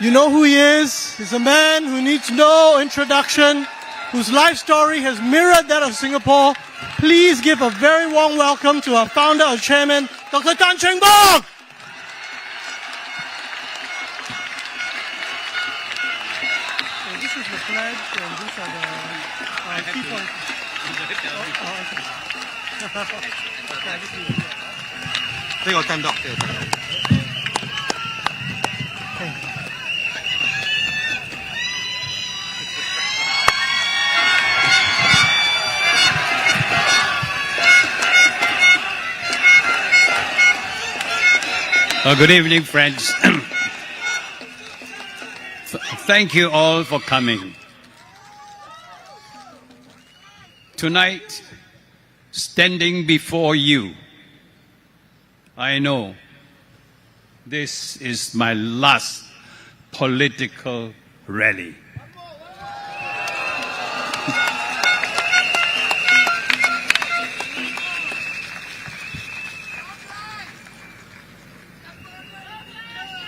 You know who he is. He's a man who needs no introduction, whose life story has mirrored that of Singapore. Please give a very warm welcome to our founder and chairman, Dr. Cheng Bock. So this is the pledge, and these are the key points. Good evening, friends. Thank you all for coming. Tonight, standing before you, I know this is my last political rally.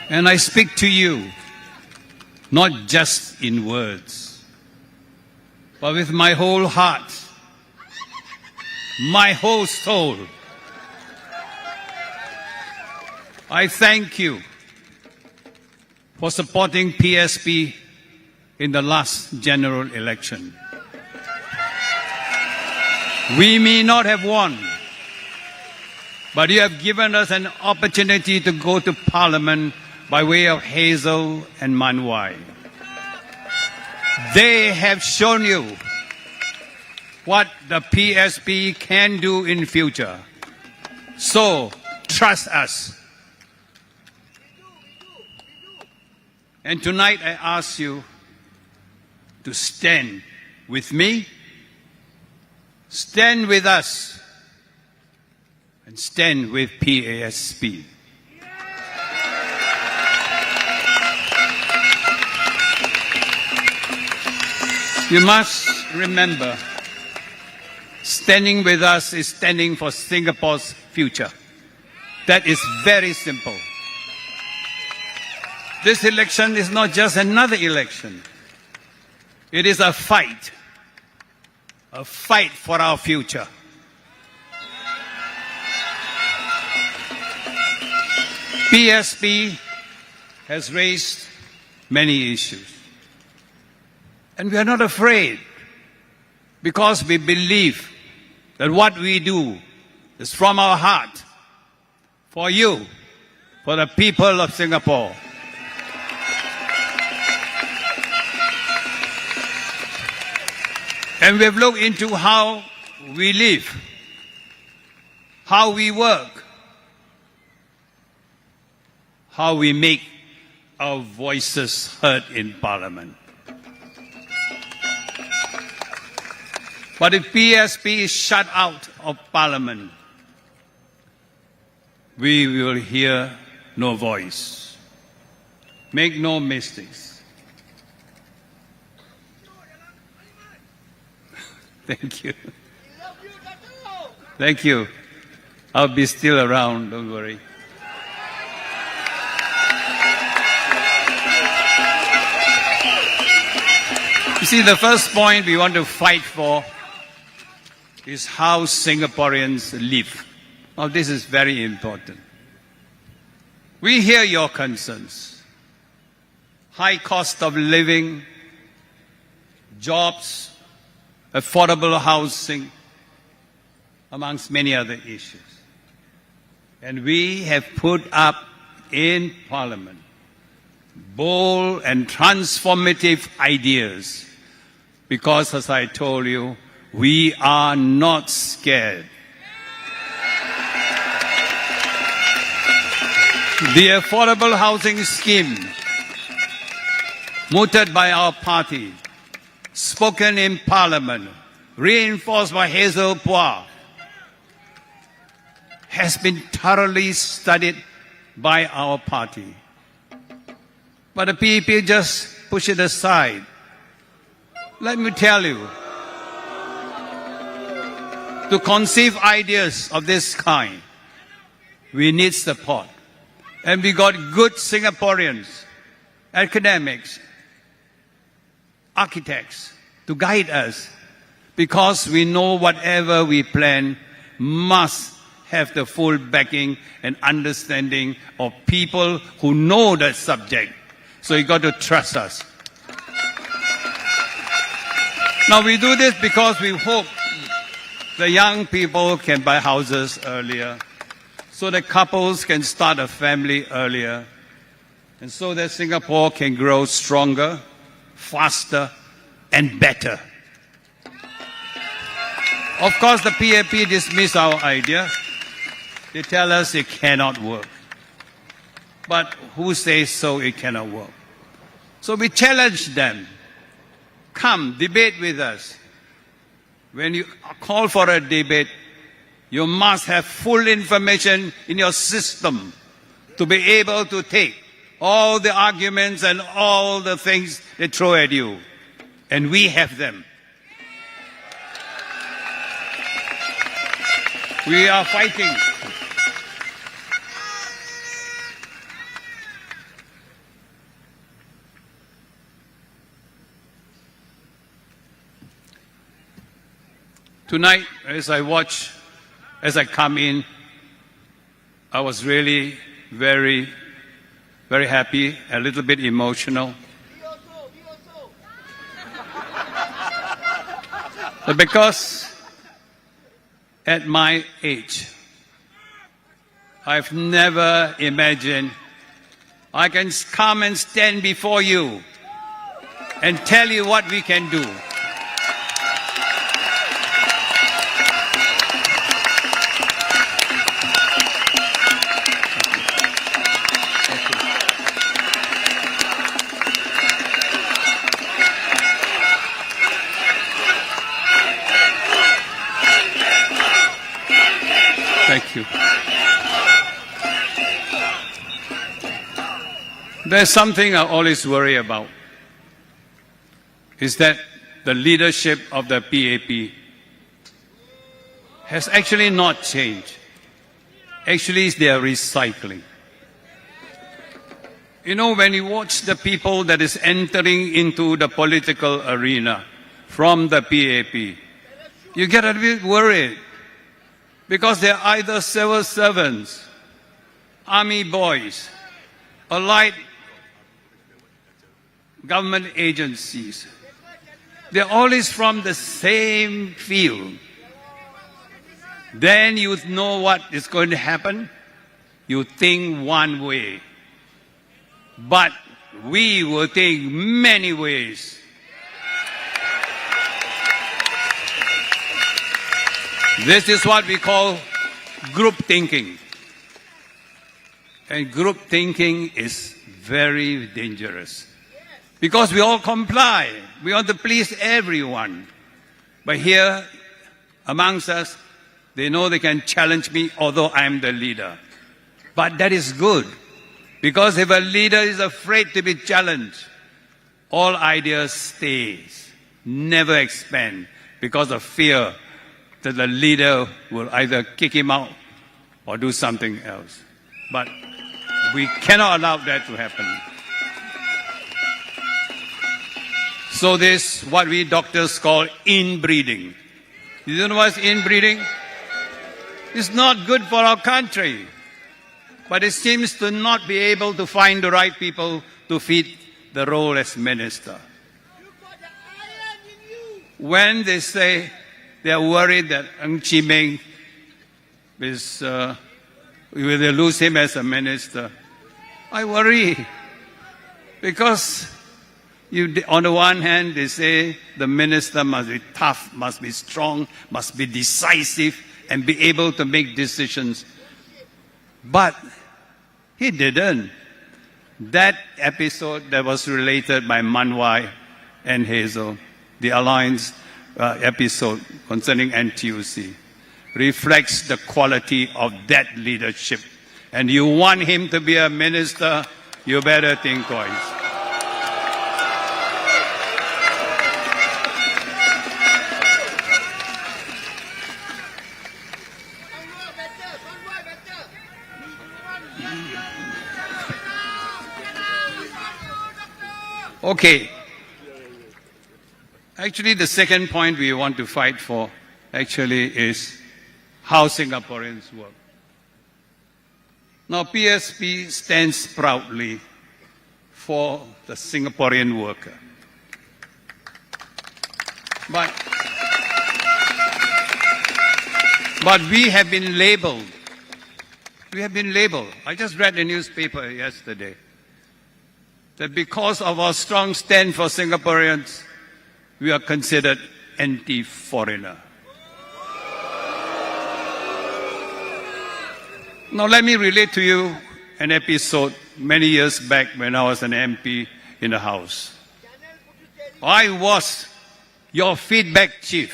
And I speak to you, not just in words, but with my whole heart, my whole soul. I thank you for supporting PSP in the last general election. We may not have won, but you have given us an opportunity to go to Parliament by way of Hazel and Mun Wai. They have shown you what the PSP can do in future. So, trust us. And tonight I ask you to stand with me, stand with us, and stand with PSP. You must remember, standing with us is standing for Singapore's future. That is very simple. This election is not just another election. It is a fight for our future. PSP has raised many issues. And we are not afraid because we believe that what we do is from our heart, for you, for the people of Singapore. And we have looked into how we live, how we work, how we make our voices heard in Parliament. But if PSP is shut out of Parliament, we will hear no voice. Make no mistakes. Thank you. Thank you. I'll be still around, don't worry. You see, the first point we want to fight for is how Singaporeans live. Now, this is very important. We hear your concerns. High cost of living, jobs, affordable housing, amongst many other issues. And we have put up in Parliament bold and transformative ideas because, as I told you, we are not scared. The affordable housing scheme, mooted by our party, spoken in Parliament, reinforced by Hazel Poa, has been thoroughly studied by our party. But the PEP just push it aside. Let me tell you, to conceive ideas of this kind, we need support. And we got good Singaporeans, academics, architects to guide us, because we know whatever we plan must have the full backing and understanding of people who know that subject. So you got to trust us. Now we do this because we hope the young people can buy houses earlier, so that couples can start a family earlier, and so that Singapore can grow stronger, faster, and better. Of course, the PAP dismissed our idea. They tell us it cannot work. But who says so it cannot work? So we challenge them. Come, debate with us. When you call for a debate, you must have full information in your system to be able to take all the arguments and all the things they throw at you. And we have them. We are fighting. Tonight, as I come in, I was really very, very happy, a little bit emotional. Because at my age, I've never imagined I can come and stand before you and tell you what we can do. Thank you. There's something I always worry about, is that the leadership of the PAP has actually not changed. Actually, they are recycling. You know, when you watch the people that is entering into the political arena from the PAP, you get a bit worried because they're either civil servants, army boys, allied government agencies. They're always from the same field. Then you know what is going to happen. You think one way. But we will think many ways. This is what we call group thinking. And group thinking is very dangerous. Because we all comply. We want to please everyone. But here, amongst us, they know they can challenge me, although I'm the leader. But that is good. Because if a leader is afraid to be challenged, all ideas stays, never expand, because of fear that the leader will either kick him out or do something else. But we cannot allow that to happen. So this, what we doctors call inbreeding. You know what's inbreeding? It's not good for our country. But it seems to not be able to find the right people to fit the role as minister. When they say they are worried that Ng Chee Meng is, will they lose him as a minister, I worry. Because on the one hand, they say the minister must be tough, must be strong, must be decisive, and be able to make decisions. But he didn't. That episode that was related by Mun Wai and Hazel, the alliance episode concerning NTUC, reflects the quality of that leadership. And you want him to be a minister, you better think twice. Okay. Actually, the second point we want to fight for actually is how Singaporeans work. Now, PSP stands proudly for the Singaporean worker. But we have been labeled. We have been labeled. I just read the newspaper yesterday that because of our strong stand for Singaporeans, we are considered anti-foreigner. Now let me relate to you an episode many years back when I was an MP in the House. I was your feedback chief.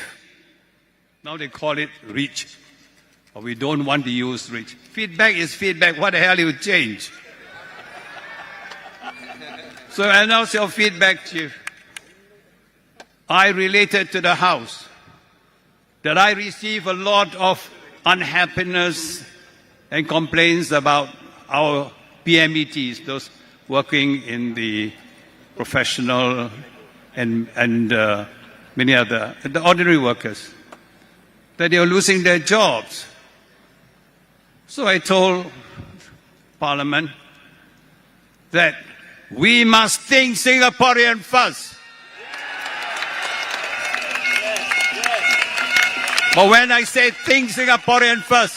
Now they call it REACH. But we don't want to use REACH. Feedback is feedback. What the hell you change? So I announce your feedback chief. I related to the House that I receive a lot of unhappiness and complaints about our PMETs, those working in the professional and many other, the ordinary workers, that they are losing their jobs. So I told Parliament that we must think Singaporean first. But when I say think Singaporean first,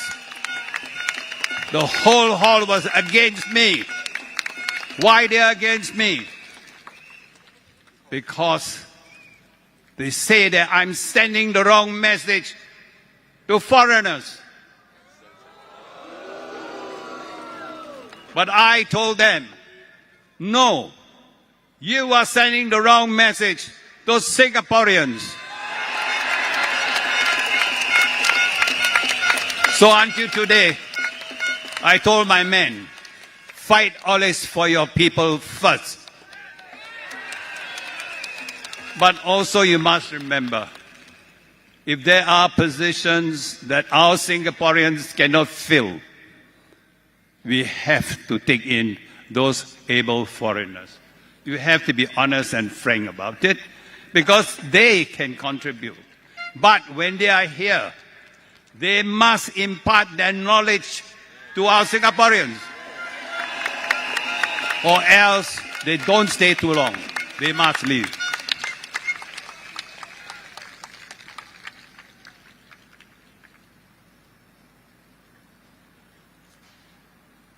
the whole hall was against me. Why they are against me? Because they say that I'm sending the wrong message to foreigners. But I told them, no, you are sending the wrong message to Singaporeans. So until today, I told my men, fight always for your people first. But also you must remember, if there are positions that our Singaporeans cannot fill, we have to take in those able foreigners. You have to be honest and frank about it, because they can contribute. But when they are here, they must impart their knowledge to our Singaporeans, or else they don't stay too long. They must leave.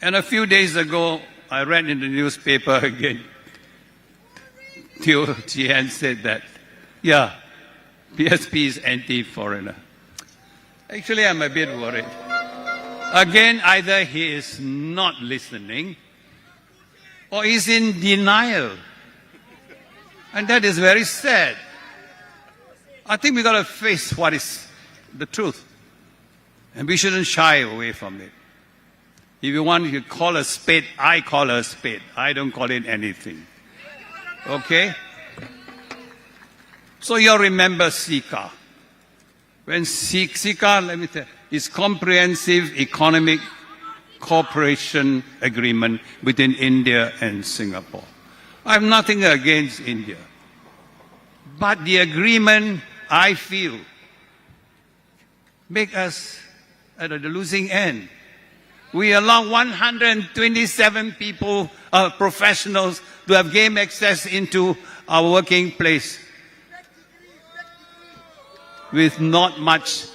And a few days ago, I read in the newspaper again, Teo Chien said that, yeah, PSP is anti-foreigner. Actually, I'm a bit worried. Again, either he is not listening or he's in denial. And that is very sad. I think we've got to face what is the truth. And we shouldn't shy away from it. If you want to call a spade, I call a spade. I don't call it anything. Okay? So you'll remember SICA. When SICA, let me tell you, is Comprehensive Economic Cooperation Agreement between India and Singapore. I have nothing against India. But the agreement, I feel, make us at the losing end. We allow 127 people, professionals, to have game access into our working place with not much,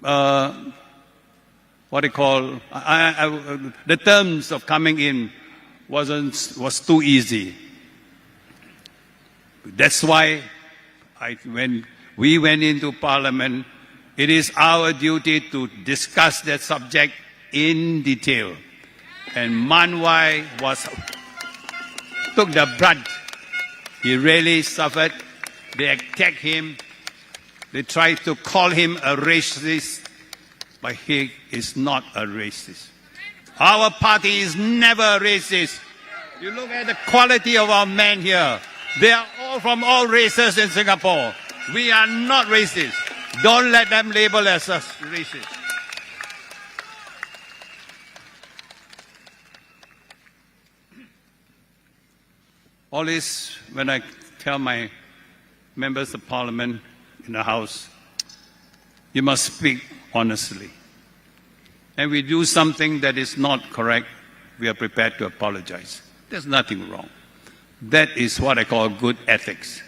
what they call, the terms of coming in was too easy. That's why when we went into Parliament, it is our duty to discuss that subject in detail. And Mun Wai took the brunt. He really suffered. They attacked him. They tried to call him a racist, but he is not a racist. Our party is never racist. You look at the quality of our men here. They are all from all races in Singapore. We are not racist. Don't let them label us as racist. Always, when I tell my members of Parliament in the House, you must speak honestly. And we do something that is not correct, we are prepared to apologize. There's nothing wrong. That is what I call good ethics,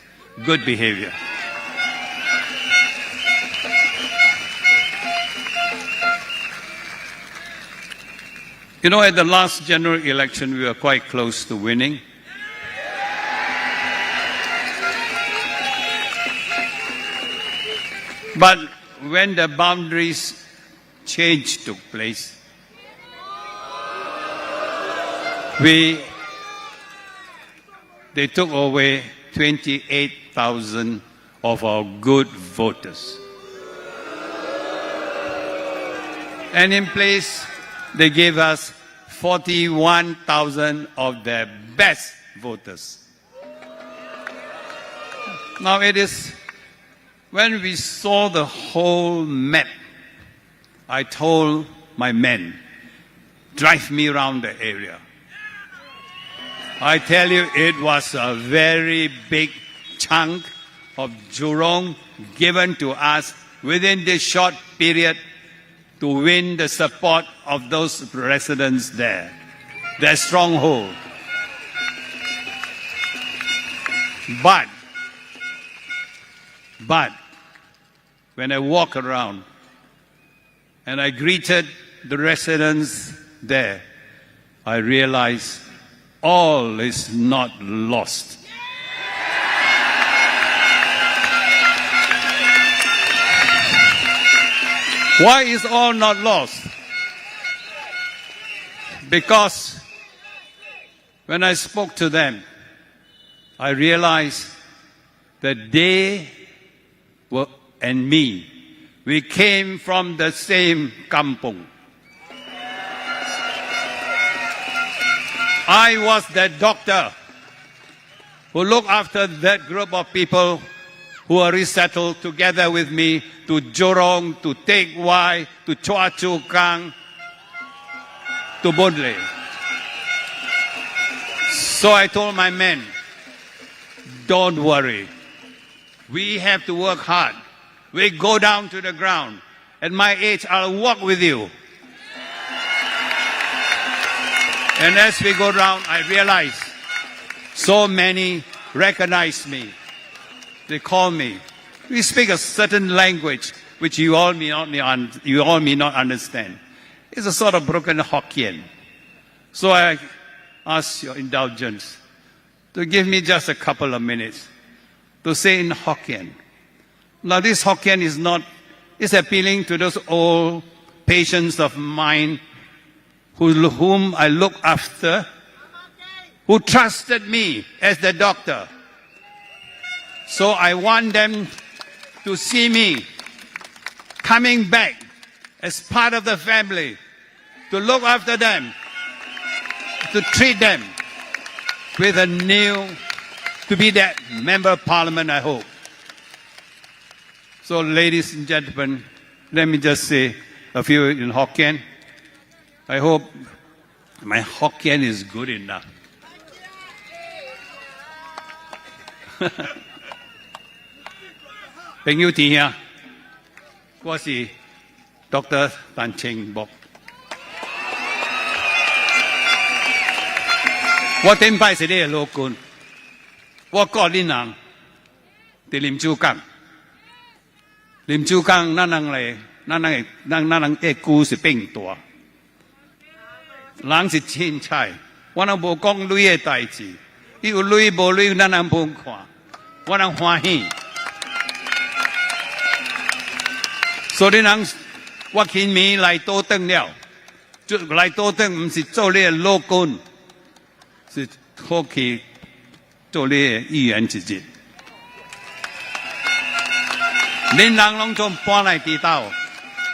good behavior. You know, at the last general election, we were quite close to winning. But when the boundaries change took place, they took away 28,000 of our good voters. And in place, they gave us 41,000 of their best voters. Now it is, when we saw the whole map, I told my men, drive me around the area. I tell you, it was a very big chunk of Jurong given to us within this short period to win the support of those residents there, their stronghold. But when I walk around and I greeted the residents there, I realized all is not lost. Why is all not lost? Because when I spoke to them, I realized that they were, and me, we came from the same kampong. I was the doctor who looked after that group of people who are resettled together with me to Jurong, to Teck Whye, to Choa Chu Kang, to Boon Lay. So I told my men, don't worry. We have to work hard. We go down to the ground. At my age, I'll walk with you. And as we go down, I realize so many recognize me. They call me. We speak a certain language which you all may not understand. It's a sort of broken Hokkien. So I ask your indulgence to give me just a couple of minutes to say in Hokkien. Now this Hokkien is appealing to those old patients of mine whom I look after, who trusted me as the doctor. So I want them to see me coming back as part of the family, to look after them, to treat them with a new, to be that member of parliament, I hope. So ladies and gentlemen, let me just say a few in Hokkien. I hope my Hokkien is good enough. 朋友聽下，我是 Dr. Cheng Bock。我頂擺是你嘅老官，我教你人在啉酒港，啉酒港，咱人嘅故是變大，人是凊彩，我人無講鐳嘅代志，你有鐳無鐳，咱人無看，我人歡喜。所以人我今年來多等了，就來多等，唔是做你嘅老官，是可以做你嘅議員之一。恁人攏總搬來地道，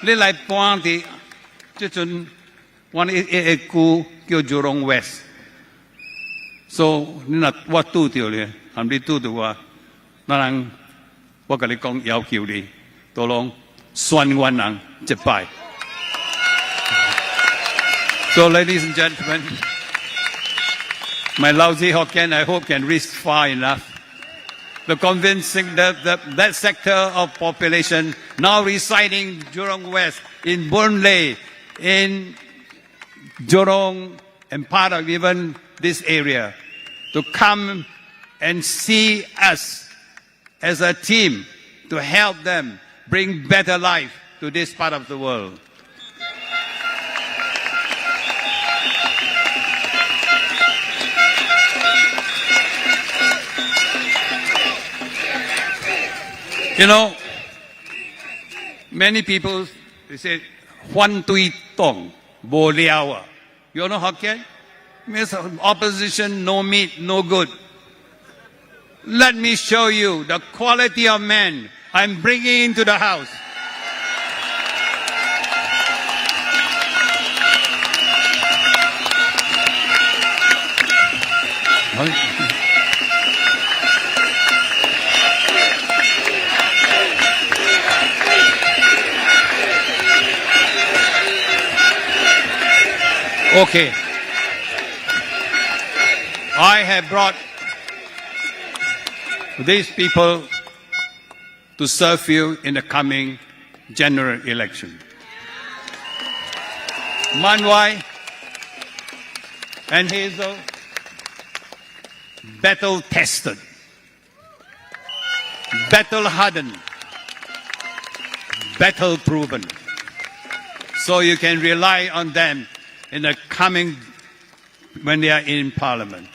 你來搬地，即陣我一句叫 Jurong West， 所以你若我拄到咧，含你拄到我，咱人我甲你講要求你，都攏。算願人一拜。So, ladies and gentlemen, my lousy Hokkien, I hope, can reach far enough to convincing that sector of population now residing in Jurong West, in Boon Lay, in Jurong, and part of even this area, to come and see us as a team to help them bring better life to this part of the world. You know, many people, they say, Huan Tui Tong, Bo Liawa. You know Hokkien? Means opposition, no meat, no good. Let me show you the quality of man I'm bringing into the house. Okay. I have brought these people to serve you in the coming general election. Mun Wai and Hazel, battle-tested, battle-hardened, battle-proven. So you can rely on them in the coming, when they are in Parliament.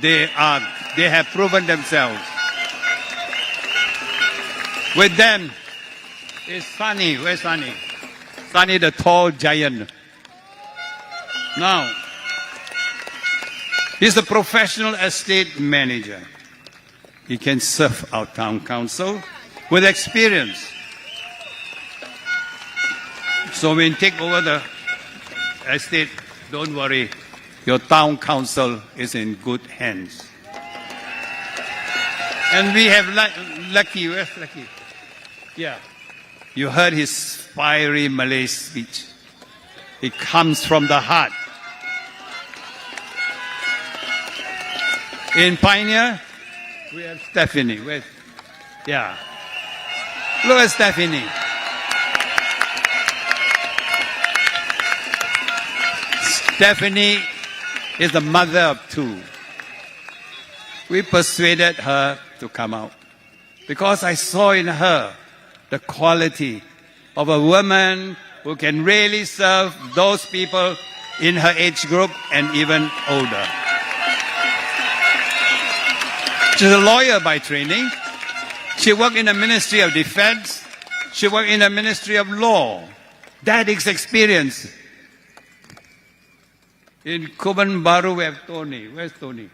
They have proven themselves. With them is Sunny. Where's Sunny? Sunny, the tall giant. Now, he's a professional estate manager. He can serve our town council with experience. So when you take over the estate, don't worry. Your town council is in good hands. And we have Lucky. Where's Lucky? Yeah. You heard his fiery Malay speech. It comes from the heart. In Pioneer, we have Stephanie. Yeah. Look at Stephanie. Stephanie is the mother of two. We persuaded her to come out because I saw in her the quality of a woman who can really serve those people in her age group and even older. She's a lawyer by training. She worked in the Ministry of Defense. She worked in the Ministry of Law. That is experience. In Kuban Baru, we have Tony. Where's Tony?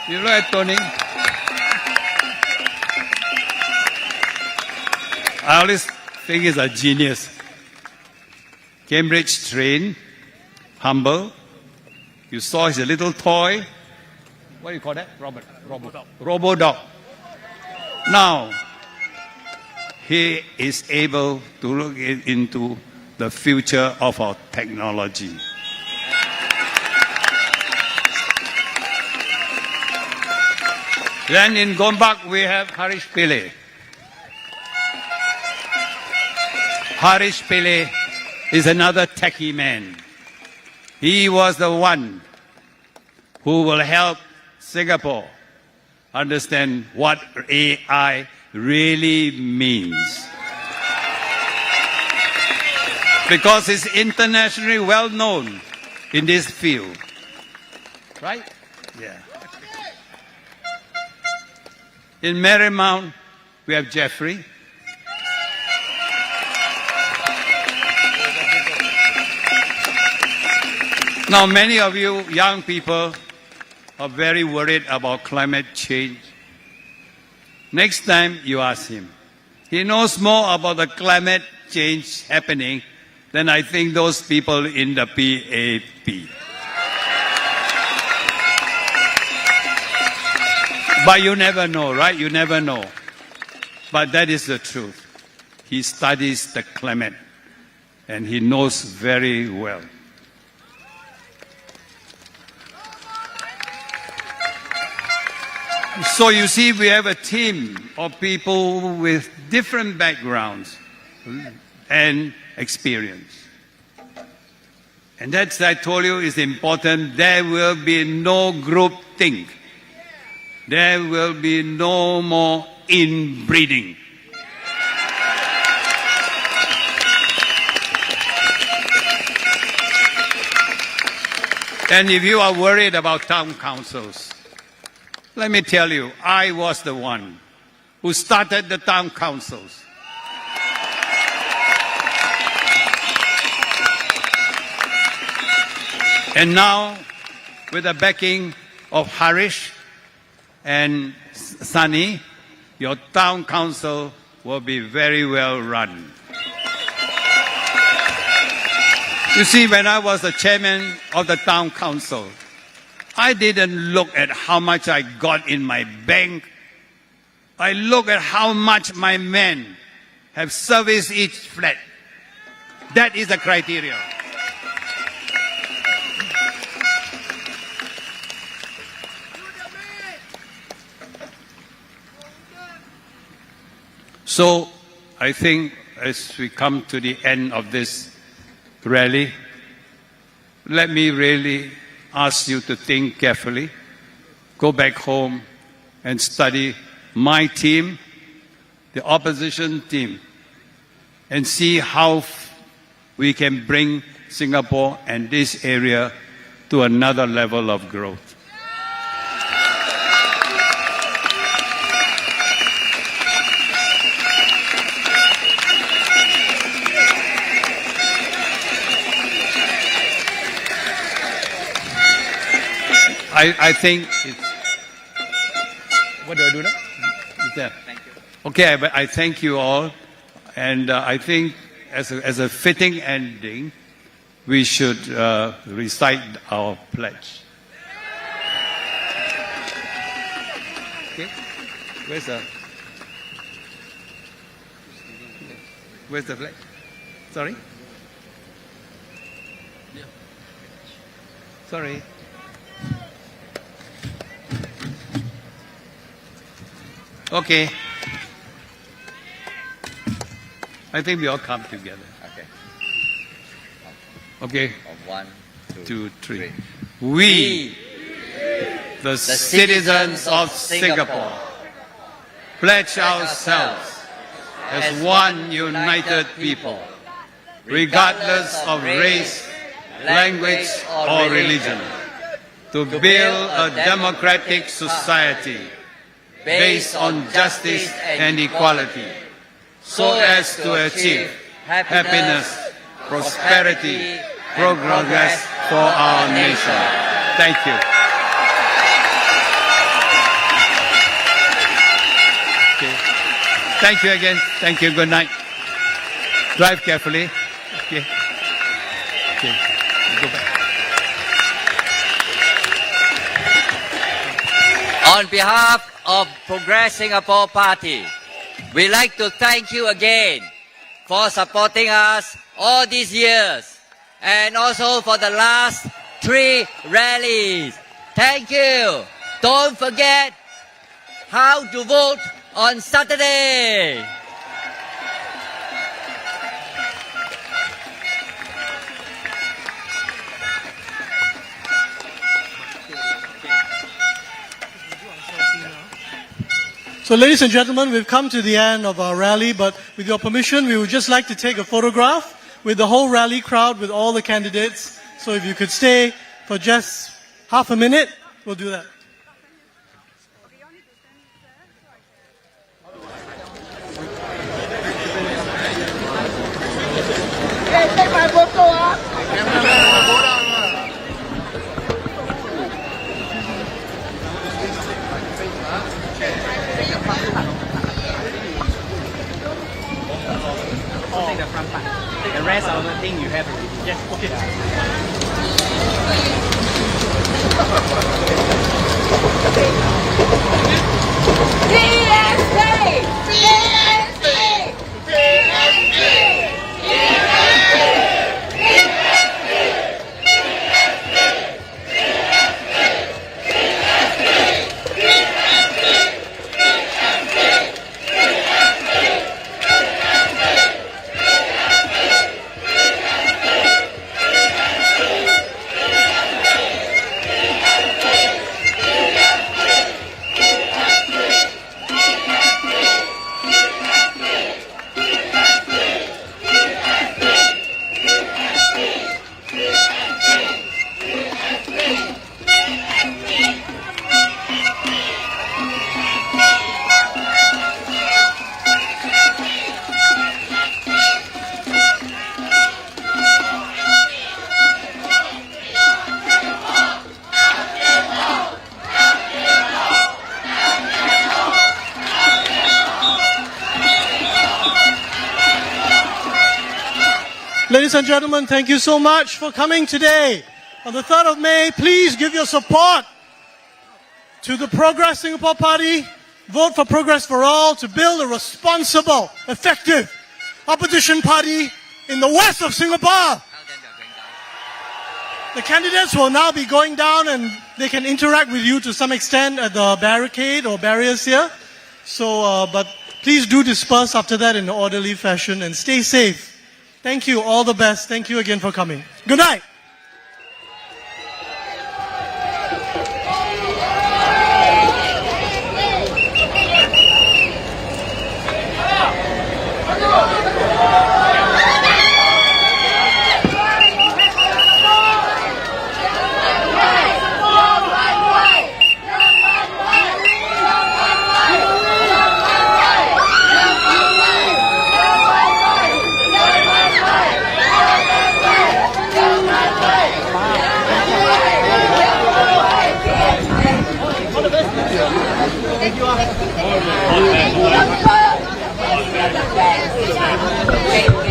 You look at Tony. I always think he's a genius. Cambridge trained, humble. You saw his little toy. What do you call that? Robo-dog. Now, he is able to look into the future of our technology. Then in Gombak, we have Harish Pillay. Harish Pillay is another techie man. He was the one who will help Singapore understand what AI really means. Because he's internationally well known in this field. Right? Yeah. In Marymount, we have Jeffrey. Now, many of you young people are very worried about climate change. Next time you ask him, he knows more about the climate change happening than I think those people in the PAP. But you never know, right? You never know. But that is the truth. He studies the climate and he knows very well. So you see, we have a team of people with different backgrounds and experience. And that's, I told you, is important. There will be no group think. There will be no more inbreeding. And if you are worried about town councils, let me tell you, I was the one who started the town councils. And now, with the backing of Harish and Sunny, your town council will be very well run. You see, when I was the chairman of the town council, I didn't look at how much I got in my bank. I look at how much my men have serviced each flat. That is the criteria. So, I think as we come to the end of this rally, let me really ask you to think carefully, go back home and study my team, the opposition team, and see how we can bring Singapore and this area to another level of growth. I think it's... What do I do now? It's there. Thank you. Okay, but I thank you all. And I think as a fitting ending, we should recite our pledge. Okay? Where's the flag? Sorry? Sorry. Okay. I think we all come together. Okay. 1, 2, 3. We, the citizens of Singapore, pledge ourselves as one united people, regardless of race, language, or religion, to build a democratic society based on justice and equality, so as to achieve happiness, prosperity, progress for our nation. Thank you. Okay. Thank you again. Thank you. Good night. Drive carefully. Okay. Okay. Go back. On behalf of Progress Singapore Party, we'd like to thank you again for supporting us all these years and also for the last 3 rallies. Thank you. Don't forget how to vote on Saturday. So ladies and gentlemen, we've come to the end of our rally, but with your permission, we would just like to take a photograph with the whole rally crowd, with all the candidates. So if you could stay for just half a minute, we'll do that. Hey, take my photo, Take the front part. The rest of the thing you have already. Yes, okay. Ladies and gentlemen, thank you so much for coming today. On the 3rd of May, please give your support to the Progress Singapore Party. Vote for Progress for All to build a responsible, effective opposition party in the west of Singapore. The candidates will now be going down and they can interact with you to some extent at the barricade or barriers here. So, but please do disperse after that in an orderly fashion and stay safe. Thank you. All the best. Thank you again for coming. Good night. Thank you.